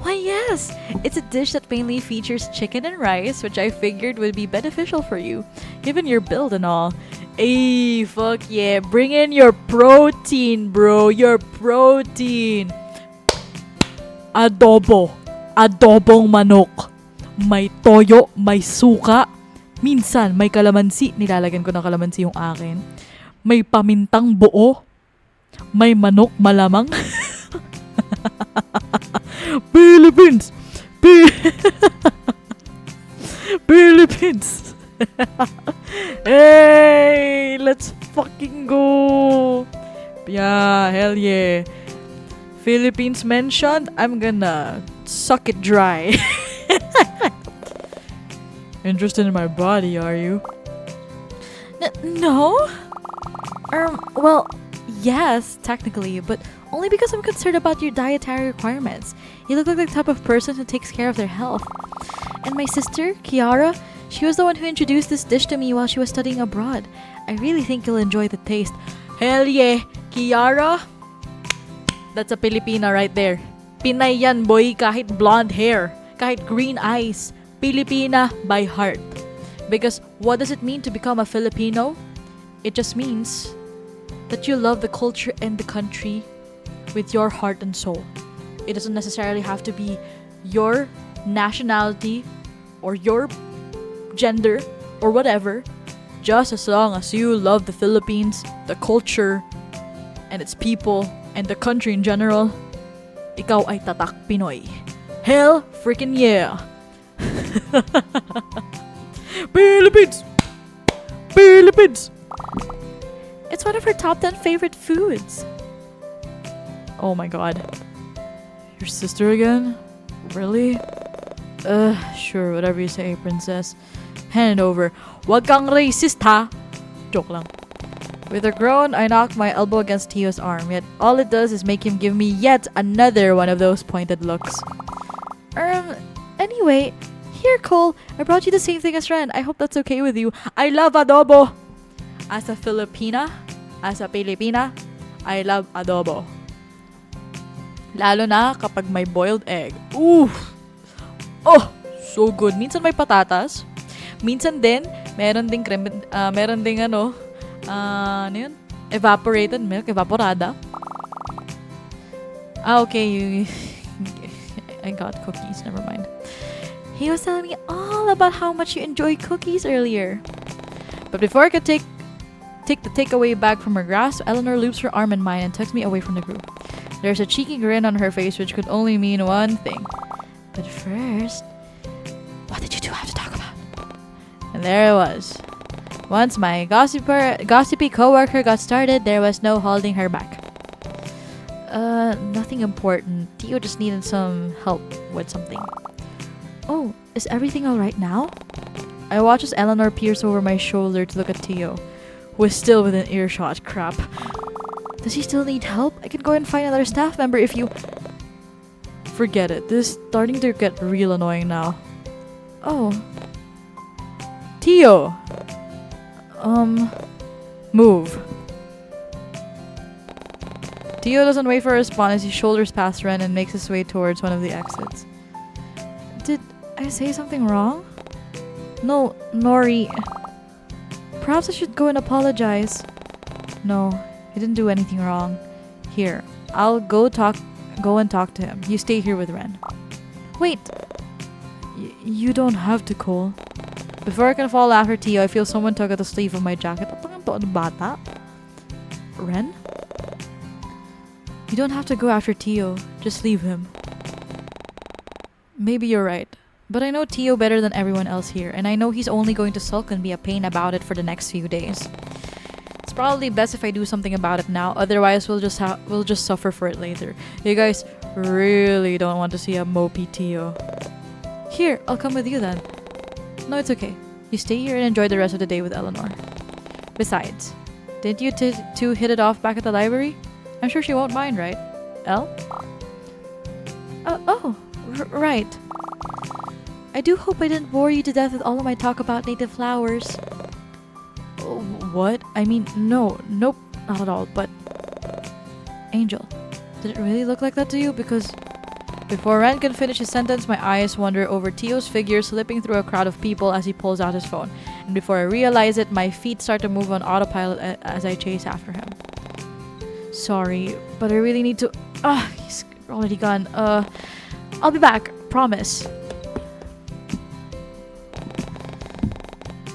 Why, yes! It's a dish that mainly features chicken and rice, which I figured would be beneficial for you, given your build and all. Ay, fuck yeah. Bring in your protein, bro. Your protein. Adobo. Adobong manok. May toyo, may suka. Minsan, may kalamansi. Nilalagyan ko ng kalamansi yung akin. May pamintang buo. May manok malamang. Philippines! Philippines! Hey! Let's fucking go! Yeah, hell yeah. Philippines mentioned, I'm gonna suck it dry. Interested in my body, are you? No? Well, yes, technically, but only because I'm concerned about your dietary requirements. You look like the type of person who takes care of their health. And my sister, Kiara, she was the one who introduced this dish to me while she was studying abroad. I really think you'll enjoy the taste. Hell yeah! Kiara? That's a Filipina right there. Pinay yan, boy, kahit blonde hair, kahit green eyes. Filipina by heart. Because what does it mean to become a Filipino? It just means that you love the culture and the country with your heart and soul. It doesn't necessarily have to be your nationality or your gender or whatever. Just as long as you love the Philippines, the culture, and its people, and the country in general, ikaw ay tatak Pinoy. Hell freaking yeah! Philippines! Philippines! It's one of her top 10 favorite foods. Oh my god. Your sister again? Really? Sure, whatever you say, princess. Hand it over. Wag kang racist, ha? Joke lang. With a groan, I knocked my elbow against Tio's arm, yet all it does is make him give me yet another one of those pointed looks. Anyway, here, Cole. I brought you the same thing as Ren. I hope that's okay with you. I love adobo! As a Filipina, I love adobo. Lalo na kapag may boiled egg. Ooh! Oh! So good. Minsan may patatas. Minsan din, meron ding ano yun? Evaporated milk, evaporada. Okay, I got cookies, never mind. He was telling me all about how much you enjoy cookies earlier. But before I could take the takeaway bag from her grasp, Eleanor loops her arm in mine and tucks me away from the group. There's a cheeky grin on her face which could only mean one thing. But first, what did you two have to talk about? And there it was. Once my gossipy coworker got started, there was no holding her back. Nothing important. Tio just needed some help with something. Oh, is everything alright now? I watched as Eleanor peers over my shoulder to look at Tio, who is still within earshot. Crap. Does he still need help? I can go and find another staff member if you... Forget it. This is starting to get real annoying now. Oh. Tio! Move. Tio doesn't wait for a response as he shoulders past Ren and makes his way towards one of the exits. Did I say something wrong? No, Nori. Perhaps I should go and apologize. No, he didn't do anything wrong. Here, I'll go and talk to him. You stay here with Ren. Wait. You don't have to, Cole. Before I can fall after Tio, I feel someone tug at the sleeve of my jacket. Bata? Ren? You don't have to go after Tio. Just leave him. Maybe you're right. But I know Tio better than everyone else here, and I know he's only going to sulk and be a pain about it for the next few days. It's probably best if I do something about it now, otherwise we'll just suffer for it later. You guys, really don't want to see a mopey Tio. Here, I'll come with you then. No, it's okay. You stay here and enjoy the rest of the day with Eleanor. Besides, didn't you two hit it off back at the library? I'm sure she won't mind, right? Elle? Right. I do hope I didn't bore you to death with all of my talk about native flowers. Oh, what? I mean, nope, not at all, but... Angel, did it really look like that to you? Because... Before Ren can finish his sentence, my eyes wander over Tio's figure slipping through a crowd of people as he pulls out his phone. And before I realize it, my feet start to move on autopilot as I chase after him. Sorry, but I really need to... he's already gone. I'll be back. Promise.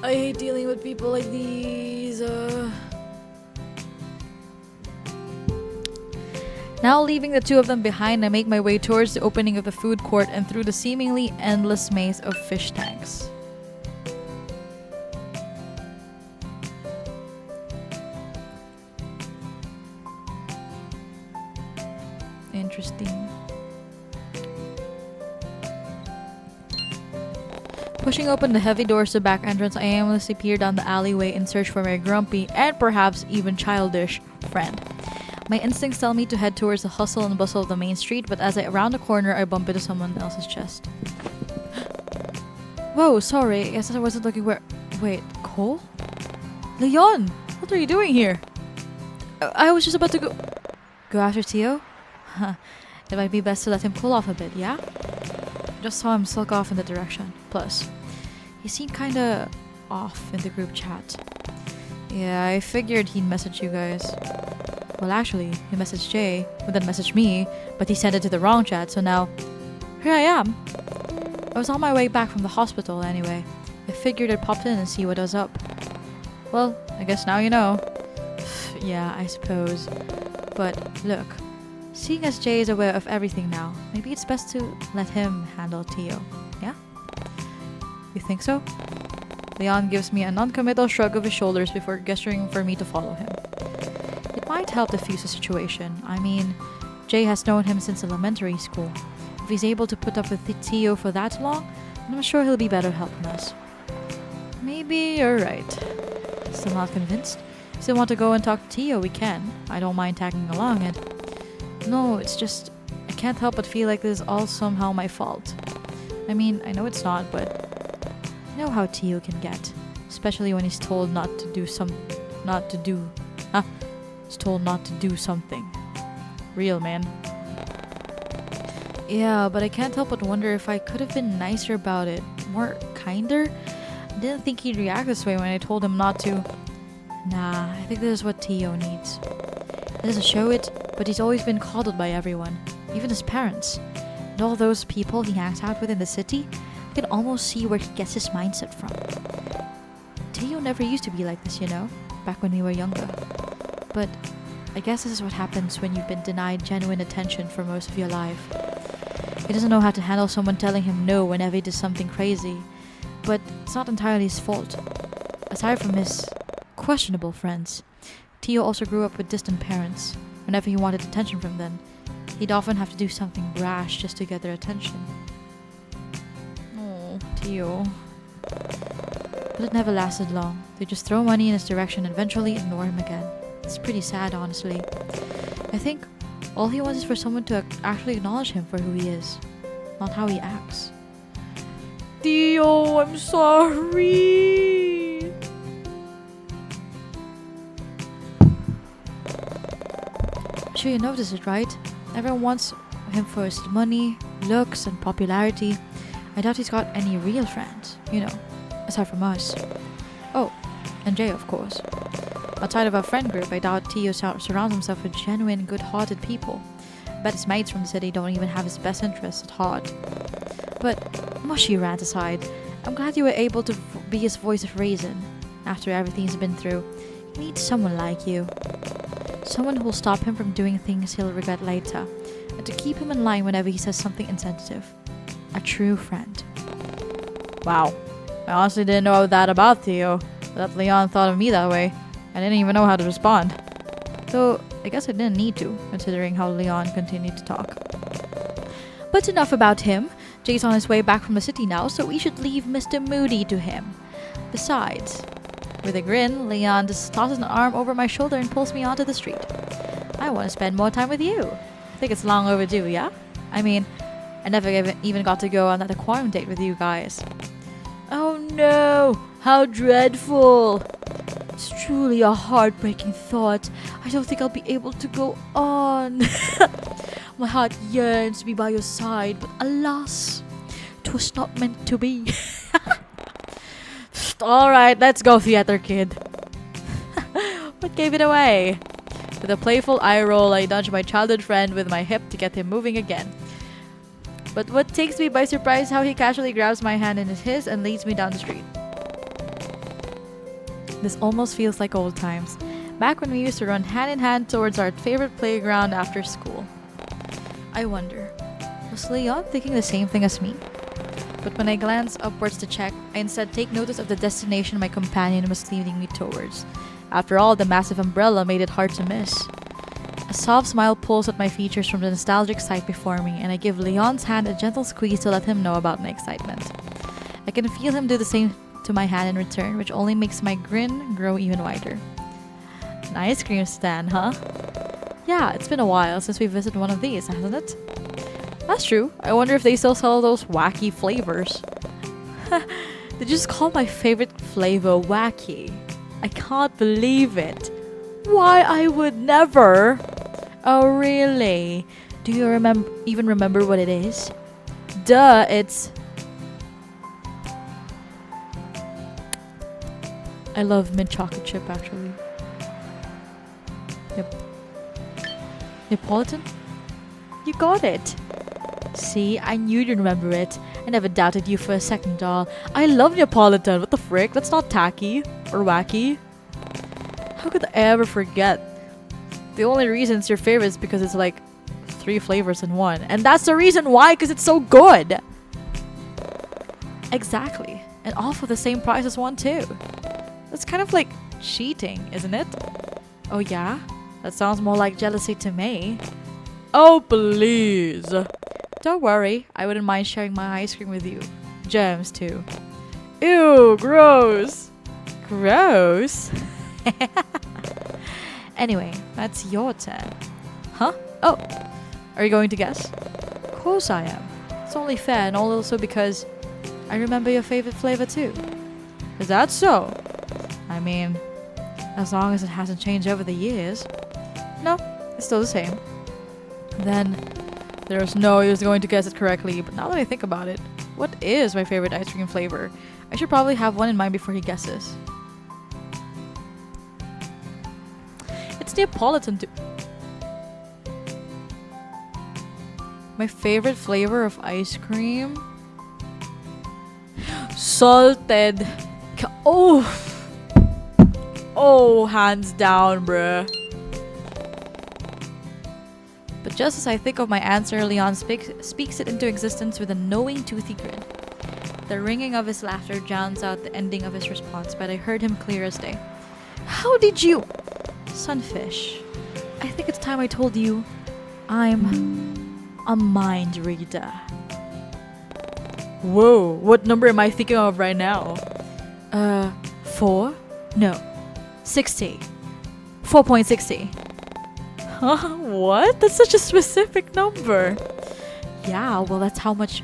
I hate dealing with people like these. Now leaving the two of them behind, I make my way towards the opening of the food court and through the seemingly endless maze of fish tanks. Interesting. Pushing open the heavy doors to the back entrance, I aimlessly peer down the alleyway in search for my grumpy and perhaps even childish friend. My instincts tell me to head towards the hustle and bustle of the main street, but as I round the corner, I bump into someone else's chest. Whoa, sorry. I guess I wasn't looking where... Wait, Cole? Leon! What are you doing here? I was just about to go... Go after Tio? Huh. It might be best to let him cool off a bit, yeah? Just saw him sulk off in the direction. Plus, he seemed kinda off in the group chat. Yeah, I figured he'd message you guys. Well, actually, he messaged Jay, who then messaged me, but he sent it to the wrong chat, so now... Here I am! I was on my way back from the hospital anyway. I figured I'd pop in and see what was up. Well, I guess now you know. Yeah, I suppose. But, look. Seeing as Jay is aware of everything now, maybe it's best to let him handle Tio, yeah? You think so? Leon gives me a non-committal shrug of his shoulders before gesturing for me to follow him. It might help diffuse the situation. I mean, Jay has known him since elementary school. If he's able to put up with Tio for that long, I'm sure he'll be better helping us. Maybe you're right. Still not convinced? Still want to go and talk to Tio, we can. I don't mind tagging along and... No, it's just... I can't help but feel like this is all somehow my fault. I mean, I know it's not, but... You know how Tio can get. Especially when he's told not to do He's told not to do something. Real, man. Yeah, but I can't help but wonder if I could have been nicer about it. More kinder? I didn't think he'd react this way when I told him not to. Nah, I think this is what Tio needs. He doesn't show it, but he's always been coddled by everyone. Even his parents. And all those people he hangs out with in the city, I can almost see where he gets his mindset from. Tio never used to be like this, you know? Back when we were younger. But I guess this is what happens when you've been denied genuine attention for most of your life. He doesn't know how to handle someone telling him no whenever he does something crazy. But it's not entirely his fault. Aside from his questionable friends, Tio also grew up with distant parents. Whenever he wanted attention from them, he'd often have to do something brash just to get their attention. Oh, Tio. But it never lasted long. They just throw money in his direction and eventually ignore him again. It's pretty sad, honestly. I think all he wants is for someone to actually acknowledge him for who he is, not how he acts. Tio, I'm sorry! I'm sure you noticed it, right? Everyone wants him for his money, looks, and popularity. I doubt he's got any real friends, you know, aside from us. Oh, and Jay, of course. Outside of our friend group, I doubt Tio surrounds himself with genuine, good-hearted people. I bet his mates from the city don't even have his best interests at heart. But, mushy rant aside, I'm glad you were able to be his voice of reason. After everything he's been through, he needs someone like you. Someone who will stop him from doing things he'll regret later, and to keep him in line whenever he says something insensitive. A true friend. Wow. I honestly didn't know that about Tio, but that Leon thought of me that way. I didn't even know how to respond. Though, I guess I didn't need to, considering how Leon continued to talk. But enough about him. Jay's on his way back from the city now, so we should leave Mr. Moody to him. Besides, with a grin, Leon just tosses an arm over my shoulder and pulls me onto the street. I want to spend more time with you. I think it's long overdue, yeah? I mean, I never even got to go on that aquarium date with you guys. Oh no! How dreadful! It's truly a heartbreaking thought. I don't think I'll be able to go on. My heart yearns to be by your side, but alas, 'twas not meant to be. Alright, let's go, theater kid. What gave it away? With a playful eye roll, I nudge my childhood friend with my hip to get him moving again. But what takes me by surprise how he casually grabs my hand in his and leads me down the street. This almost feels like old times, back when we used to run hand in hand towards our favorite playground after school. I wonder, was Leon thinking the same thing as me? But when I glance upwards to check, I instead take notice of the destination my companion was leading me towards. After all, the massive umbrella made it hard to miss. A soft smile pulls at my features from the nostalgic sight before me, and I give Leon's hand a gentle squeeze to let him know about my excitement. I can feel him do the same to my hand in return, which only makes my grin grow even wider. An ice cream stand, huh? Yeah, it's been a while since we visited one of these, hasn't it? That's true. I wonder if they still sell those wacky flavors. Did you just call my favorite flavor wacky? I can't believe it. Why, I would never. Oh, really? Do you even remember what it is? Duh, it's... I love mint chocolate chip, actually. Yep. Neapolitan? You got it. See, I knew you'd remember it. I never doubted you for a second, doll. I love Neapolitan. What the frick? That's not tacky or wacky. How could I ever forget? The only reason it's your favorite is because it's like 3 flavors in one. And that's the reason why, because it's so good. Exactly. And all for the same price as one too. That's kind of like cheating, isn't it? Oh yeah? That sounds more like jealousy to me. Oh please. Don't worry, I wouldn't mind sharing my ice cream with you. Gems too. Ew, gross. Gross? Anyway, that's your turn. Huh? Oh, are you going to guess? Of course I am. It's only fair, and also because I remember your favorite flavor too. Is that so? I mean, as long as it hasn't changed over the years. No, it's still the same. Then there's no use going to guess it correctly, but now that I think about it, what is my favorite ice cream flavor? I should probably have one in mind before he guesses. It's Neapolitan too. My favorite flavor of ice cream? Salted. Oh, hands down, bruh. But just as I think of my answer, Leon speaks it into existence with a knowing, toothy grin. The ringing of his laughter drowns out the ending of his response, but I heard him clear as day. How did you... Sunfish, I think it's time I told you I'm a mind reader. Whoa, what number am I thinking of right now? 4? No, 60. 4.60. Huh? What? That's such a specific number. Yeah, well, that's how much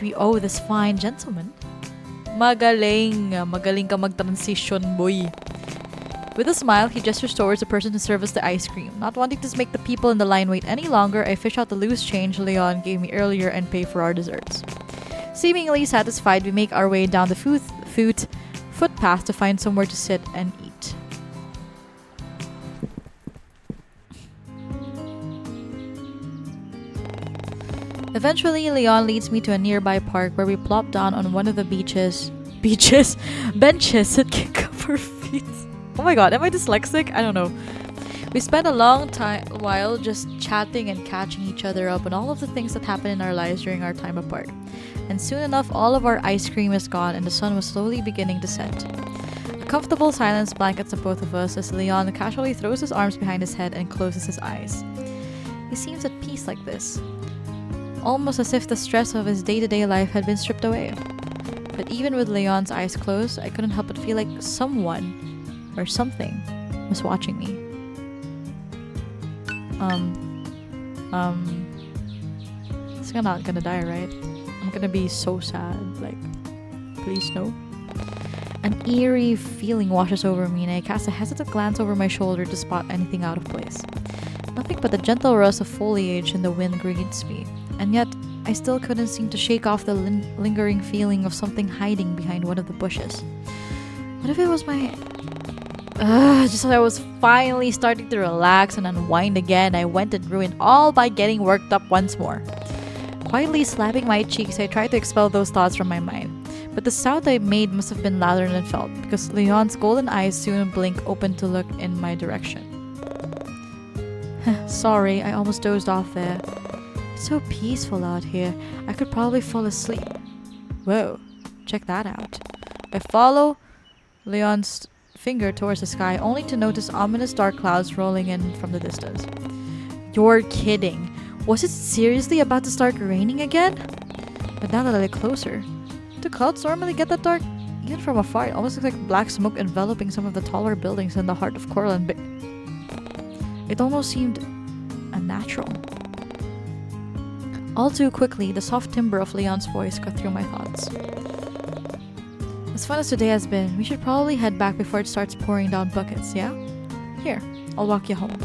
we owe this fine gentleman. Magaling ka mag-transition, boy. With a smile, he gestures towards the person who serves us the ice cream. Not wanting to make the people in the line wait any longer, I fish out the loose change Leon gave me earlier and pay for our desserts. Seemingly satisfied, we make our way down the footpath to find somewhere to sit and eat. Eventually, Leon leads me to a nearby park where we plop down on one of the benches that can cover feet. Oh my god, am I dyslexic? I don't know. We spent a long while just chatting and catching each other up on all of the things that happened in our lives during our time apart. And soon enough, all of our ice cream is gone and the sun was slowly beginning to set. A comfortable silence blankets the both of us as Leon casually throws his arms behind his head and closes his eyes. He seems at peace like this. almost as if the stress of his day-to-day life had been stripped away. But even with Leon's eyes closed, I couldn't help but feel like someone or something was watching me. It's not gonna die, right? I'm gonna be so sad, like, please no. An eerie feeling washes over me and I cast a hesitant glance over my shoulder to spot anything out of place. Nothing but the gentle rust of foliage in the wind greets me, and yet I still couldn't seem to shake off the lingering feeling of something hiding behind one of the bushes. What if it was my... just as I was finally starting to relax and unwind again, I went and ruined all by getting worked up once more. Quietly slapping my cheeks, I tried to expel those thoughts from my mind. But the sound I made must have been louder than felt, because Leon's golden eyes soon blinked open to look in my direction. Sorry, I almost dozed off there. It's so peaceful out here. I could probably fall asleep. Whoa, check that out. I follow Leon's finger towards the sky, only to notice ominous dark clouds rolling in from the distance. You're kidding. Was it seriously about to start raining again? But now that I look closer, do clouds normally get that dark? Even from afar, it almost looks like black smoke enveloping some of the taller buildings in the heart of Coraline. It almost seemed unnatural. All too quickly, the soft timbre of Leon's voice cut through my thoughts. As fun as today has been, we should probably head back before it starts pouring down buckets, yeah? Here, I'll walk you home.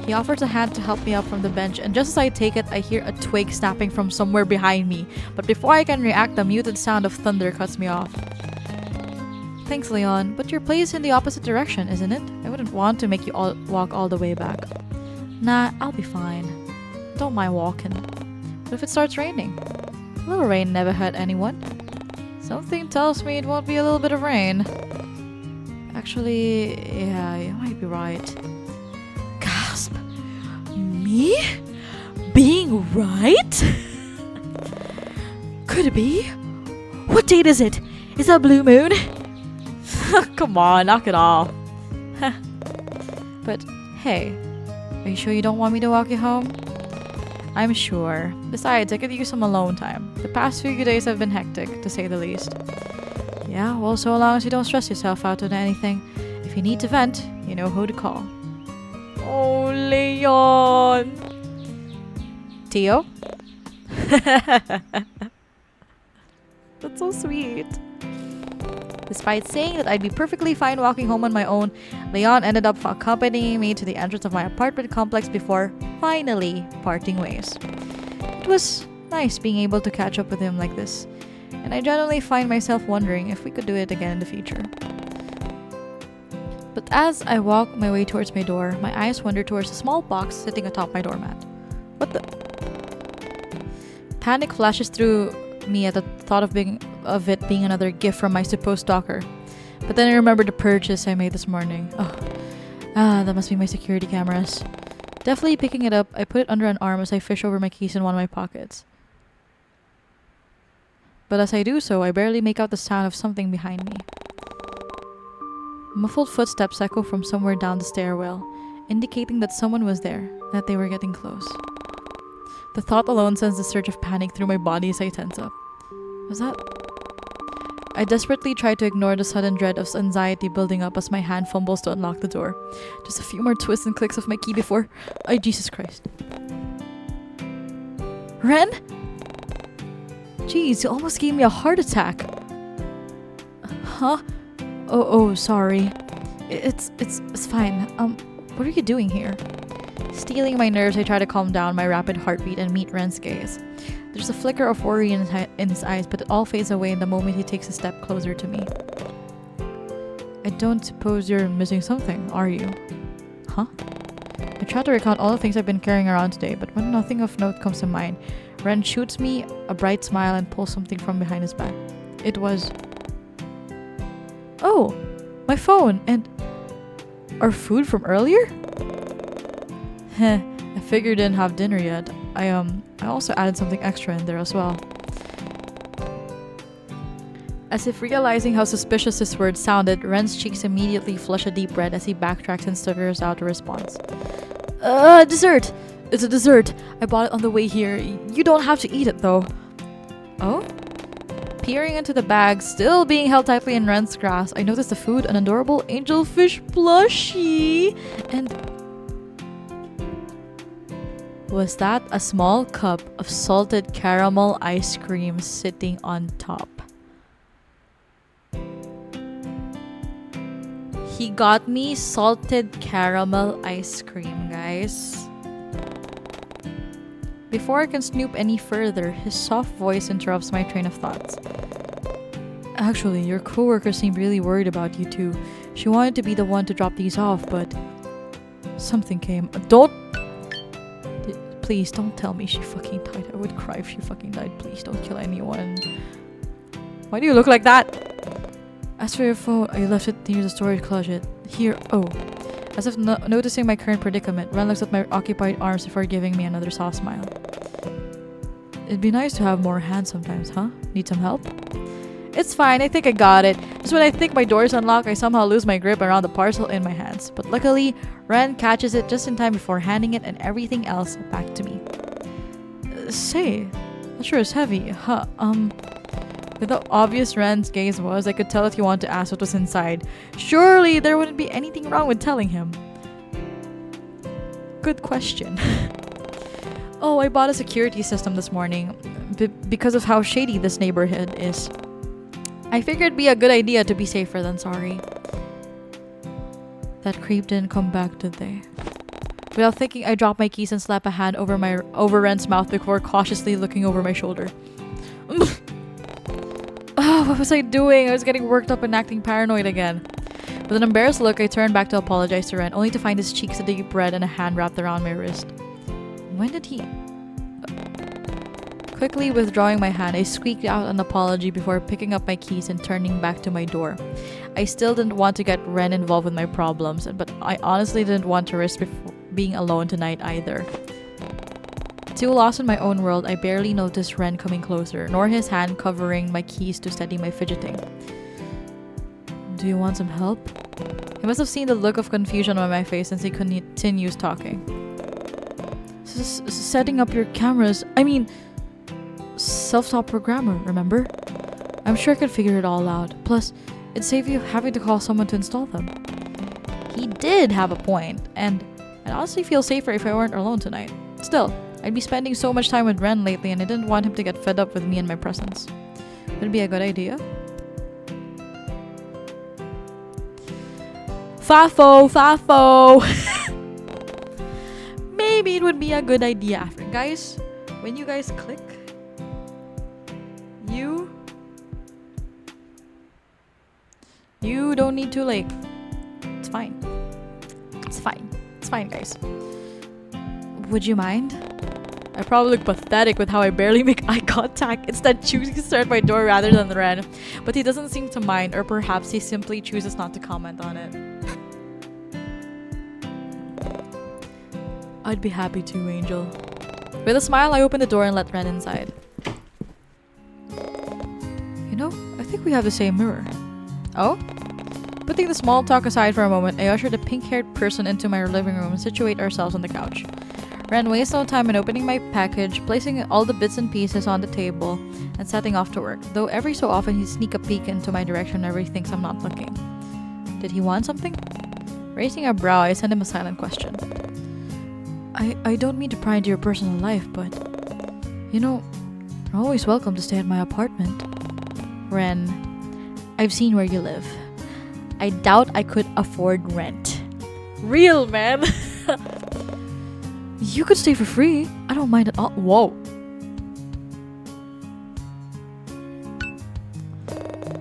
He offers a hand to help me up from the bench, and just as I take it, I hear a twig snapping from somewhere behind me. But before I can react, the muted sound of thunder cuts me off. Thanks, Leon, but your place is in the opposite direction, isn't it? I wouldn't want to make you walk all the way back. Nah, I'll be fine. Don't mind walking. What if it starts raining? A little rain never hurt anyone. Something tells me it won't be a little bit of rain. Actually, yeah, you might be right. Gasp! Me? Being right? Could it be? What date is it? Is that blue moon? Come on, knock it off. But hey, are you sure you don't want me to walk you home? I'm sure. Besides, I could use some alone time. The past few days have been hectic, to say the least. Yeah, well, so long as you don't stress yourself out on anything. If you need to vent, you know who to call. Oh, Leon! Tio? That's so sweet. Despite saying that I'd be perfectly fine walking home on my own, Leon ended up accompanying me to the entrance of my apartment complex before finally parting ways. It was nice being able to catch up with him like this, and I generally find myself wondering if we could do it again in the future. But as I walk my way towards my door, my eyes wander towards a small box sitting atop my doormat. What the? Panic flashes through me at the thought of it being another gift from my supposed stalker. But then I remember the purchase I made this morning. That must be my security cameras. Deftly picking it up, I put it under an arm as I fish over my keys in one of my pockets. But as I do so, I barely make out the sound of something behind me. Muffled footsteps echo from somewhere down the stairwell, indicating that someone was there, that they were getting close. The thought alone sends a surge of panic through my body as I tense up. Was that? I desperately try to ignore the sudden dread of anxiety building up as my hand fumbles to unlock the door. Just a few more twists and clicks of my key before... Jesus Christ. Ren? Jeez, you almost gave me a heart attack. Huh? Oh, sorry. It's fine. What are you doing here? Stealing my nerves, I try to calm down my rapid heartbeat and meet Ren's gaze. There's a flicker of worry in his eyes, but it all fades away the moment he takes a step closer to me. I don't suppose you're missing something, are you? Huh? I try to recount all the things I've been carrying around today, but when nothing of note comes to mind, Ren shoots me a bright smile and pulls something from behind his back. It was... Oh! My phone! And... our food from earlier? Heh, I figured you didn't have dinner yet. I also added something extra in there as well. As if realizing how suspicious his words sounded, Ren's cheeks immediately flush a deep red as he backtracks and stutters out a response. Dessert! It's a dessert. I bought it on the way here. You don't have to eat it though. Oh? Peering into the bag, still being held tightly in Ren's grasp, I noticed the food, an adorable angelfish plushie. And was that a small cup of salted caramel ice cream sitting on top? He got me salted caramel ice cream, guys. Before I can snoop any further, his soft voice interrupts my train of thoughts. Actually, your coworker seemed really worried about you too. She wanted to be the one to drop these off, but something came. Please don't tell me she fucking died. I would cry if she fucking died. Please don't kill anyone. Why do you look like that? As for your phone, I left it near the storage closet. Here. Oh. As if noticing my current predicament, Ren looks at my occupied arms before giving me another soft smile. It'd be nice to have more hands sometimes, huh? Need some help? It's fine, I think I got it. Just when I think my door is unlocked, I somehow lose my grip around the parcel in my hands. But luckily, Ren catches it just in time before handing it and everything else back to me. Say, that sure is heavy, huh? With how obvious Ren's gaze was, I could tell that he wanted to ask what was inside. Surely there wouldn't be anything wrong with telling him. Good question. Oh, I bought a security system this morning because of how shady this neighborhood is. I figured it'd be a good idea to be safer than sorry. That creep didn't come back, did they? Without thinking, I dropped my keys and slapped a hand over Ren's mouth before cautiously looking over my shoulder. Oh, what was I doing? I was getting worked up and acting paranoid again. With an embarrassed look, I turned back to apologize to Ren, only to find his cheeks a deep red and a hand wrapped around my wrist. When did he... Quickly withdrawing my hand, I squeaked out an apology before picking up my keys and turning back to my door. I still didn't want to get Ren involved with my problems, but I honestly didn't want to risk being alone tonight either. Too lost in my own world, I barely noticed Ren coming closer, nor his hand covering my keys to steady my fidgeting. Do you want some help? He must have seen the look of confusion on my face since he continues talking. Setting up your cameras. I mean, self-taught programmer, remember? I'm sure I could figure it all out. Plus, it'd save you having to call someone to install them. He did have a point, and I'd honestly feel safer if I weren't alone tonight. Still, I'd be spending so much time with Ren lately and I didn't want him to get fed up with me and my presence. Would it be a good idea? Fafo! Maybe it would be a good idea after. Guys, when you guys click, you don't need to like... It's fine. It's fine. It's fine, guys. Would you mind? I probably look pathetic with how I barely make eye contact, instead choosing to start my door rather than Ren. But he doesn't seem to mind, or perhaps he simply chooses not to comment on it. I'd be happy to, Angel. With a smile, I opened the door and let Ren inside. You know, I think we have the same mirror. Oh? Putting the small talk aside for a moment, I ushered a pink-haired person into my living room and situate ourselves on the couch. Ren wasted no time in opening my package, placing all the bits and pieces on the table, and setting off to work, though every so often he'd sneak a peek into my direction whenever he thinks I'm not looking. Did he want something? Raising a brow, I sent him a silent question. I don't mean to pry into your personal life, but... You know, you're always welcome to stay at my apartment. Ren, I've seen where you live. I doubt I could afford rent. Real, man! You could stay for free. I don't mind at all. Whoa.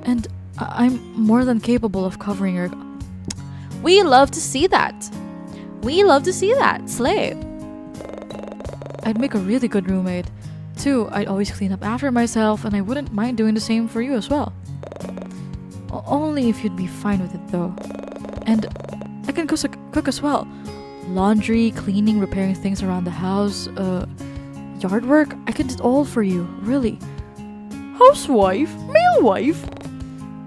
And I'm more than capable of covering your... We love to see that. We love to see that. Slay. I'd make a really good roommate. Too, I'd always clean up after myself, and I wouldn't mind doing the same for you as well. Only if you'd be fine with it, though. And I can cook as well. Laundry, cleaning, repairing things around the house, yard work. I can do it all for you, really. Housewife? Male wife?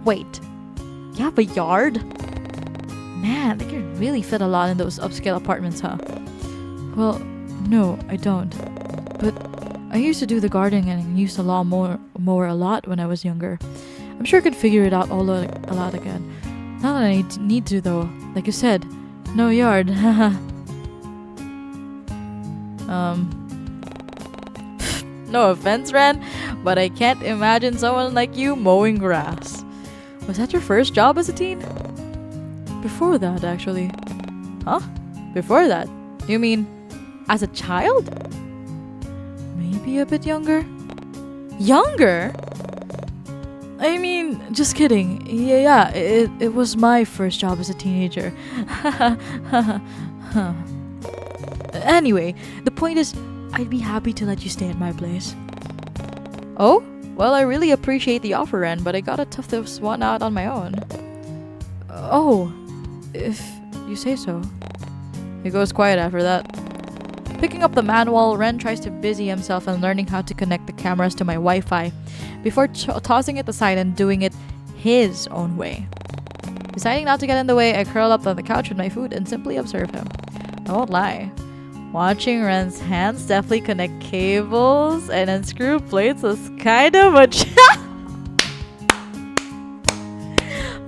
Wait, you have a yard? Man, they can really fit a lot in those upscale apartments, huh? Well, No, I don't. But I used to do the gardening and used the lawnmower a lot when I was younger. I'm sure I could figure it out a lot again. Not that I need to though. Like you said, no yard. No offense, Ren, but I can't imagine someone like you mowing grass. Was that your first job as a teen? Before that, actually. Huh? Before that? You mean as a child? Maybe a bit younger? Younger? I mean, just kidding. Yeah, it was my first job as a teenager. Anyway, the point is, I'd be happy to let you stay at my place. Oh? Well, I really appreciate the offer, Ren, but I gotta tough this one out on my own. Oh, if you say so. He goes quiet after that. Picking up the manual, Ren tries to busy himself in learning how to connect the cameras to my Wi-Fi before tossing it aside and doing it his own way. Deciding not to get in the way, I curl up on the couch with my food and simply observe him. I won't lie. Watching Ren's hands deftly connect cables and unscrew plates was kind of a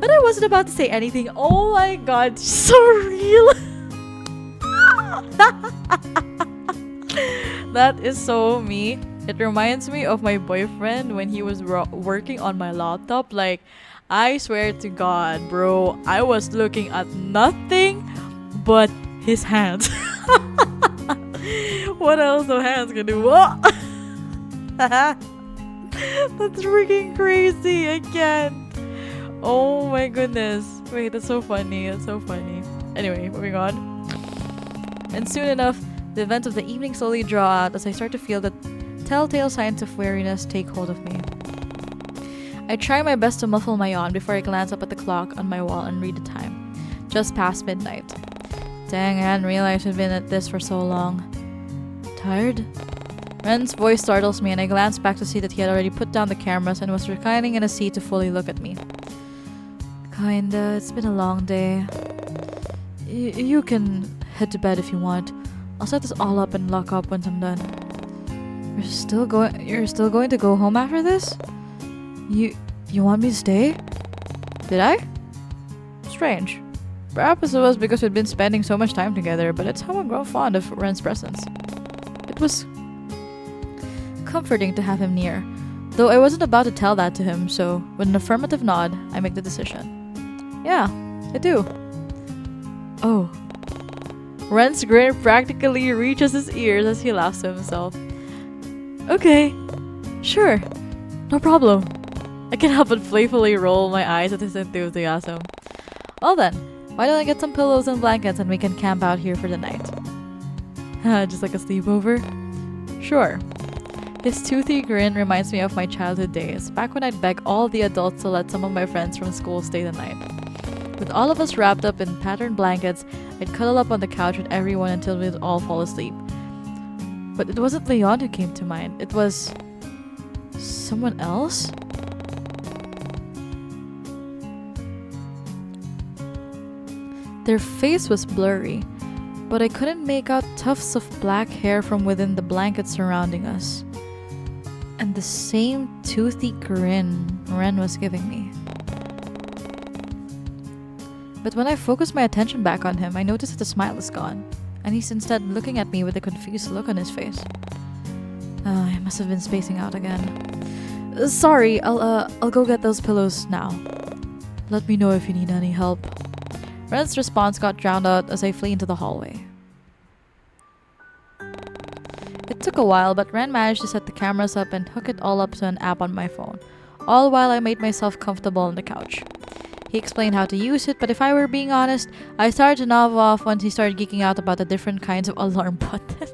But I wasn't about to say anything. Oh my god, so real. That is so me. It reminds me of my boyfriend when he was working on my laptop. Like, I swear to God, bro, I was looking at nothing but his hands. What else the hands can do? That's freaking crazy. I can't. Oh my goodness. Wait, that's so funny. That's so funny. Anyway, moving on. And soon enough, the events of the evening slowly draw out as I start to feel the telltale signs of weariness take hold of me. I try my best to muffle my yawn before I glance up at the clock on my wall and read the time. Just past midnight. Dang, I hadn't realized I'd been at this for so long. Tired? Ren's voice startles me and I glance back to see that he had already put down the cameras and was reclining in a seat to fully look at me. Kinda. It's been a long day. You can head to bed if you want. I'll set this all up and lock up once I'm done. You're still going to go home after this? You want me to stay? Did I? Strange. Perhaps it was because we'd been spending so much time together, but it's how I grow fond of Ren's presence. It was comforting to have him near, though I wasn't about to tell that to him, so with an affirmative nod, I make the decision. Yeah, I do. Oh. Ren's grin practically reaches his ears as he laughs to himself. Okay, sure, no problem. I can't help but playfully roll my eyes at his enthusiasm. Well then, why don't I get some pillows and blankets and we can camp out here for the night? Just like a sleepover? Sure. His toothy grin reminds me of my childhood days, back when I'd beg all the adults to let some of my friends from school stay the night. With all of us wrapped up in patterned blankets, I'd cuddle up on the couch with everyone until we'd all fall asleep. But it wasn't Leon who came to mind. It was someone else? Their face was blurry, but I couldn't make out tufts of black hair from within the blanket surrounding us. And the same toothy grin Ren was giving me. But when I focused my attention back on him, I noticed that the smile is gone, and he's instead looking at me with a confused look on his face. I must have been spacing out again. Sorry, I'll go get those pillows now. Let me know if you need any help. Ren's response got drowned out as I flee into the hallway. It took a while, but Ren managed to set the cameras up and hook it all up to an app on my phone, all while I made myself comfortable on the couch. He explained how to use it, but if I were being honest, I started to nod off once he started geeking out about the different kinds of alarm buttons.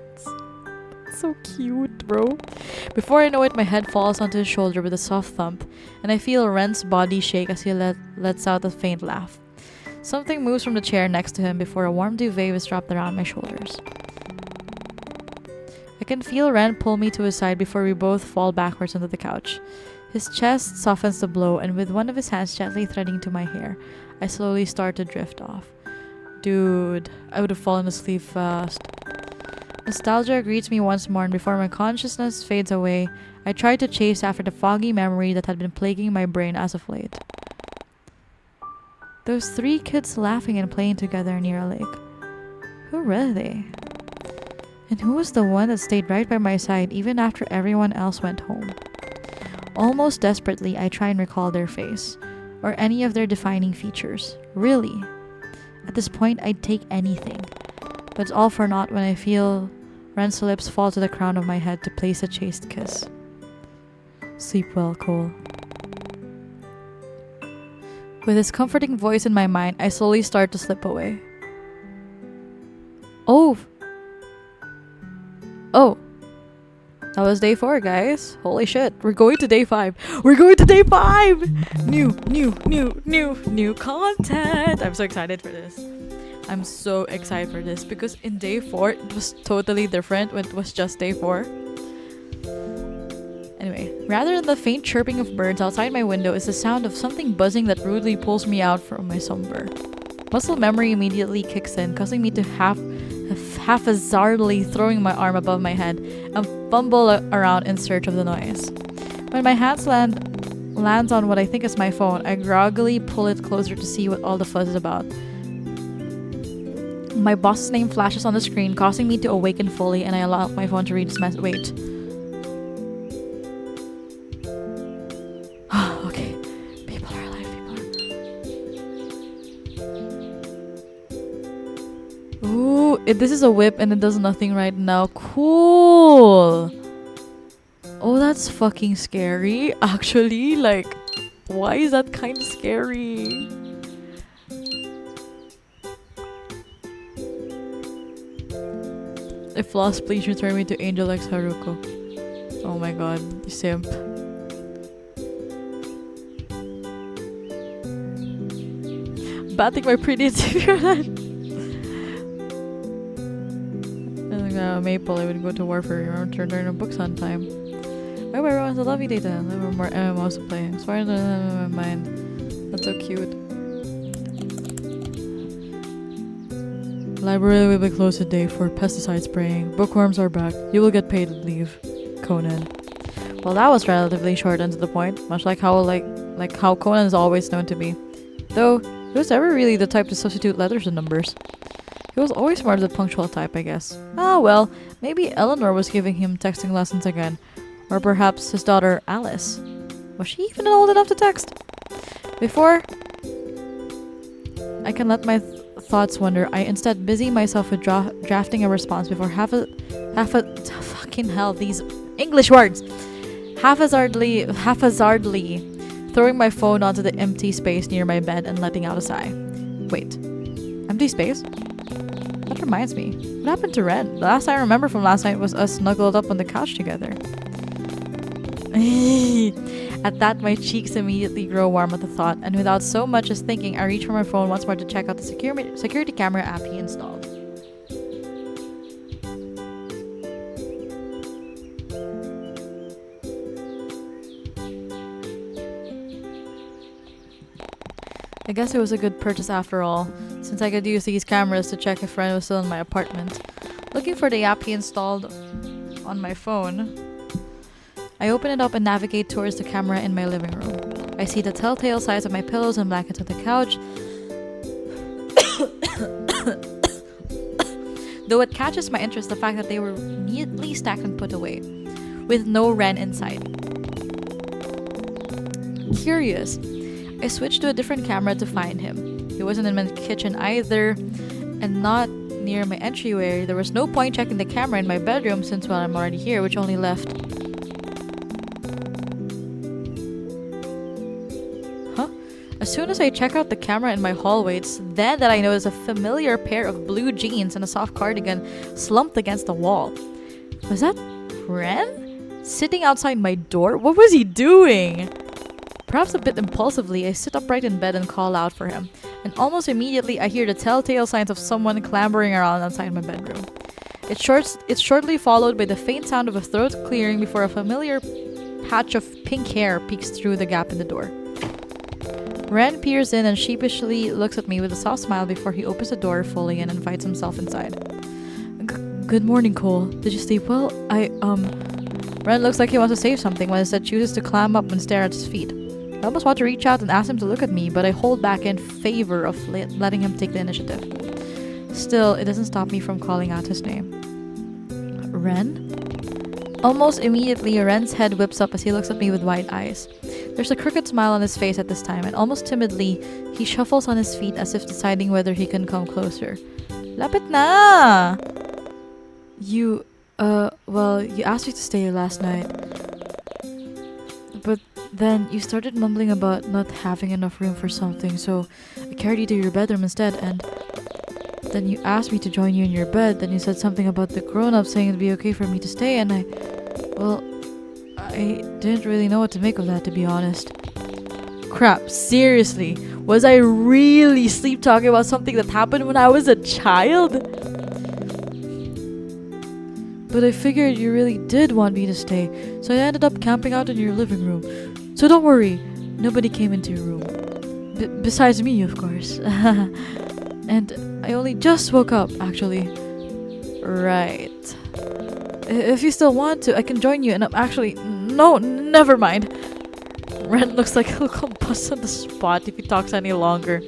So cute, bro. Before I know it, my head falls onto his shoulder with a soft thump, and I feel Ren's body shake as he lets out a faint laugh. Something moves from the chair next to him before a warm duvet is wrapped around my shoulders. I can feel Ren pull me to his side before we both fall backwards onto the couch. His chest softens the blow, and with one of his hands gently threading to my hair, I slowly start to drift off. Dude, I would have fallen asleep fast. Nostalgia greets me once more, and before my consciousness fades away, I try to chase after the foggy memory that had been plaguing my brain as of late. Those 3 kids laughing and playing together near a lake. Who were they? And who was the one that stayed right by my side even after everyone else went home? Almost desperately, I try and recall their face, or any of their defining features. Really. At this point, I'd take anything. But it's all for naught when I feel Ren's lips fall to the crown of my head to place a chaste kiss. Sleep well, Cole. With his comforting voice in my mind, I slowly start to slip away. Oh! That was day 4, guys. Holy shit. We're going to day 5. We're going to day 5! New content! I'm so excited for this. I'm so excited for this because in day 4, it was totally different when it was just day 4. Anyway, rather than the faint chirping of birds outside my window is the sound of something buzzing that rudely pulls me out from my slumber. Muscle memory immediately kicks in, causing me to haphazardly throwing my arm above my head and fumble around in search of the noise. When my hands lands on what I think is my phone, I groggily pull it closer to see what all the fuzz is about. My boss's name flashes on the screen, causing me to awaken fully, and I allow my phone to read its message. Wait. Okay. People are alive. Ooh, this is a whip and it does nothing right now. Cool. Oh, that's fucking scary. Actually, like, why is that kind of scary? If lost, please return me to Angel X Haruko. Oh my god, simp. Batting my pretty Maple, I would go to war for your turn of books on time. I hope everyone's a lovely day to have more MMOs to play. As far as my mind. That's so cute. Library will be closed today for pesticide spraying. Bookworms are back. You will get paid to leave. Conan. Well, that was relatively short and to the point, much like how how Conan is always known to be. Though, he was never really the type to substitute letters and numbers. He was always more of the punctual type, I guess. Ah, well, maybe Eleanor was giving him texting lessons again. Or perhaps his daughter, Alice. Was she even old enough to text? Before I can let my thoughts wander, I instead busy myself with drafting a response before fucking hell, these English words! Haphazardly throwing my phone onto the empty space near my bed and letting out a sigh. Wait. Empty space? That reminds me. What happened to Ren? The last I remember from last night was us snuggled up on the couch together. At that, my cheeks immediately grow warm at the thought, and without so much as thinking, I reach for my phone once more to check out the security camera app he installed. I guess it was a good purchase after all, since I could use these cameras to check if Ren was still in my apartment. Looking for the app he installed on my phone, I open it up and navigate towards the camera in my living room. I see the telltale size of my pillows and blankets on the couch. Though what catches my interest the fact that they were neatly stacked and put away, with no Ren inside. Curious, I switched to a different camera to find him. He wasn't in my kitchen either, and not near my entryway. There was no point checking the camera in my bedroom since, well, I'm already here, which only left... As soon as I check out the camera in my hallway, it's then that I notice a familiar pair of blue jeans and a soft cardigan slumped against the wall. Was that Ren? Sitting outside my door? What was he doing? Perhaps a bit impulsively, I sit upright in bed and call out for him. And almost immediately, I hear the telltale signs of someone clambering around outside my bedroom. It's shortly followed by the faint sound of a throat clearing before a familiar patch of pink hair peeks through the gap in the door. Ren peers in and sheepishly looks at me with a soft smile before he opens the door fully and invites himself inside. Good morning, Cole. Did you sleep well? Ren looks like he wants to say something when instead chooses to climb up and stare at his feet. I almost want to reach out and ask him to look at me, but I hold back in favor of letting him take the initiative. Still, it doesn't stop me from calling out his name. Ren? Almost immediately, Ren's head whips up as he looks at me with wide eyes. There's a crooked smile on his face at this time, and almost timidly, he shuffles on his feet as if deciding whether he can come closer. Lapit na! You asked me to stay last night. But then you started mumbling about not having enough room for something, so I carried you to your bedroom instead, and then you asked me to join you in your bed. Then you said something about the grown-ups saying it'd be okay for me to stay, and I didn't really know what to make of that, to be honest. Crap, seriously? Was I really sleep talking about something that happened when I was a child? But I figured you really did want me to stay, so I ended up camping out in your living room. So don't worry, nobody came into your room. Besides me, of course. And I only just woke up, actually. Right. If you still want to, I can join you, and I'm actually... No, never mind. Ren looks like he'll combust on the spot if he talks any longer.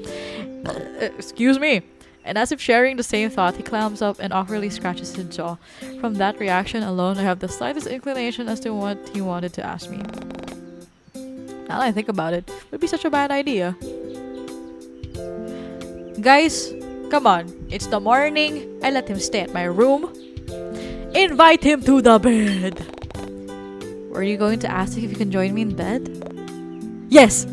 Excuse me. And as if sharing the same thought, he climbs up and awkwardly scratches his jaw. From that reaction alone, I have the slightest inclination as to what he wanted to ask me. Now that I think about it, would be such a bad idea. Guys, come on. It's the morning. I let him stay at my room. Invite him to the bed. Were you going to ask if you can join me in bed? Yes!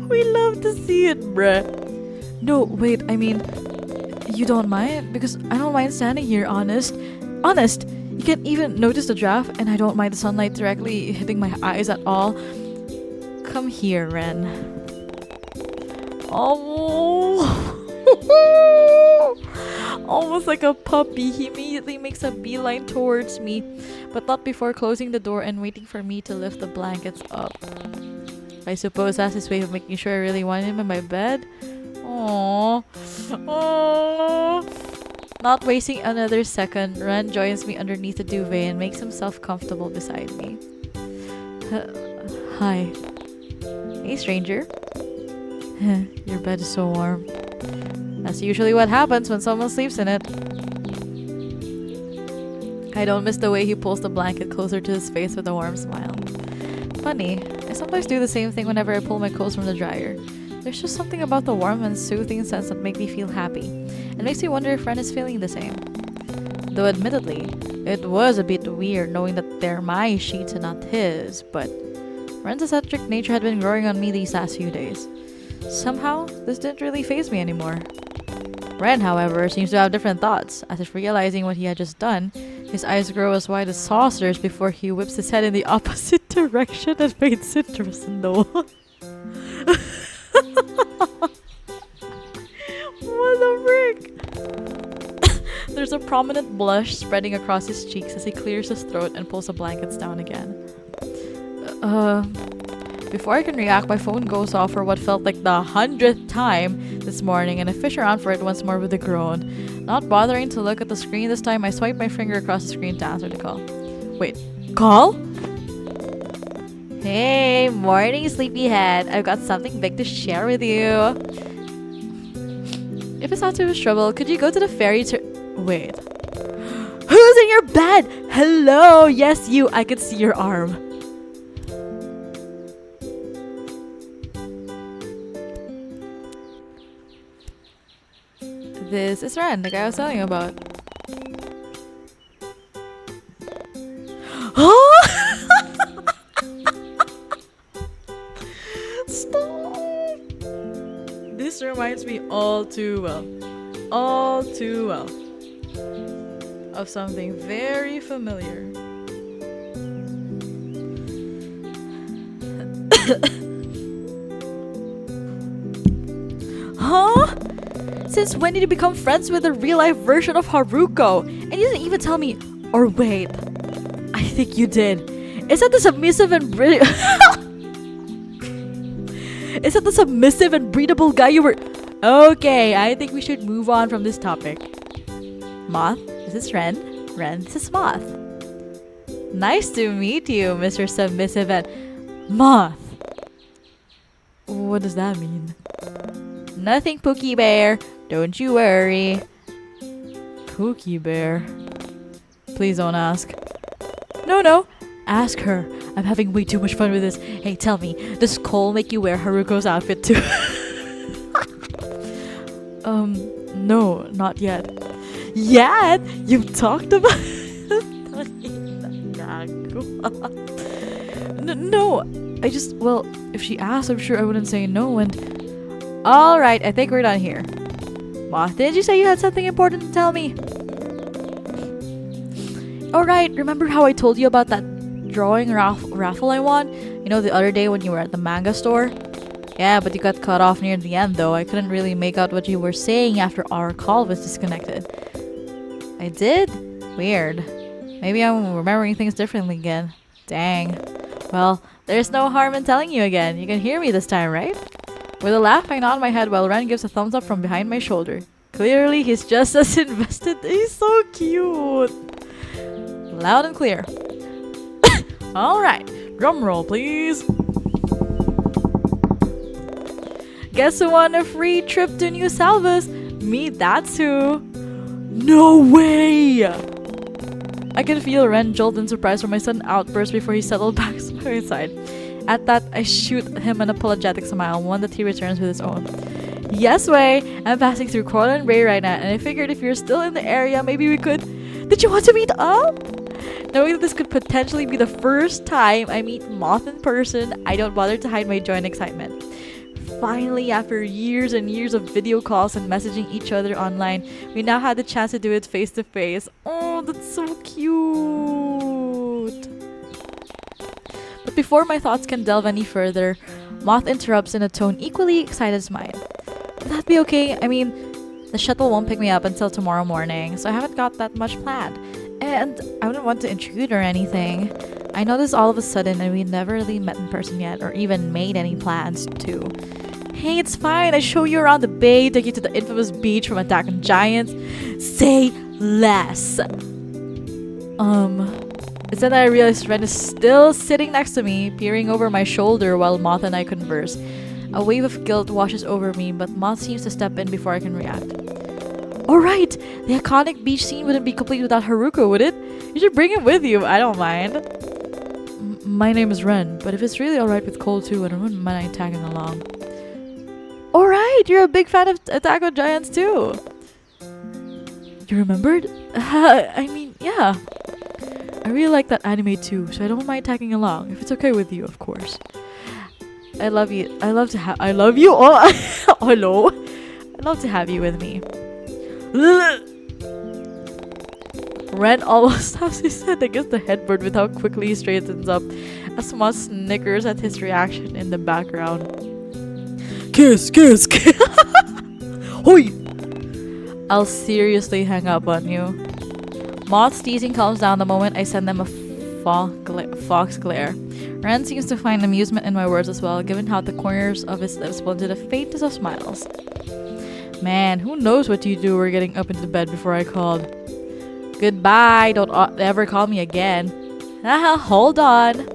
We love to see it, bruh. No, wait, I mean, you don't mind? Because I don't mind standing here, honest. Honest, you can't even notice the draft, and I don't mind the sunlight directly hitting my eyes at all. Come here, Ren. Oh, almost like a puppy, he immediately makes a beeline towards me, but not before closing the door and waiting for me to lift the blankets up. I suppose that's his way of making sure I really want him in my bed. Aww. Aww. Not wasting another second, Ren joins me underneath the duvet and makes himself comfortable beside me. Hi. Hey, stranger. Your bed is so warm. That's usually what happens when someone sleeps in it. I don't miss the way he pulls the blanket closer to his face with a warm smile. Funny, I sometimes do the same thing whenever I pull my clothes from the dryer. There's just something about the warm and soothing sense that make me feel happy. It makes me wonder if Ren is feeling the same. Though admittedly, it was a bit weird knowing that they're my sheets and not his, but Ren's eccentric nature had been growing on me these last few days. Somehow, this didn't really faze me anymore. Ren, however, seems to have different thoughts, as if realizing what he had just done. His eyes grow as wide as saucers before he whips his head in the opposite direction and faints interested though. What the frick? There's a prominent blush spreading across his cheeks as he clears his throat and pulls the blankets down again. Before I can react, my phone goes off for what felt like the 100th time this morning, and I fish around for it once more with a groan. Not bothering to look at the screen this time, I swipe my finger across the screen to answer the call. Wait, call? Hey, morning, sleepyhead. I've got something big to share with you. If it's not too much trouble, could you go to the ferry to... Wait. Who's in your bed? Hello, yes, you. I could see your arm. This is Ren, the guy I was telling you about. Huh? Stop! This reminds me all too well of something very familiar. Huh? Since when did you become friends with the real-life version of Haruko? And you didn't even tell me. Or wait, I think you did. Is that the submissive and Is that the submissive and breedable guy you were... Okay, I think we should move on from this topic. Moth, this is Ren. Ren, this is Moth. Nice to meet you, Mr. Submissive and Moth. What does that mean? Nothing, Pookie Bear. Don't you worry. Pookie Bear. Please don't ask. No. Ask her. I'm having way too much fun with this. Hey, tell me, does Cole make you wear Haruko's outfit too? No, not yet. Yet? You've talked about No, I just, well, if she asks, I'm sure I wouldn't say no. And alright, I think we're done here. Moth, did you say you had something important to tell me? Alright, remember how I told you about that drawing raffle I won? You know, the other day when you were at the manga store? Yeah, but you got cut off near the end though. I couldn't really make out what you were saying after our call was disconnected. I did? Weird. Maybe I'm remembering things differently again. Dang. Well, there's no harm in telling you again. You can hear me this time, right? With a laugh, I nod my head while Ren gives a thumbs up from behind my shoulder. Clearly, he's just as invested. He's so cute. Loud and clear. Alright, drum roll, please. Guess who won a free trip to New Salvas? Me, that's who. No way! I could feel Ren jolt in surprise from my sudden outburst before he settled back to my side. At that, I shoot him an apologetic smile, one that he returns with his own. Yes, Wei! I'm passing through Coral and Ray right now, and I figured if you're still in the area, maybe we could... Did you want to meet up? Knowing that this could potentially be the first time I meet Moth in person, I don't bother to hide my joy and excitement. Finally, after years and years of video calls and messaging each other online, we now had the chance to do it face to face. Oh, that's so cute! But before my thoughts can delve any further, Moth interrupts in a tone equally excited as mine. Will that be okay? I mean, the shuttle won't pick me up until tomorrow morning, so I haven't got that much planned. And I wouldn't want to intrude or anything. I know this all of a sudden and we never really met in person yet or even made any plans to. Hey, it's fine. I show you around the bay, take you to the infamous beach from Attack on Giants. Say less. It's then that I realized Ren is still sitting next to me, peering over my shoulder while Moth and I converse. A wave of guilt washes over me, but Moth seems to step in before I can react. Alright, the iconic beach scene wouldn't be complete without Haruko, would it? You should bring him with you, I don't mind. My name is Ren, but if it's really alright with Cole too, I wouldn't mind tagging along. Alright, you're a big fan of Attack on Giants too. You remembered? I mean, yeah. I really like that anime too, so I don't mind tagging along, if it's okay with you, of course. I love you. I love you. Oh, hello. I'd love to have you with me. Ren almost stops his head against the headboard with how quickly he straightens up, as Moth snickers at his reaction in the background. Kiss. Hoi! I'll seriously hang up on you. Moth's teasing calms down the moment I send them a fox glare. Ren seems to find amusement in my words as well, given how the corners of his lips blend to the faintest of smiles. Man, who knows what you do were getting up into bed before I called. Goodbye, don't ever call me again. Hold on.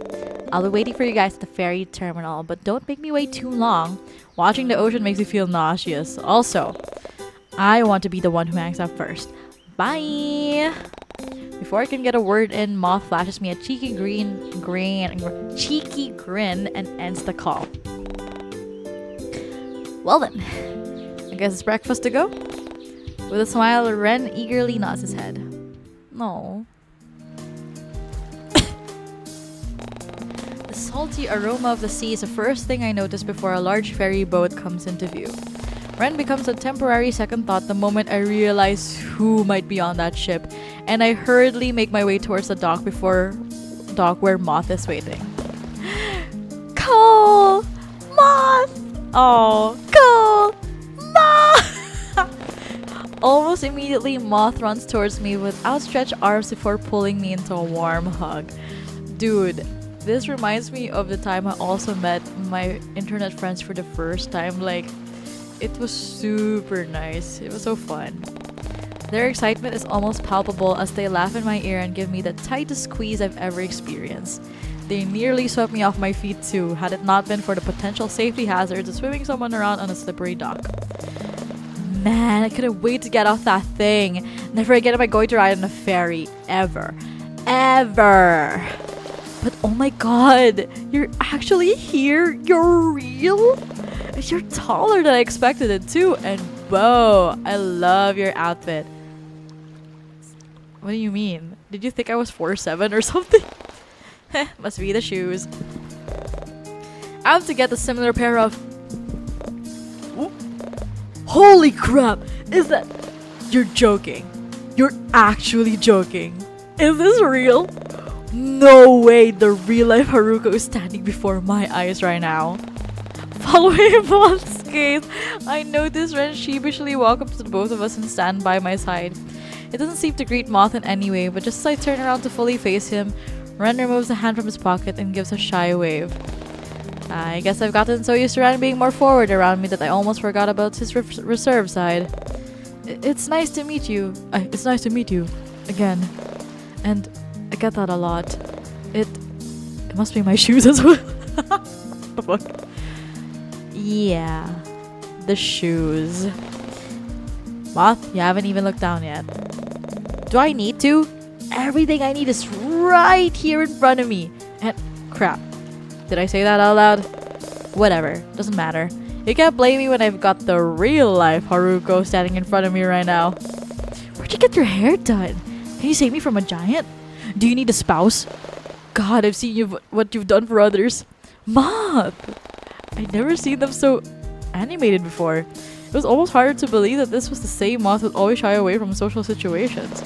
I'll be waiting for you guys at the ferry terminal, but don't make me wait too long. Watching the ocean makes me feel nauseous. Also, I want to be the one who hangs up first. Bye! Before I can get a word in, Moth flashes me a cheeky grin and ends the call. Well then, I guess it's breakfast to go? With a smile, Ren eagerly nods his head. No. The salty aroma of the sea is the first thing I notice before a large ferry boat comes into view. Ren becomes a temporary second thought the moment I realize who might be on that ship, and I hurriedly make my way towards the dock where Moth is waiting. Cole! Moth! Oh, Cole! Moth! Almost immediately, Moth runs towards me with outstretched arms before pulling me into a warm hug. Dude, this reminds me of the time I also met my internet friends for the first time. Like, It was super nice. It was so fun. Their excitement is almost palpable as they laugh in my ear and give me the tightest squeeze I've ever experienced. They nearly swept me off my feet too, had it not been for the potential safety hazards of swimming someone around on a slippery dock. Man, I couldn't wait to get off that thing. Never again am I going to ride on a ferry. Ever. Ever. But oh my god, you're actually here? You're real? You're taller than I expected it too. And whoa, I love your outfit. What do you mean? Did you think I was 4'7" or something? Must be the shoes. I have to get a similar pair of... Ooh. Holy crap! Is that... You're joking. You're actually joking. Is this real? No way the real life Haruko is standing before my eyes right now. Following Moth's gaze, I notice Ren sheepishly walk up to the both of us and stand by my side. It doesn't seem to greet Moth in any way, but just as I turn around to fully face him, Ren removes a hand from his pocket and gives a shy wave. I guess I've gotten so used to Ren being more forward around me that I almost forgot about his reserve side. It's nice to meet you. It's nice to meet you. Again. And I get that a lot. It must be my shoes as well. What the fuck? Yeah. The shoes. Moth, you haven't even looked down yet. Do I need to? Everything I need is right here in front of me. And crap. Did I say that out loud? Whatever. Doesn't matter. You can't blame me when I've got the real life Haruko standing in front of me right now. Where'd you get your hair done? Can you save me from a giant? Do you need a spouse? God, I've seen what you've done for others. Moth! I'd never seen them so animated before. It was almost hard to believe that this was the same Moth who'd always shy away from social situations.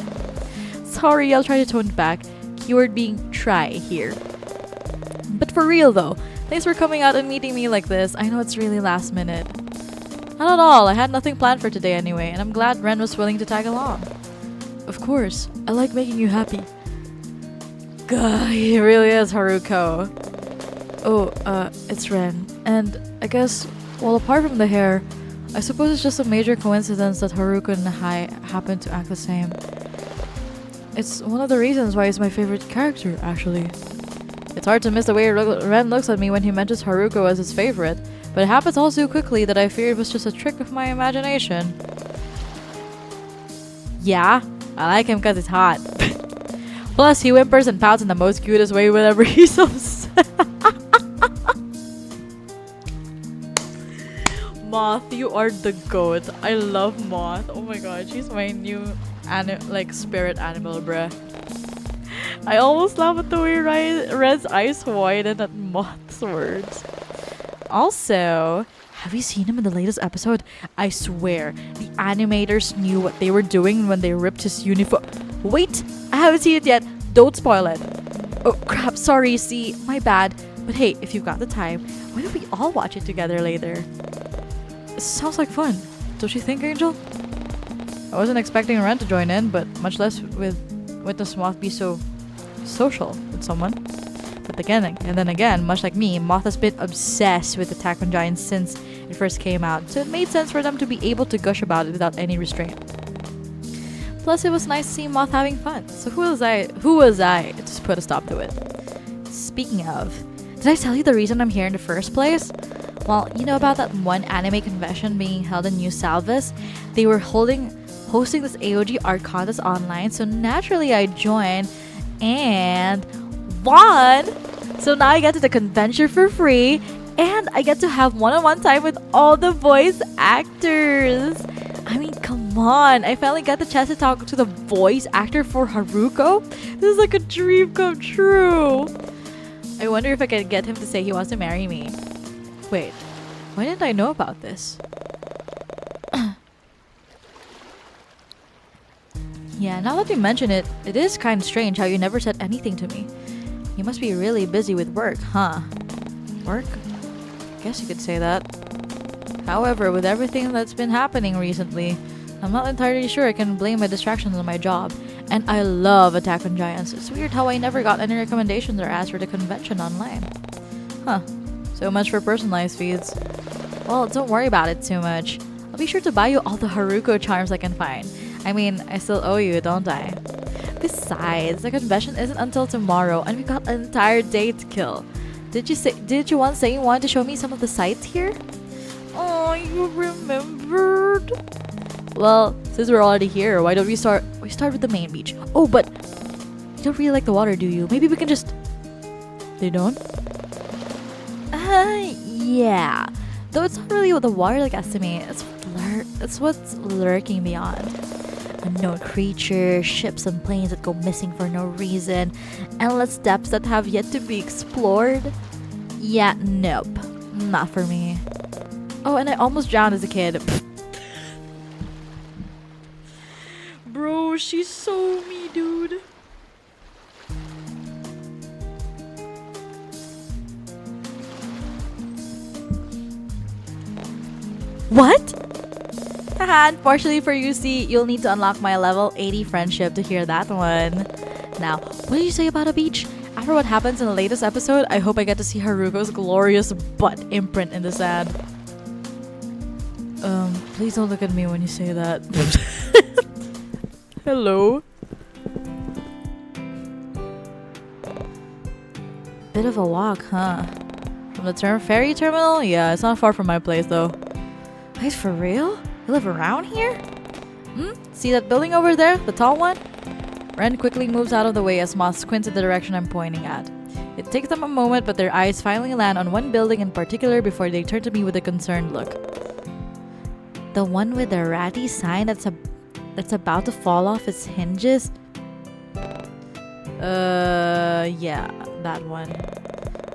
Sorry, I'll try to tone it back. Keyword being try here. But for real though, thanks for coming out and meeting me like this. I know it's really last minute. Not at all, I had nothing planned for today anyway, and I'm glad Ren was willing to tag along. Of course, I like making you happy. God, he really is Haruko. Oh, it's Ren. And I guess, well, apart from the hair, I suppose it's just a major coincidence that Haruko and Hai happen to act the same. It's one of the reasons why he's my favorite character, actually. It's hard to miss the way Ren looks at me when he mentions Haruko as his favorite, but it happens all too quickly that I fear it was just a trick of my imagination. Yeah, I like him because he's hot. Plus, he whimpers and pouts in the most cutest way whenever he's upset. Moth, you are the goat. I love Moth. Oh my god, she's my new spirit animal, bruh. I almost laugh at the way Red's eyes widen at Moth's words. Also, have you seen him in the latest episode? I swear, the animators knew what they were doing when they ripped his uniform. Wait, I haven't seen it yet. Don't spoil it. Oh crap, sorry, see, my bad. But hey, if you've got the time, why don't we all watch it together later? It sounds like fun. Don't you think, Angel? I wasn't expecting Ren to join in, but much less witness Moth be so social with someone. But then again, much like me, Moth has been obsessed with Attack on Giants since it first came out, so it made sense for them to be able to gush about it without any restraint. Plus, it was nice to see Moth having fun. So who was I to just put a stop to it? Speaking of, did I tell you the reason I'm here in the first place? Well, you know about that one anime convention being held in New Salvis? They were hosting this AOG art contest online, so naturally I joined and won! So now I get to the convention for free, and I get to have one-on-one time with all the voice actors! I mean, come on! I finally got the chance to talk to the voice actor for Haruko? This is like a dream come true! I wonder if I can get him to say he wants to marry me. Wait, why didn't I know about this? Yeah, now that you mention it, it is kind of strange how you never said anything to me. You must be really busy with work, huh? Work? Guess you could say that. However, with everything that's been happening recently, I'm not entirely sure I can blame my distractions on my job. And I love Attack on Giants. It's weird how I never got any recommendations or asked for the convention online. Huh. So much for personalized feeds. Well, don't worry about it too much. I'll be sure to buy you all the Haruko charms I can find. I mean, I still owe you, don't I? Besides, the convention isn't until tomorrow and we got an entire day to kill. Did you once say you wanted to show me some of the sights here? Oh, you remembered? Well, since we're already here, why don't we start with the main beach? Oh, but you don't really like the water, do you? Maybe we can just... They don't? Yeah. Though it's not really what the water like estimate. It's what's lurking beyond. Unknown creatures, ships and planes that go missing for no reason, endless depths that have yet to be explored. Yeah, nope. Not for me. Oh, and I almost drowned as a kid. Bro, she's so me, dude. What? Haha, unfortunately for you, see, you'll need to unlock my level 80 friendship to hear that one. Now, what did you say about a beach? After what happens in the latest episode, I hope I get to see Haruko's glorious butt imprint in the sand. Please don't look at me when you say that. Hello? Bit of a walk, huh? From the ferry terminal? Yeah, it's not far from my place though. Wait, for real? You live around here? See that building over there? The tall one? Ren quickly moves out of the way as Moth squints in the direction I'm pointing at. It takes them a moment, but their eyes finally land on one building in particular before they turn to me with a concerned look. The one with the ratty sign that's about to fall off its hinges? Yeah, that one.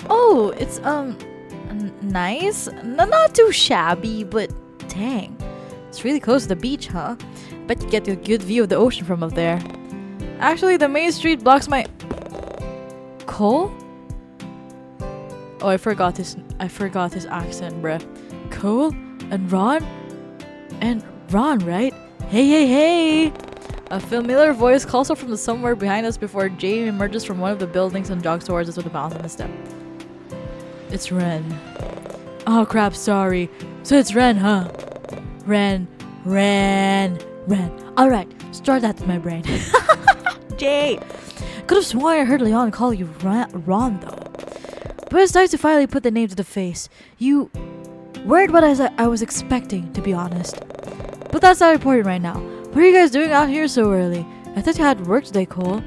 Oh, it's, nice? Not too shabby, but dang. It's really close to the beach, huh? Bet you get a good view of the ocean from up there. Actually, the main street blocks my... Cole? Oh, I forgot his accent, bruh. Cole? And Ron? And Ron, right? Hey, hey, hey! A familiar voice calls up from somewhere behind us before Jay emerges from one of the buildings and jogs towards us with a bounce on his step. It's Ren. Oh crap, sorry. So it's Ren, huh? Ren. Alright, store that in my brain. Jay! Could have sworn I heard Leon call you Ron though. But it's nice to finally put the name to the face. You weren't what I was expecting, to be honest. But that's not important right now. What are you guys doing out here so early? I thought you had work today, Cole.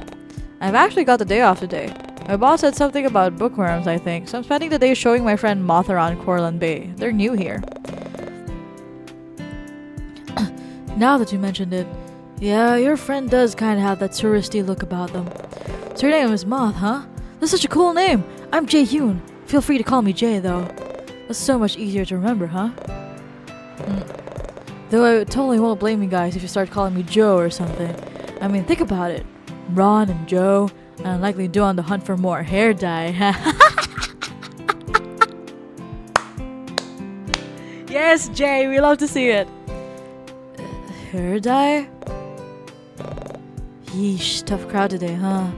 I've actually got the day off today. My boss said something about bookworms, I think, so I'm spending the day showing my friend Moth around Corlin Bay. They're new here. Now that you mentioned it, yeah, your friend does kind of have that touristy look about them. So your name is Moth, huh? That's such a cool name. I'm Jae Hyun. Feel free to call me Jay, though. That's so much easier to remember, huh? Though I totally won't blame you guys if you start calling me Joe or something. I mean, think about it. Ron and Joe, and I'm likely due on the hunt for more hair dye. Yes, Jay, we love to see it. Hair dye? Yeesh, tough crowd today, huh?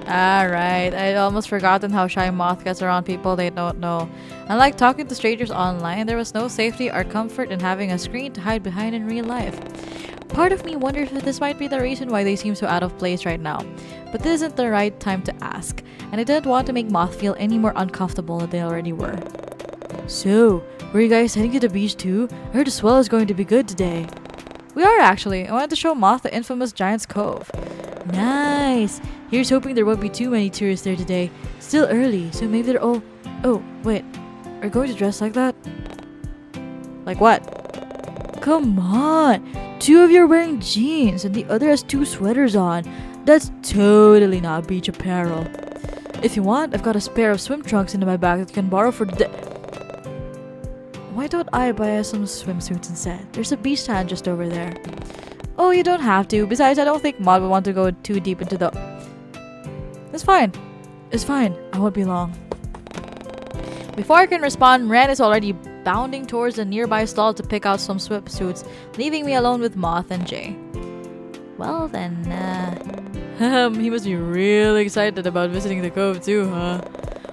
Alright, I'd almost forgotten how shy Moth gets around people they don't know. Unlike talking to strangers online, there was no safety or comfort in having a screen to hide behind in real life. Part of me wonders if this might be the reason why they seem so out of place right now. But this isn't the right time to ask, and I didn't want to make Moth feel any more uncomfortable than they already were. So, were you guys heading to the beach too? I heard the swell is going to be good today. We are actually. I wanted to show Moth the infamous Giant's Cove. Nice! Here's hoping there won't be too many tourists there today. Still early, so maybe they're all... Oh, wait. Are you going to dress like that? Like what? Come on! 2 of you are wearing jeans and the other has 2 sweaters on. That's totally not beach apparel. If you want, I've got a pair of swim trunks in my bag that you can borrow for the day. Why don't I buy us some swimsuits instead? There's a beach stand just over there. Oh, you don't have to. Besides, I don't think Mod would want to go too deep into the... It's fine. It's fine. I won't be long. Before I can respond, Ren is already bounding towards the nearby stall to pick out some swimsuits, leaving me alone with Moth and Jay. Well then, he must be really excited about visiting the cove too, huh?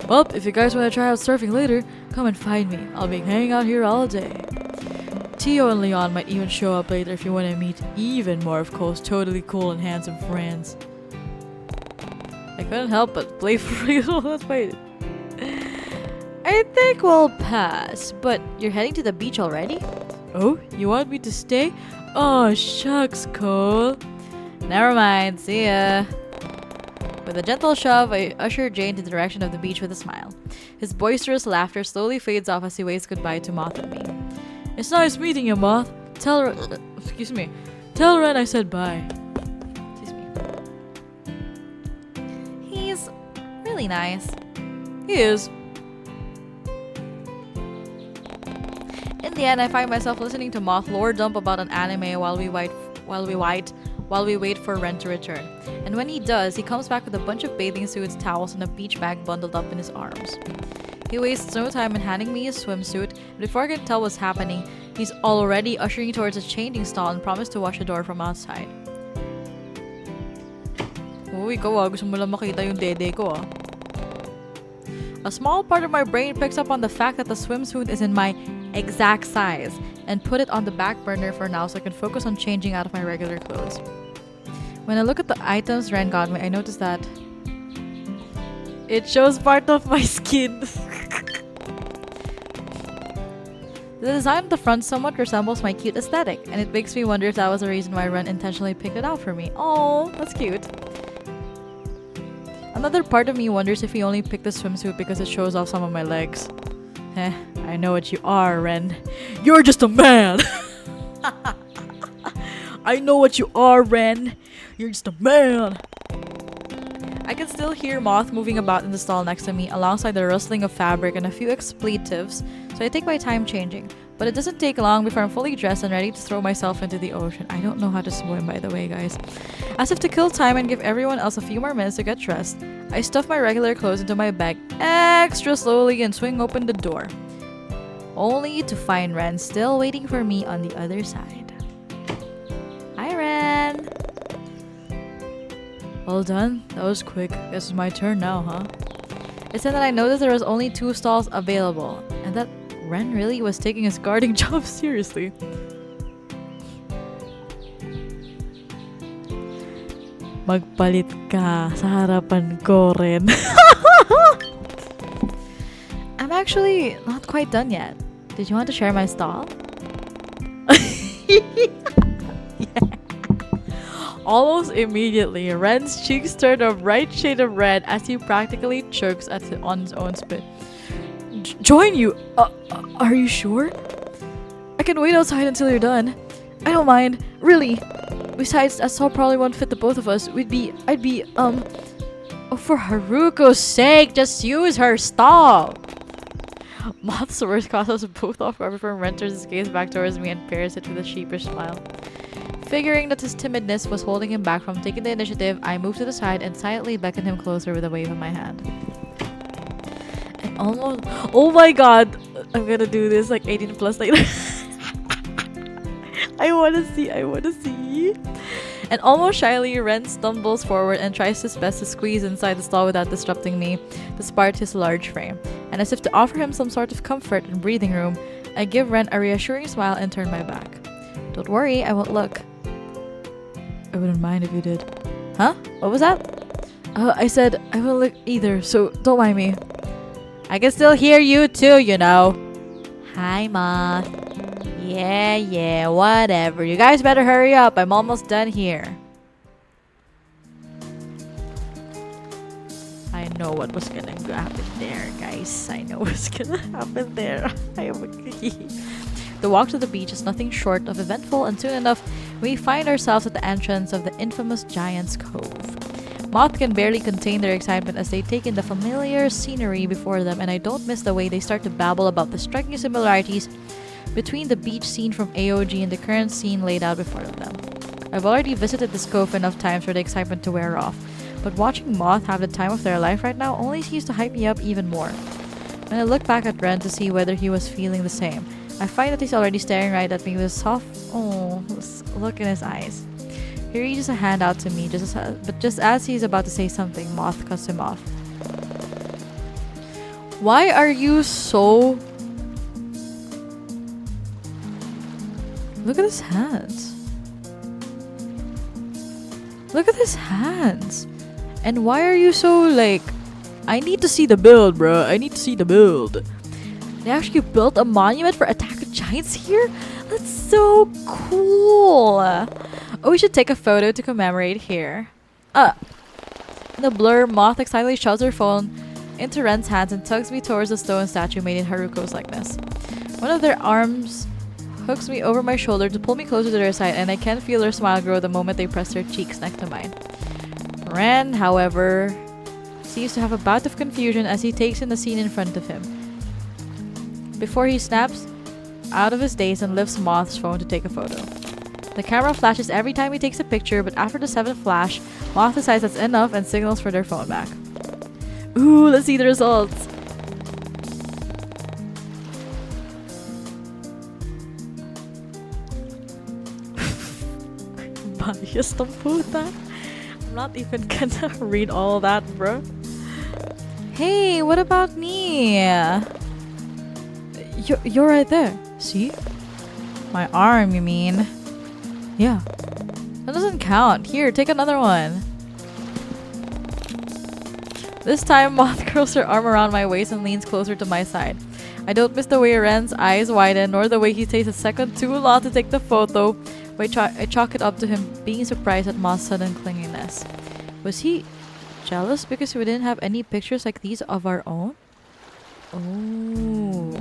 Well, if you guys want to try out surfing later, come and find me. I'll be hanging out here all day. Tio and Leon might even show up later if you want to meet even more of Cole's totally cool and handsome friends. I couldn't help but playfully let's wait. I think we'll pass, but you're heading to the beach already? Oh, you want me to stay? Oh, shucks, Cole. Never mind, see ya. With a gentle shove, I usher Jane in the direction of the beach with a smile. His boisterous laughter slowly fades off as he waves goodbye to Moth and me. It's nice meeting you, Moth. Tell Ren I said bye. Excuse me. He's really nice. He is. In the end, I find myself listening to Moth lore dump about an anime while we wait for Ren to return. And when he does, he comes back with a bunch of bathing suits, towels, and a beach bag bundled up in his arms. He wastes no time in handing me his swimsuit, and before I can tell what's happening, he's already ushering towards a changing stall and promised to watch the door from outside. Oh, ikaw gusto mo lang makita yung dede ko A small part of my brain picks up on the fact that the swimsuit is in my exact size and put it on the back burner for now so I can focus on changing out of my regular clothes. When I look at the items Ren got me, I notice that it shows part of my skin. The design of the front somewhat resembles my cute aesthetic, and it makes me wonder if that was the reason why Ren intentionally picked it out for me. Oh, that's cute. Another part of me wonders if he only picked the swimsuit because it shows off some of my legs. I know what you are, Ren. You're just a man! I know what you are, Ren. You're just a man! I can still hear Moth moving about in the stall next to me alongside the rustling of fabric and a few expletives, so I take my time changing. But it doesn't take long before I'm fully dressed and ready to throw myself into the ocean. I don't know how to swim, by the way, guys. As if to kill time and give everyone else a few more minutes to get dressed, I stuff my regular clothes into my bag extra slowly and swing open the door. Only to find Ren still waiting for me on the other side. Hi, Ren! Well done. That was quick. Guess it's my turn now, huh? It's then that I noticed there was only 2 stalls available, and that Ren really was taking his guarding job seriously. Magpalit ka sa harapan ko, Ren. I'm actually not quite done yet. Did you want to share my stall? Almost immediately, Ren's cheeks turned a bright shade of red as he practically chokes on his own spit. Join you? Are you sure? I can wait outside until you're done. I don't mind, really. Besides, that stall probably won't fit the both of us. Oh, for Haruko's sake, just use her stall. Moth's words caught us both off guard before Ren turns his gaze back towards me and pairs it with a sheepish smile. Figuring that his timidness was holding him back from taking the initiative, I moved to the side and silently beckoned him closer with a wave of my hand. And almost... Oh my god! I'm gonna do this like 18 plus later. I wanna see. And almost shyly, Ren stumbles forward and tries his best to squeeze inside the stall without disrupting me, despite his large frame. And as if to offer him some sort of comfort and breathing room, I give Ren a reassuring smile and turn my back. Don't worry, I won't look. I wouldn't mind if you did. Huh? What was that? I said I won't look either, so don't mind me. I can still hear you too, you know. Hi, Moth. Yeah, whatever. You guys better hurry up. I'm almost done here. I know what was gonna happen there, guys. I know what's gonna happen there. The walk to the beach is nothing short of eventful, and soon enough, we find ourselves at the entrance of the infamous Giant's Cove. Moth can barely contain their excitement as they take in the familiar scenery before them, and I don't miss the way they start to babble about the striking similarities between the beach scene from AOG and the current scene laid out before them. I've already visited this cove enough times for the excitement to wear off, but watching Moth have the time of their life right now only seems to hype me up even more. When I look back at Ren to see whether he was feeling the same, I find that he's already staring right at me with a soft look in his eyes. He reaches a hand out to me, but just as he's about to say something, Moth cuts him off. Why are you so... Look at his hands. Look at his hands. And why are you so like... I need to see the build, bro. I need to see the build. They actually built a monument for Attack of Giants here? That's so cool. Oh, we should take a photo to commemorate here. In the blur, Moth excitedly shoves her phone into Ren's hands and tugs me towards the stone statue made in Haruko's likeness. One of their arms hooks me over my shoulder to pull me closer to their side, and I can feel their smile grow the moment they press their cheeks next to mine. Ren, however, seems to have a bout of confusion as he takes in the scene in front of him. Before he snaps out of his daze and lifts Moth's phone to take a photo. The camera flashes every time he takes a picture, but after the 7th flash, Moth decides that's enough and signals for their phone back. Ooh, let's see the results! Biased ang puta. I'm not even gonna read all that, bro. Hey, what about me? You're right there. See? My arm, you mean? Yeah. That doesn't count. Here, take another one. This time, Moth curls her arm around my waist and leans closer to my side. I don't miss the way Ren's eyes widen, nor the way he takes a second too long to take the photo. But I chalk it up to him being surprised at Moth's sudden clinginess. Was he jealous because we didn't have any pictures like these of our own? Oh.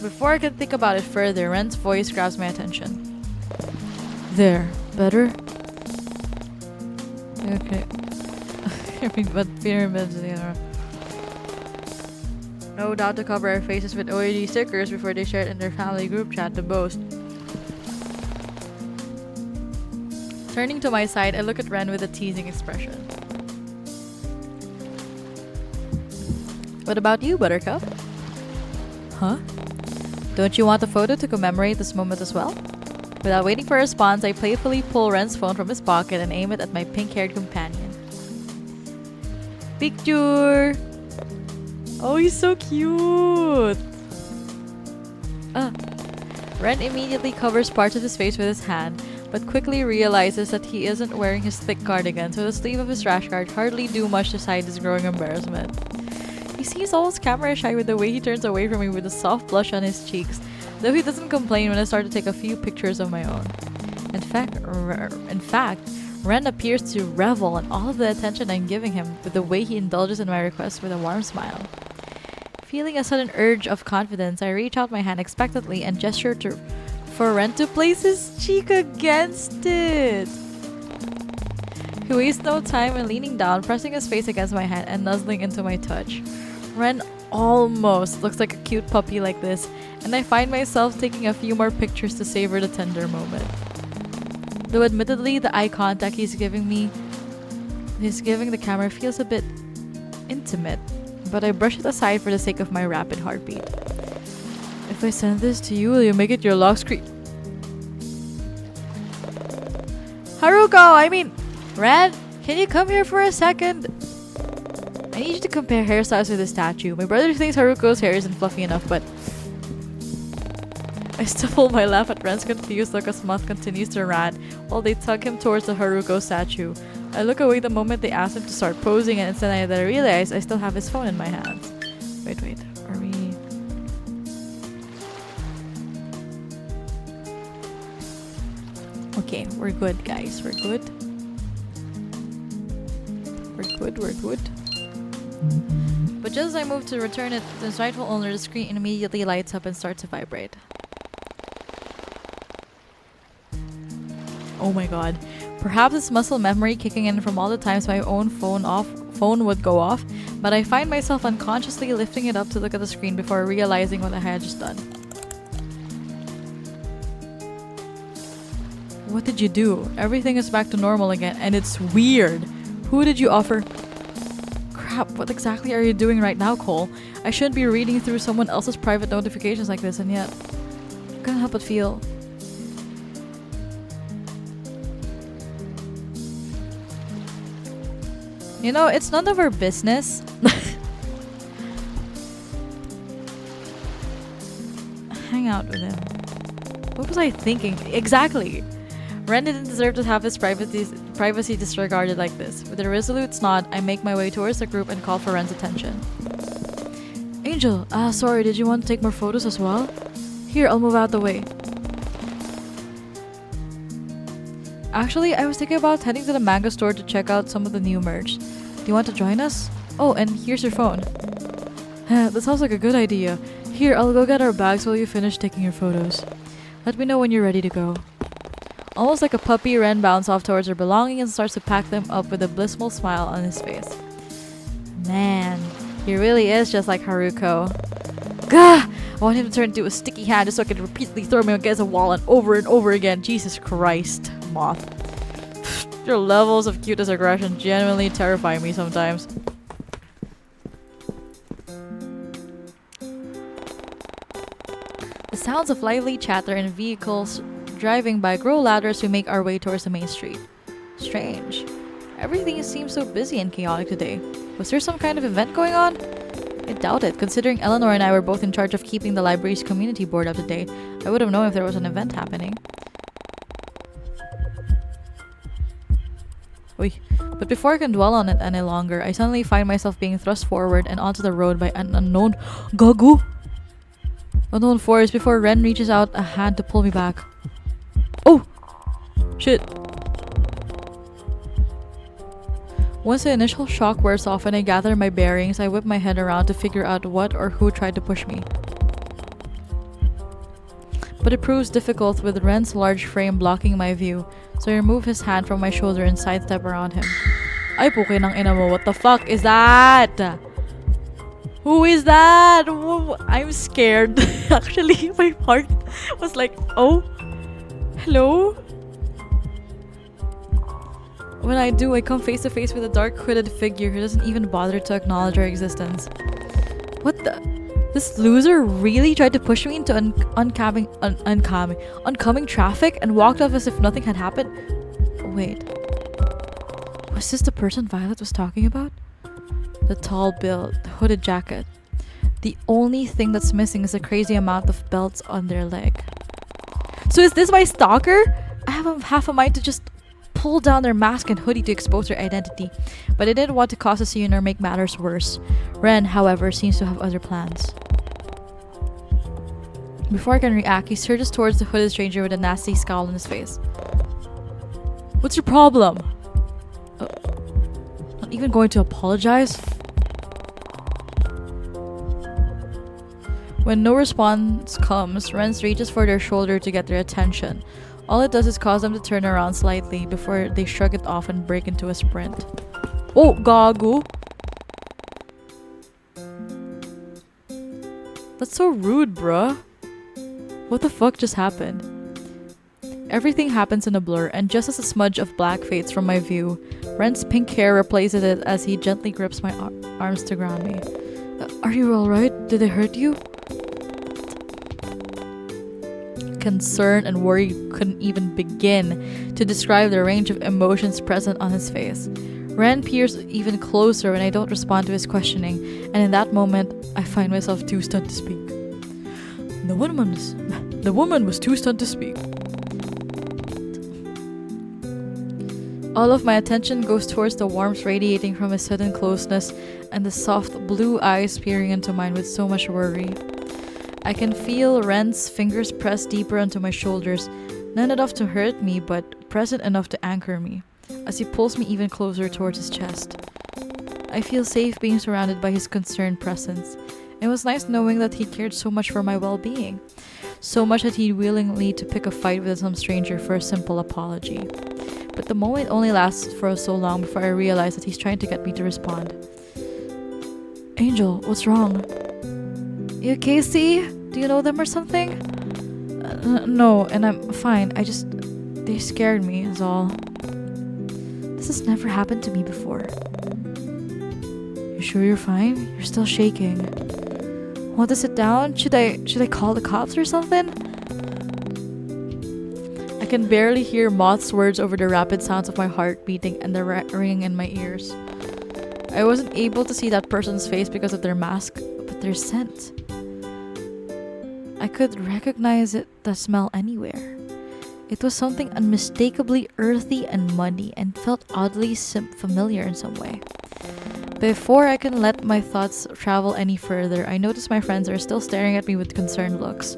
Before I can think about it further, Ren's voice grabs my attention. There. Better? Okay. I mean, but pyramids, you know. No doubt to cover our faces with OAG stickers before they share it in their family group chat to boast. Turning to my side, I look at Ren with a teasing expression. What about you, Buttercup? Huh? Don't you want a photo to commemorate this moment as well? Without waiting for a response, I playfully pull Ren's phone from his pocket and aim it at my pink-haired companion. Picture! Oh, he's so cute! Ren immediately covers parts of his face with his hand, but quickly realizes that he isn't wearing his thick cardigan, so the sleeve of his rash guard hardly do much to hide his growing embarrassment. He seems almost camera shy with the way he turns away from me with a soft blush on his cheeks, though he doesn't complain when I start to take a few pictures of my own. In fact, Ren appears to revel in all of the attention I'm giving him with the way he indulges in my requests with a warm smile. Feeling a sudden urge of confidence, I reach out my hand expectantly and gesture for Ren to place his cheek against it. He wastes no time in leaning down, pressing his face against my hand and nuzzling into my touch. Ren almost looks like a cute puppy like this, and I find myself taking a few more pictures to savor the tender moment. Though admittedly, the eye contact he's giving the camera feels a bit intimate, but I brush it aside for the sake of my rapid heartbeat. If I send this to you, will you make it your lock screen? Ren, can you come here for a second? I need you to compare hairstyles with the statue. My brother thinks Haruko's hair isn't fluffy enough, but... I stifle my laugh at Ren's confused look as Moth continues to rant while they tug him towards the Haruko statue. I look away the moment they ask him to start posing, and instead I realize I still have his phone in my hands. Wait. Are we... Okay, we're good, guys. We're good. We're good. But just as I move to return it to its rightful owner, the screen immediately lights up and starts to vibrate. Oh my god. Perhaps it's muscle memory kicking in from all the times my own phone would go off, but I find myself unconsciously lifting it up to look at the screen before realizing what I had just done. What did you do? Everything is back to normal again, and it's weird. Who did you offer? Crap, what exactly are you doing right now, Cole? I shouldn't be reading through someone else's private notifications like this, and yet... I can't help but feel... You know, it's none of our business. Hang out with him. What was I thinking? Exactly. Ren didn't deserve to have his privacy disregarded like this. With a resolute nod, I make my way towards the group and call for Ren's attention. Angel, sorry, did you want to take more photos as well? Here, I'll move out the way. Actually, I was thinking about heading to the manga store to check out some of the new merch. Do you want to join us? Oh, and here's your phone. That sounds like a good idea. Here, I'll go get our bags while you finish taking your photos. Let me know when you're ready to go. Almost like a puppy, Ren bounds off towards her belongings and starts to pack them up with a blissful smile on his face. Man, he really is just like Haruko. Gah! I want him to turn into a sticky hand just so I can repeatedly throw him against a wall and over again. Jesus Christ, Moth. Your levels of cutest aggression genuinely terrify me sometimes. The sounds of lively chatter and vehicles driving by grow louder as we make our way towards the main street. Strange. Everything seems so busy and chaotic today. Was there some kind of event going on? I doubt it, considering Eleanor and I were both in charge of keeping the library's community board up to date. I would have known if there was an event happening. Oy. But before I can dwell on it any longer, I suddenly find myself being thrust forward and onto the road by an unknown unknown force before Ren reaches out a hand to pull me back. Oh! Shit. Once the initial shock wears off and I gather my bearings, I whip my head around to figure out what or who tried to push me. But it proves difficult with Ren's large frame blocking my view, so I remove his hand from my shoulder and sidestep around him. Ay, puki ng ina mo, what the fuck is that? Who is that? I'm scared. Actually, my heart was like, oh, hello? When I do, I come face to face with a dark hooded figure who doesn't even bother to acknowledge our existence. What the? This loser really tried to push me into oncoming traffic and walked off as if nothing had happened? Wait. Was this the person Violet was talking about? The tall build, the hooded jacket. The only thing that's missing is a crazy amount of belts on their leg. So is this my stalker? I have half a mind to just pull down their mask and hoodie to expose their identity, but I didn't want to cause a scene or make matters worse. Ren, however, seems to have other plans. Before I can react, he surges towards the hooded stranger with a nasty scowl on his face. What's your problem? Not even going to apologize? When no response comes, Ren reaches for their shoulder to get their attention. All it does is cause them to turn around slightly before they shrug it off and break into a sprint. Oh, gago! That's so rude, bruh. What the fuck just happened? Everything happens in a blur, and just as a smudge of black fades from my view, Ren's pink hair replaces it as he gently grips my arms to ground me. Are you alright? Did they hurt you? Concern and worry couldn't even begin to describe the range of emotions present on his face. Ren peers even closer when I don't respond to his questioning, and in that moment, I find myself too stunned to speak. The woman was too stunned to speak. All of my attention goes towards the warmth radiating from his sudden closeness and the soft blue eyes peering into mine with so much worry. I can feel Ren's fingers press deeper onto my shoulders, not enough to hurt me, but present enough to anchor me, as he pulls me even closer towards his chest. I feel safe being surrounded by his concerned presence. It was nice knowing that he cared so much for my well-being, so much that he'd willingly to pick a fight with some stranger for a simple apology. But the moment only lasts for so long before I realize that he's trying to get me to respond. Angel, what's wrong? You okay, C? Do you know them or something? No, and I'm fine. They scared me, is all. This has never happened to me before. You sure you're fine? You're still shaking. Want to sit down? Should I call the cops or something? I can barely hear Moth's words over the rapid sounds of my heart beating and the ringing in my ears. I wasn't able to see that person's face because of their mask, but their scent. I could recognize the smell anywhere. It was something unmistakably earthy and muddy and felt oddly familiar in some way. Before I can let my thoughts travel any further, I notice my friends are still staring at me with concerned looks.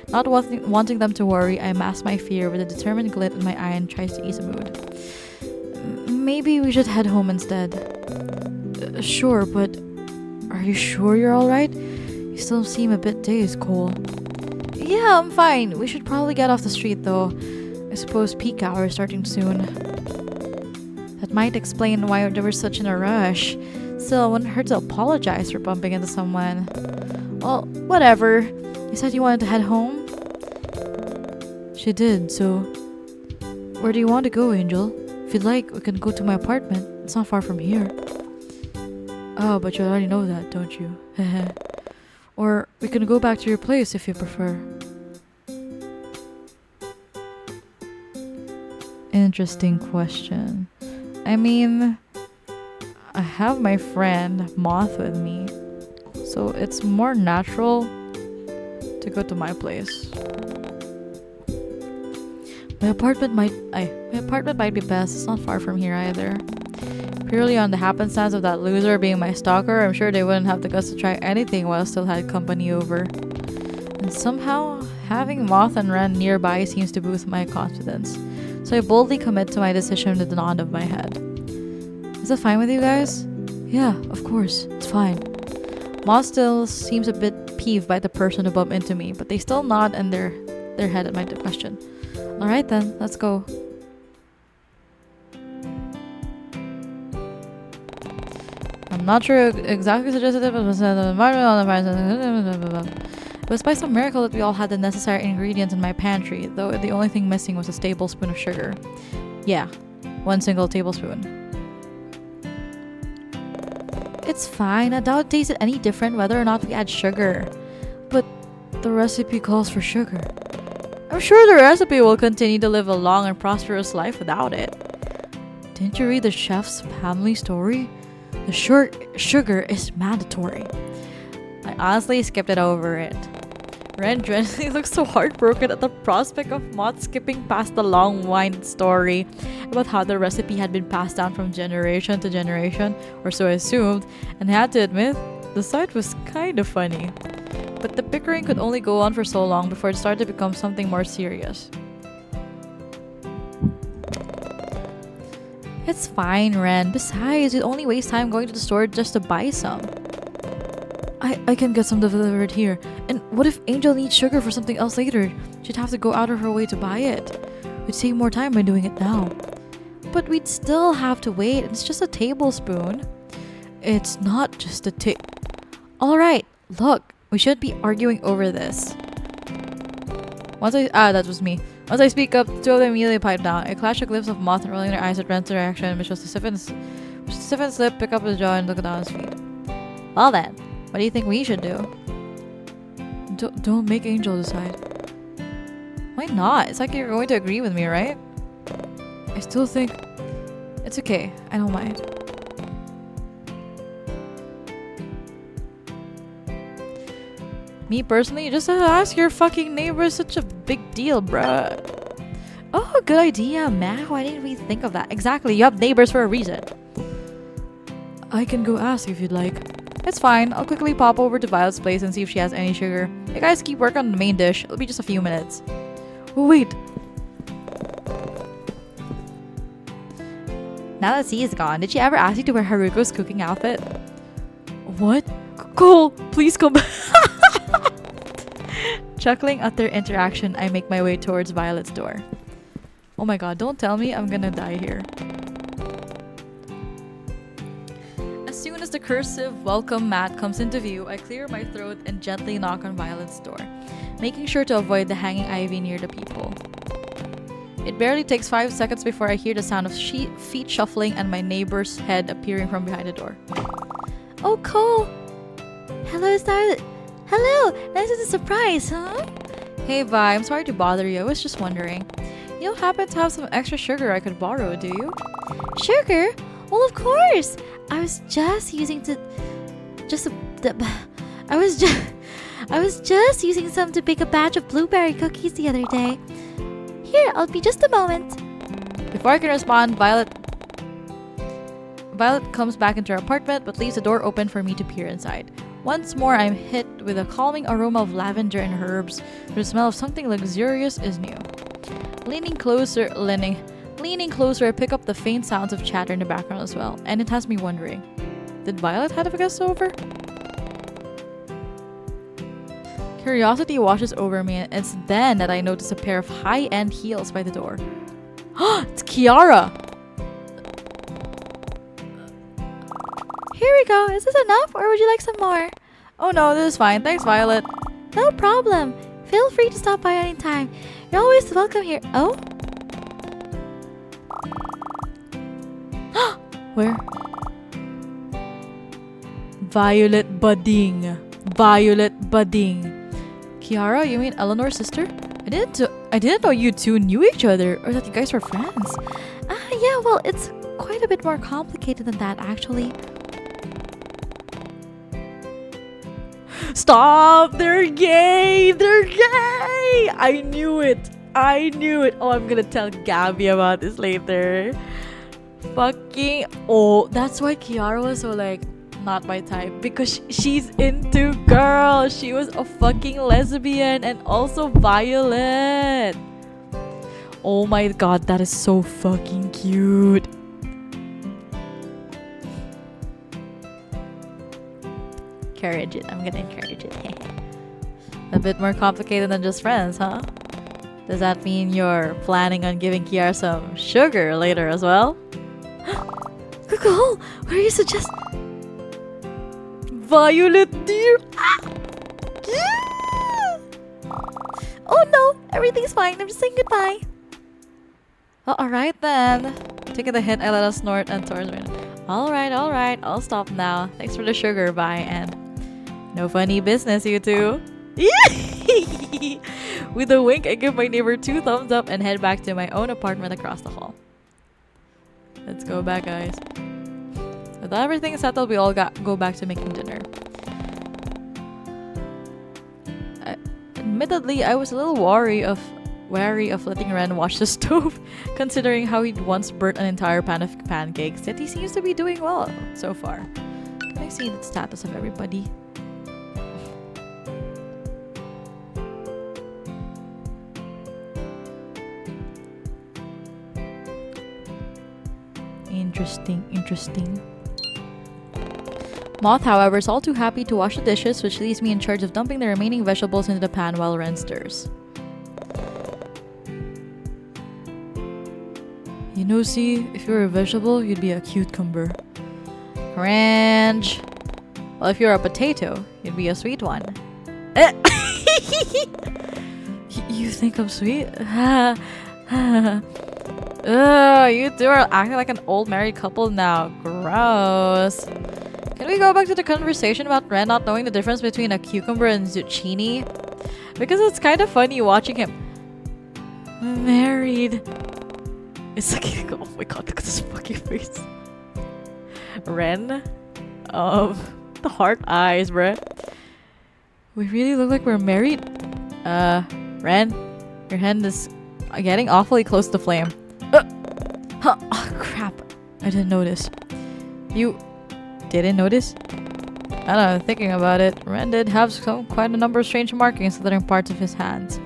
Not wanting them to worry, I mask my fear with a determined glint in my eye and tries to ease the mood. Maybe we should head home instead. Sure, but are you sure you're alright? You still seem a bit dazed, Cole. Yeah, I'm fine. We should probably get off the street though. I suppose peak hour is starting soon. That might explain why they were such in a rush. Still, it wouldn't hurt to apologize for bumping into someone. Well, whatever. You said you wanted to head home? She did, so... Where do you want to go, Angel? If you'd like, we can go to my apartment. It's not far from here. Oh, but you already know that, don't you? Or we can go back to your place if you prefer. Interesting question. I mean... I have my friend Moth with me, so it's more natural to go to my place. My apartment might be best. It's not far from here either. Purely on the happenstance of that loser being my stalker, I'm sure they wouldn't have the guts to try anything while I still had company over. And somehow, having Moth and Ren nearby seems to boost my confidence. So I boldly commit to my decision with a nod of my head. Is that fine with you guys? Yeah, of course. It's fine. Moth still seems a bit peeved by the person who bumped into me, but they still nod and their head at my question. Alright then, let's go. I'm not sure exactly suggested it, but it was by some miracle that we all had the necessary ingredients in my pantry, though the only thing missing was a tablespoon of sugar. Yeah, 1 single tablespoon. It's fine. I doubt it tasted any different whether or not we add sugar. But the recipe calls for sugar. I'm sure the recipe will continue to live a long and prosperous life without it. Didn't you read the chef's family story? The sugar is mandatory. I honestly skipped it over it. Ren genuinely looks so heartbroken at the prospect of Moth skipping past the long-winded story about how the recipe had been passed down from generation to generation, or so I assumed, and I had to admit, the sight was kind of funny. But the bickering could only go on for so long before it started to become something more serious. It's fine, Ren. Besides, you'd only waste time going to the store just to buy some. I can get some delivered here. And what if Angel needs sugar for something else later? She'd have to go out of her way to buy it. We'd save more time by doing it now. But we'd still have to wait. It's just a tablespoon. It's not just a Alright, look. We shouldn't be arguing over this. That was me. Once I speak up, the two of them immediately pipe down. A clash of glimpse of Moth rolling their eyes at Ren's direction, which was to stiffen slip, pick up his jaw, and look down his feet. Well then, what do you think we should do? Don't make Angel decide. Why not? It's like you're going to agree with me, right? I still think... It's okay. I don't mind. Me personally, just ask your fucking neighbor. It's such a big deal, bruh. Oh, good idea, man. Why didn't we think of that? Exactly. You have neighbors for a reason. I can go ask if you'd like. It's fine. I'll quickly pop over to Violet's place and see if she has any sugar. You guys keep working on the main dish. It'll be just a few minutes. Oh, wait. Now that C is gone, did she ever ask you to wear Haruko's cooking outfit? What? Cole, please come back. Chuckling at their interaction, I make my way towards Violet's door. Oh my god, don't tell me I'm gonna die here. As soon as the cursive welcome mat comes into view, I clear my throat and gently knock on Violet's door, making sure to avoid the hanging ivy near the peephole. It barely takes 5 seconds before I hear the sound of feet shuffling and my neighbor's head appearing from behind the door. Oh, Cole! Hello, Starlet! Hello! Nice as a surprise, huh? Hey, Vi, I'm sorry to bother you. I was just wondering. You don't happen to have some extra sugar I could borrow, do you? Sugar? Well, of course! I was just using I I was just using some to bake a batch of blueberry cookies the other day. Here, I'll be just a moment. Before I can respond, Violet comes back into her apartment but leaves the door open for me to peer inside. Once more, I'm hit with a calming aroma of lavender and herbs. The smell of something luxurious is new. Leaning closer, I pick up the faint sounds of chatter in the background as well, and it has me wondering, did Violet have a guest over? Curiosity washes over me, and it's then that I notice a pair of high-end heels by the door. It's Kiara! Here we go. Is this enough, or would you like some more? Oh no, this is fine. Thanks, Violet. No problem. Feel free to stop by anytime. You're always welcome here. Oh? Where? Violet Budding. Violet Budding. Kiara, you mean Eleanor's sister? I didn't know you two knew each other, or that you guys were friends. Yeah, well, it's quite a bit more complicated than that, actually. Stop! They're gay! They're gay! I knew it! Oh, I'm gonna tell Gabby about this later. Fucking... Oh, that's why Kiara was so like, not my type. Because she's into girls. She was a fucking lesbian and also Violet. Oh my god, that is so fucking cute. Encourage it. I'm gonna encourage it. A bit more complicated than just friends, huh? Does that mean you're planning on giving Kiara some sugar later as well? Google, what are you suggest? Violet, dear. Oh no, everything's fine. I'm just saying goodbye. Well, alright then. Taking the hint, I let us snort and towards me. Alright, I'll stop now. Thanks for the sugar, bye, and no funny business, you two. With a wink, I give my neighbor 2 thumbs up and head back to my own apartment across the hall. Let's go back, guys. With everything settled, we all go back to making dinner. Admittedly, I was a little wary of letting Ren watch the stove, considering how he'd once burnt an entire pan of pancakes, yet he seems to be doing well so far. Can I see the status of everybody? Interesting. Moth, however, is all too happy to wash the dishes, which leaves me in charge of dumping the remaining vegetables into the pan while Ren stirs. You know, see, if you were a vegetable, you'd be a cucumber. Cringe. Well, if you're a potato, you'd be a sweet one. You think I'm sweet? Ugh, you two are acting like an old married couple now. Gross. Can we go back to the conversation about Ren not knowing the difference between a cucumber and zucchini? Because it's kind of funny watching him married. It's like, oh my god, look at this fucking face. Ren? The heart eyes, bruh. We really look like we're married? Ren? Your hand is getting awfully close to flame. Oh, crap. I didn't notice. You didn't notice? I don't know, thinking about it, Ren did have quite a number of strange markings on different parts of his hands.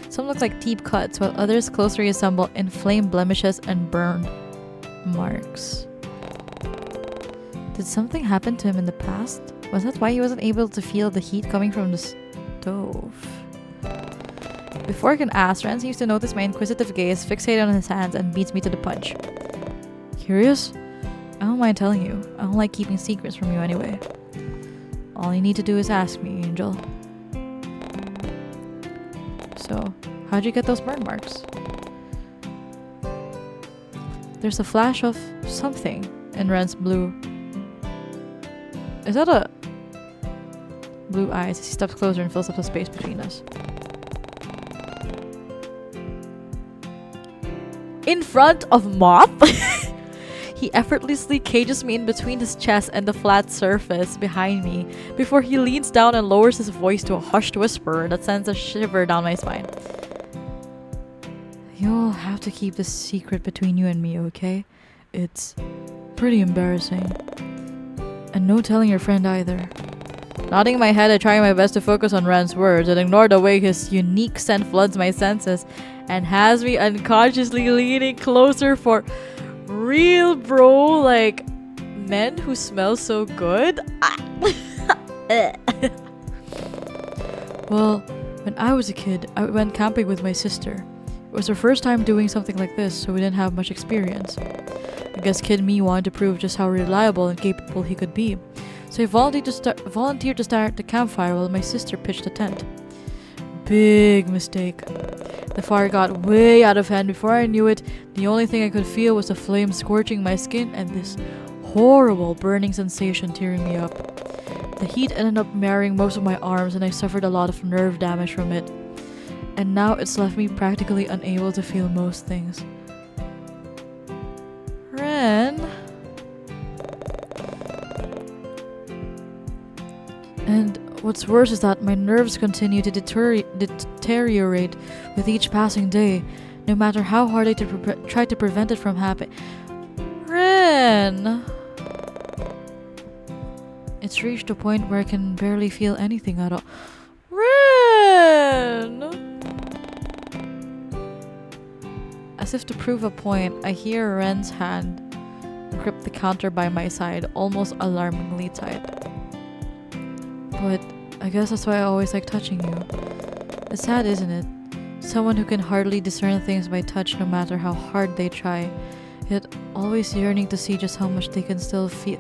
Some look like deep cuts, while others closely resemble inflamed blemishes and burn marks. Did something happen to him in the past? Was that why he wasn't able to feel the heat coming from the stove? Before I can ask, Ren seems to notice my inquisitive gaze fixated on his hands and beats me to the punch. Curious? I don't mind telling you. I don't like keeping secrets from you anyway. All you need to do is ask me, Angel. So, how'd you get those burn marks? There's a flash of something in Ren's blue. Is that a blue eyes as he steps closer and fills up the space between us? In front of Moth? He effortlessly cages me in between his chest and the flat surface behind me before he leans down and lowers his voice to a hushed whisper that sends a shiver down my spine. You'll have to keep this secret between you and me, okay? It's pretty embarrassing. And no telling your friend either. Nodding my head, I try my best to focus on Ren's words and ignore the way his unique scent floods my senses and has me unconsciously leaning closer for real, bro. Like, men who smell so good? Well, when I was a kid, I went camping with my sister. It was her first time doing something like this, so we didn't have much experience. I guess kid me wanted to prove just how reliable and capable he could be. So I volunteered to start the campfire while my sister pitched the tent. Big mistake. The fire got way out of hand. Before I knew it, the only thing I could feel was the flame scorching my skin and this horrible burning sensation tearing me up. The heat ended up marring most of my arms and I suffered a lot of nerve damage from it. And now it's left me practically unable to feel most things. Ren? And what's worse is that my nerves continue to deteriorate with each passing day, no matter how hard I try to prevent it from happening. Ren! It's reached a point where I can barely feel anything at all. Ren! As if to prove a point, I hear Ren's hand grip the counter by my side, almost alarmingly tight. But I guess that's why I always like touching you. It's sad, isn't it? Someone who can hardly discern things by touch no matter how hard they try, yet always yearning to see just how much they can still feel.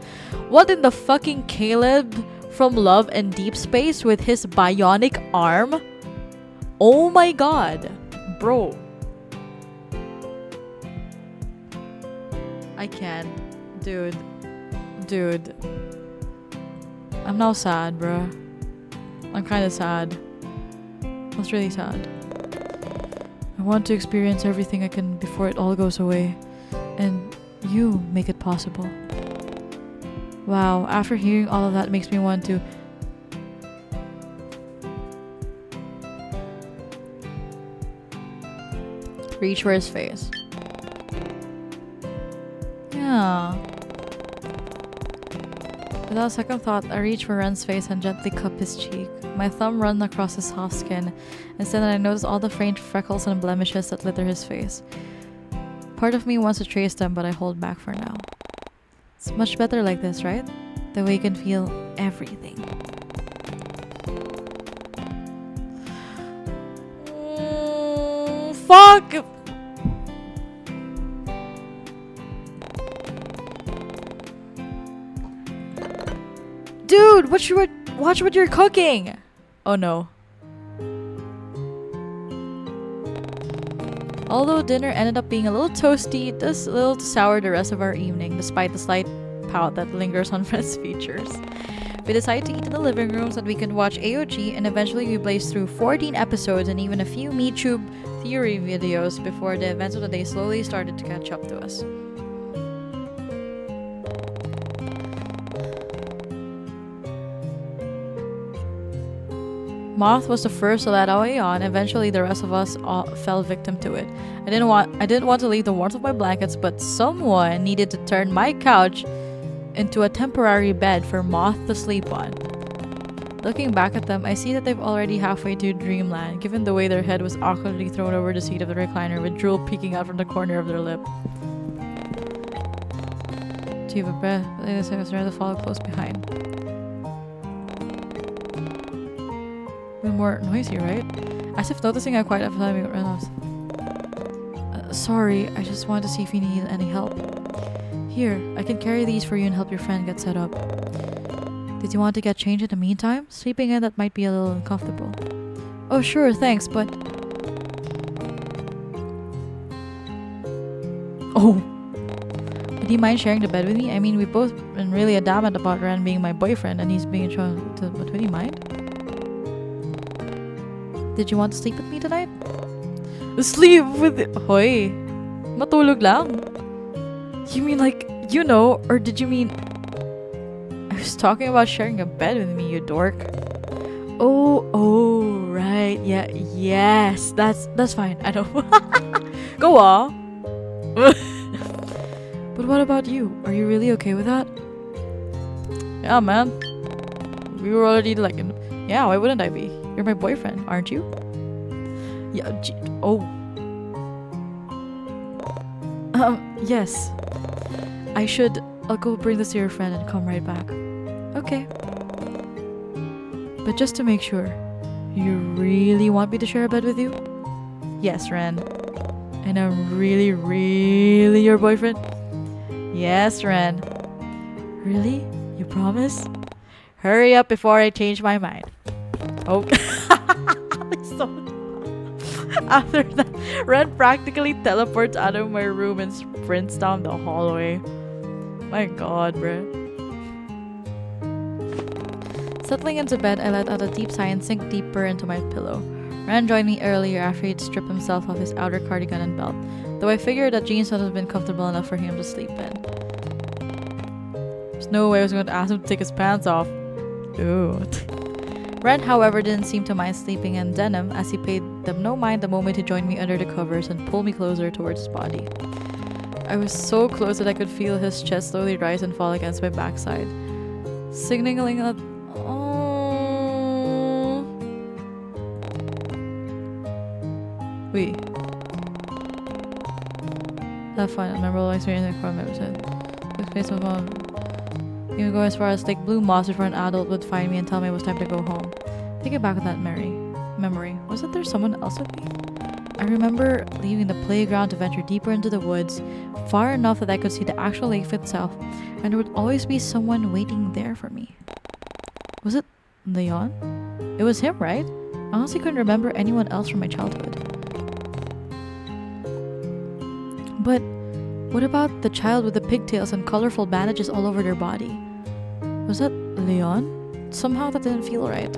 What in the fucking Caleb from Love and Deep Space with his bionic arm? Oh my god. Bro. I can't. Dude. I'm now sad, bruh. I'm kinda sad. That's really sad. I want to experience everything I can before it all goes away. And you make it possible. Wow, after hearing all of that makes me want to... reach for his face. Yeah. Without second thought, I reach for Ren's face and gently cup his cheek. My thumb runs across his soft skin, and then I notice all the faint freckles and blemishes that litter his face. Part of me wants to trace them, but I hold back for now. It's much better like this, right? The way you can feel everything. Fuck! Dude, watch what you're cooking! Oh no. Although dinner ended up being a little toasty, it does a little to sour the rest of our evening, despite the slight pout that lingers on Fred's features. We decided to eat in the living room so that we could watch AOG, and eventually we blazed through 14 episodes and even a few MeTube theory videos before the events of the day slowly started to catch up to us. Moth was the first to let away on. Eventually, the rest of us all fell victim to it. I didn't want to leave the warmth of my blankets, but someone needed to turn my couch into a temporary bed for Moth to sleep on. Looking back at them, I see that they've already halfway to dreamland, given the way their head was awkwardly thrown over the seat of the recliner with drool peeking out from the corner of their lip. Deep breath, I was ready to follow close behind. More noisy, right? As if noticing how quiet I've time ran off. Sorry, I just wanted to see if you need any help. Here, I can carry these for you and help your friend get set up. Did you want to get changed in the meantime? Sleeping in that might be a little uncomfortable. Oh sure, thanks, but... Oh! Would you mind sharing the bed with me? I mean, we've both been really adamant about Ren being my boyfriend and he's being shown to... But would you mind? Did you want to sleep with me tonight? Sleep with... Hoy! Matulog lang? You mean like You know, or did you mean... I was talking about sharing a bed with me, you dork. Oh, right. Yeah, yes. That's fine. I know. Go on. But what about you? Are you really okay with that? Yeah, man. We were already like in... Yeah, why wouldn't I be? You're my boyfriend, aren't you? Yeah, oh. Yes. I'll go bring this to your friend and come right back. Okay. But just to make sure, you really want me to share a bed with you? Yes, Ren. And I'm really, really your boyfriend? Yes, Ren. Really? You promise? Hurry up before I change my mind. Okay. So, after that, Ren practically teleports out of my room and sprints down the hallway. My god, bruh. Settling into bed, I let out a deep sigh and sink deeper into my pillow. Ren joined me earlier after he'd stripped himself of his outer cardigan and belt, though I figured that jeans would have been comfortable enough for him to sleep in. There's no way I was going to ask him to take his pants off. Ooh. Ren, however, didn't seem to mind sleeping in denim as he paid them no mind the moment he joined me under the covers and pulled me closer towards his body. I was so close that I could feel his chest slowly rise and fall against my backside, signaling that... Oh... Wait. That fun, memorable experience from episode. This face was one. Even go as far as Lake Blue Moss before an adult would find me and tell me it was time to go home. Thinking back on that memory, wasn't there someone else with me? I remember leaving the playground to venture deeper into the woods, far enough that I could see the actual lake itself, and there would always be someone waiting there for me. Was it Leon? It was him, right? I honestly couldn't remember anyone else from my childhood. But what about the child with the pigtails and colorful bandages all over their body? Was that Leon? Somehow that didn't feel right.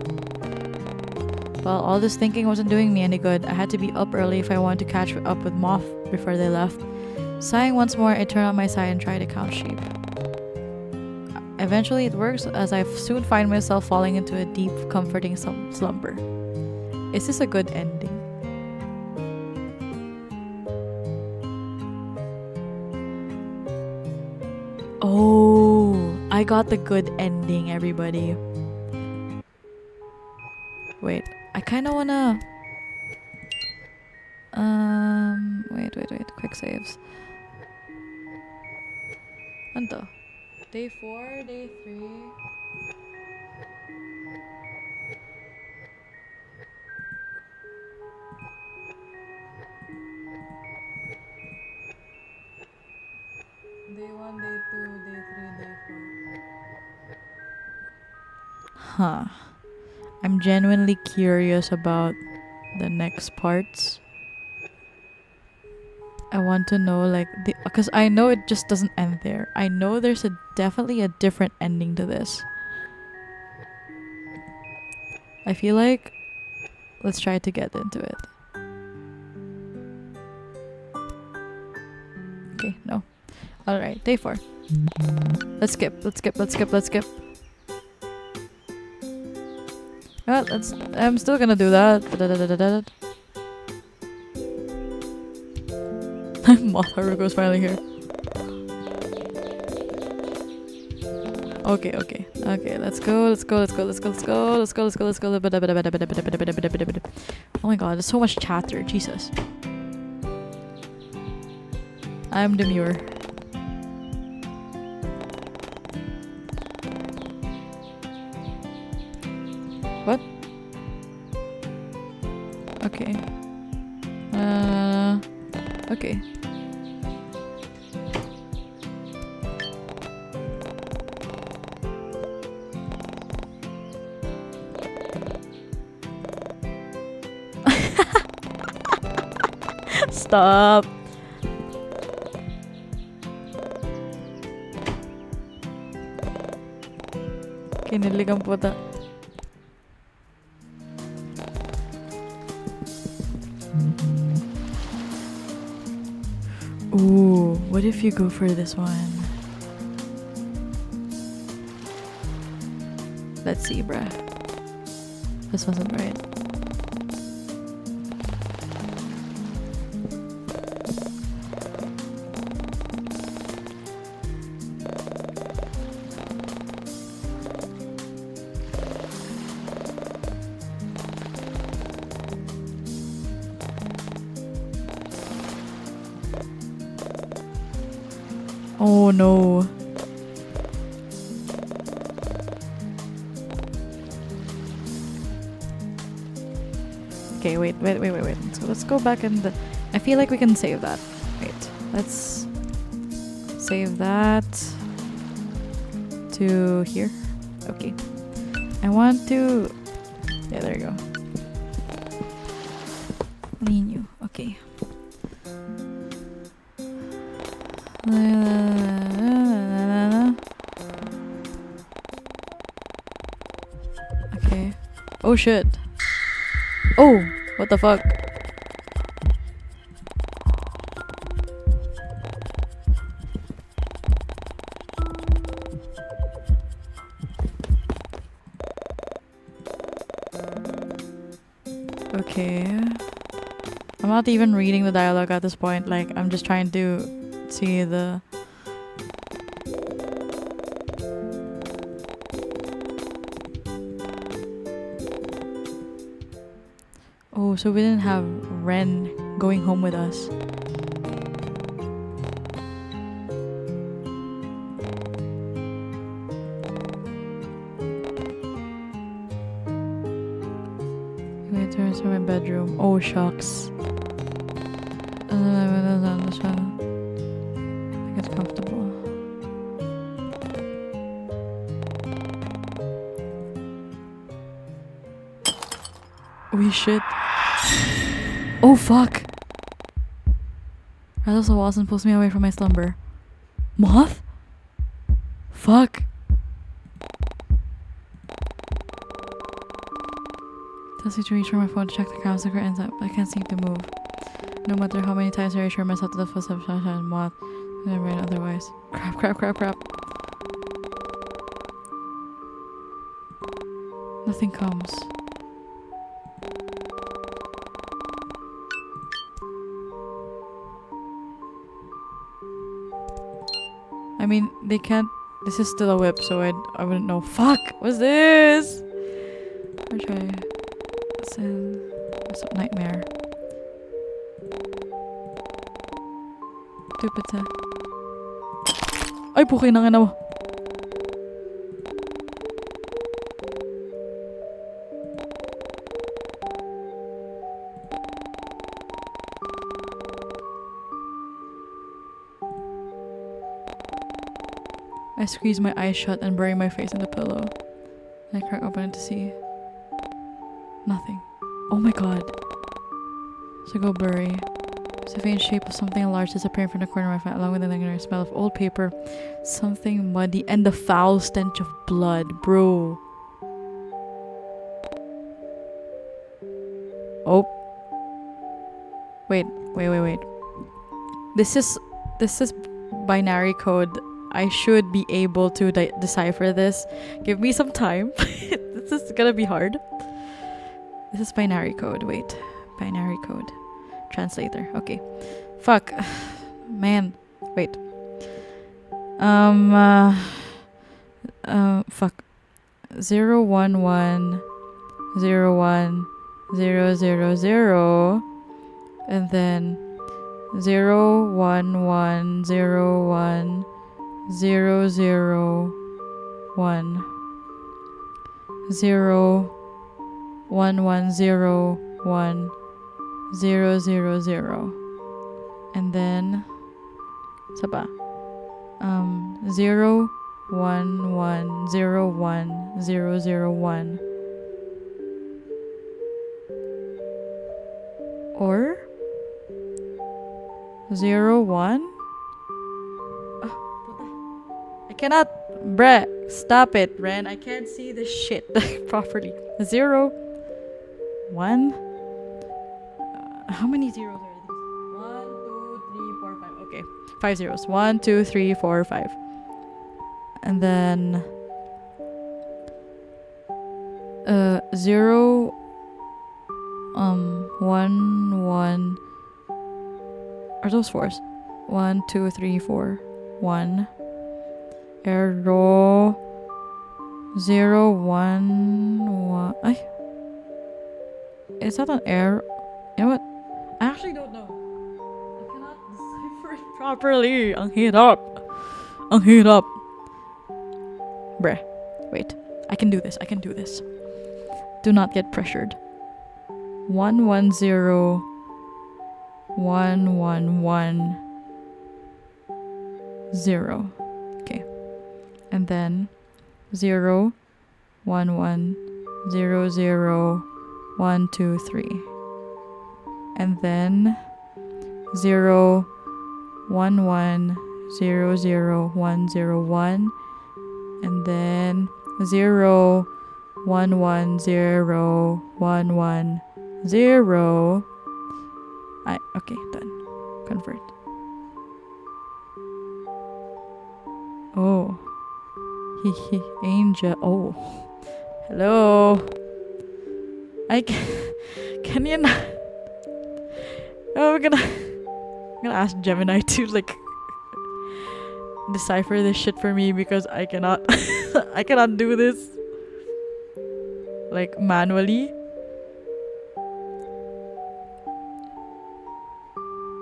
Well, all this thinking wasn't doing me any good. I had to be up early if I wanted to catch up with Moth before they left. Sighing once more, I turned on my side and tried to count sheep. Eventually it works, as I soon find myself falling into a deep, comforting slumber. Is this a good ending? Oh, I got the good ending, everybody. Wait, I kind of wanna... wait, quick saves. Anto? Day 4, day 3... Day 1, day 2, day 3, day 4. Huh. I'm genuinely curious about the next parts. I want to know, like, because I know it just doesn't end there. I know there's definitely a different ending to this. I feel like let's try to get into it. Okay, no. Alright, day 4. Let's skip. Well, I'm still gonna do that. Moth Haruko's finally here. Okay, let's go. Oh my god, there's so much chatter, Jesus. I'm demure. What? Okay. Okay. Stop. Kinilig ang puta. Ooh, what if you go for this one? Let's see, bruh. This wasn't right. Oh no. Okay, wait. Let's go back and I feel like we can save that. Wait, let's save that to here. Okay. I want to... Yeah, there you go. Menu. Okay. Okay. Oh shit. Oh, what the fuck? Okay. I'm not even reading the dialogue at this point. Like, I'm just trying to see the... Oh, so we didn't have Ren going home with us. Wait, turns to my bedroom. Oh, shucks. I get comfortable. Oh shit. Oh fuck. Rattles the walls and pulls me away from my slumber. Moth? Fuck. Tells me to reach for my phone to check the crowds and curtains up. I can't seem to move. No matter how many times I reassure myself that the footsteps of sunshine and moth never rain otherwise. Crap. Nothing comes. I mean, they can't... This is still a whip, so I wouldn't know. Fuck! What's this? I'll try... Send... What's up, nightmare? Stupid sa... Ay, pukin na mo! I squeeze my eyes shut and bury my face in the pillow. I crack open to see nothing. Oh my god. So go blurry. It's a faint shape of something large disappearing from the corner of my face, along with the lingering smell of old paper, something muddy, and the foul stench of blood, bro. Oh. Wait. This is binary code. I should be able to decipher this. Give me some time. This is gonna be hard. This is binary code. Wait. Binary code. Translator. Okay. Fuck. Man. Wait. Fuck. 011010000 and then 01101 001 01101 000 and then saba 01101 or 01 I cannot, bruh, stop it, Ren. I can't see the shit properly. 0 1 how many zeros are these? 1 2 3 4 5. Okay, 5 zeros. 1 2 3 4 5 and then 0 1 1. Are those fours? 1 2 3 4 1 arrow 0 1 1. Ay, is that an error? You know what? I actually don't know. I cannot decipher it properly. Ang hirap. Ang hirap. Bruh. Wait. I can do this. I can do this. Do not get pressured. 1 1 0 1 1 1 0. Okay. And then 0 1 1 0 0 1 2 3. And then 0 1 1 0 0 1 0 1. And then 0 1 1 0 1 1 0. Okay, done. Convert. Oh. Angel. Oh. Hello. Can you not? Oh, I'm gonna ask Gemini to like decipher this shit for me because I cannot I cannot do this like manually.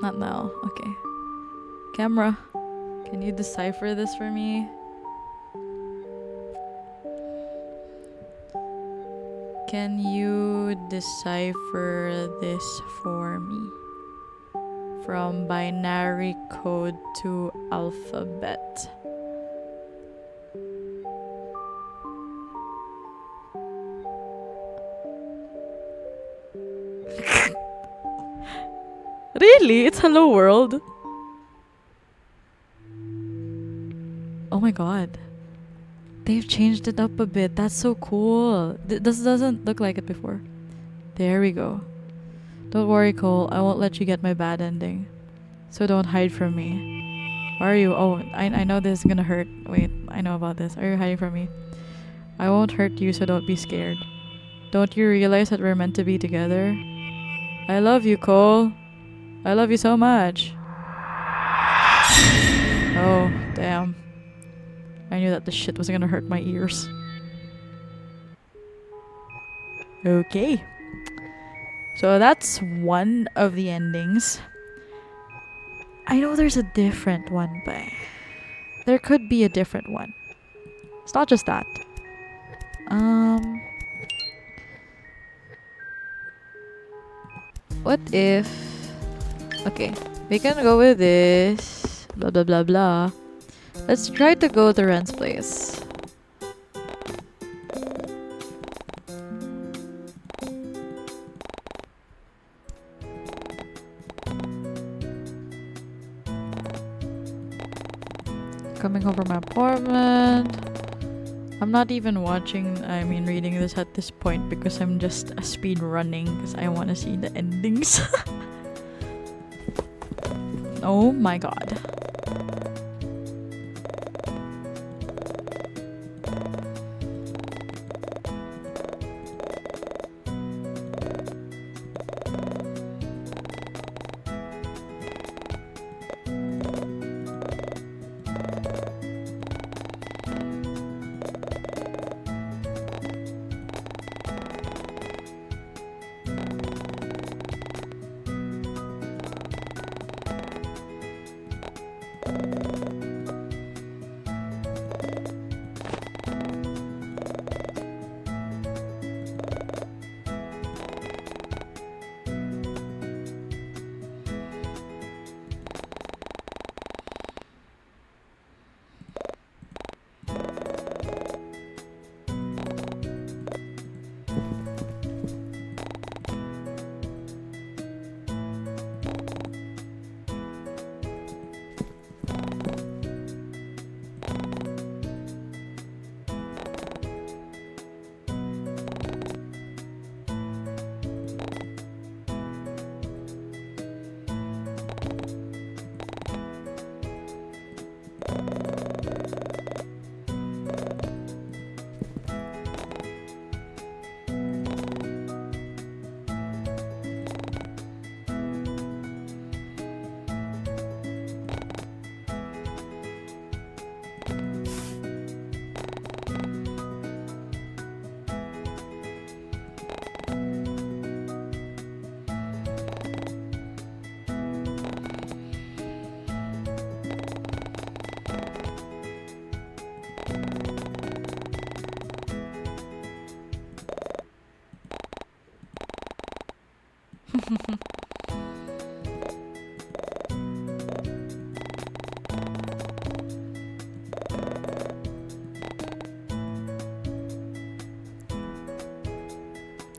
Not now. Okay. Camera, can you decipher this for me? Can you decipher this for me? From binary code to alphabet. Really? It's Hello World? Oh my god. They've changed it up a bit. That's so cool. This doesn't look like it before. There we go. Don't worry, Cole. I won't let you get my bad ending. So don't hide from me. Where are you? Oh, I know this is gonna hurt. Wait, I know about this. Are you hiding from me? I won't hurt you, so don't be scared. Don't you realize that we're meant to be together? I love you, Cole. I love you so much. Oh, damn. I knew that this shit was gonna hurt my ears. Okay. So that's one of the endings. I know there's a different one, but there could be a different one. It's not just that. What if... Okay, we can go with this. Blah, blah, blah, blah. Let's try to go to Ren's place. Coming home from my apartment. I'm not even reading this at this point because I'm just speed running because I want to see the endings. Oh my god.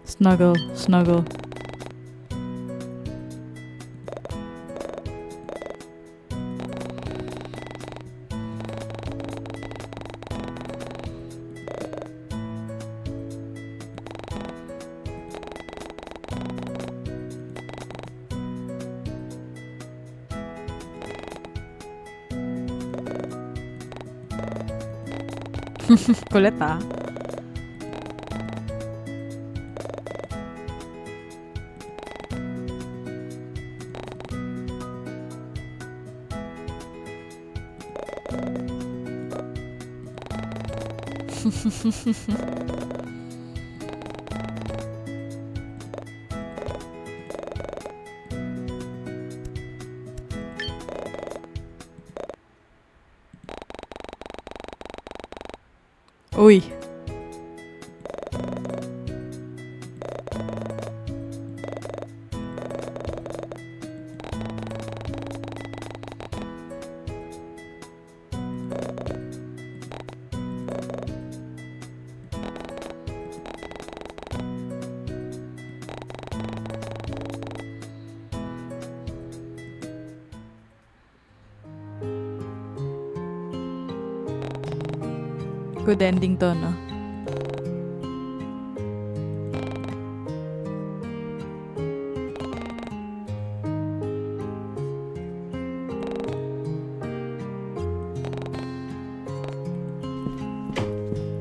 Snuggle, snuggle. Kulit ah. Uy. Good ending to, no?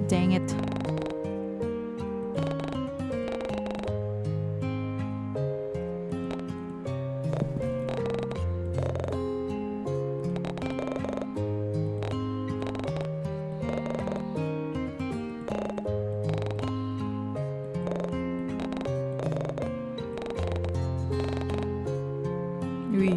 Dang it. Uy.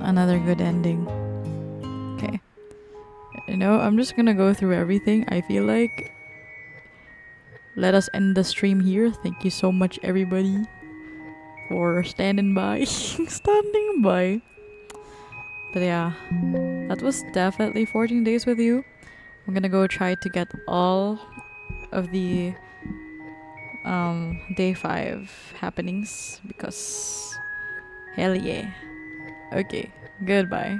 Another good ending. Okay. You know, I'm just gonna go through everything. I feel like let us end the stream here. Thank you so much, everybody, for standing by. Standing by. But yeah, that was definitely 14 days with you. I'm gonna go try to get all of the day 5 happenings because hell yeah. Okay, goodbye.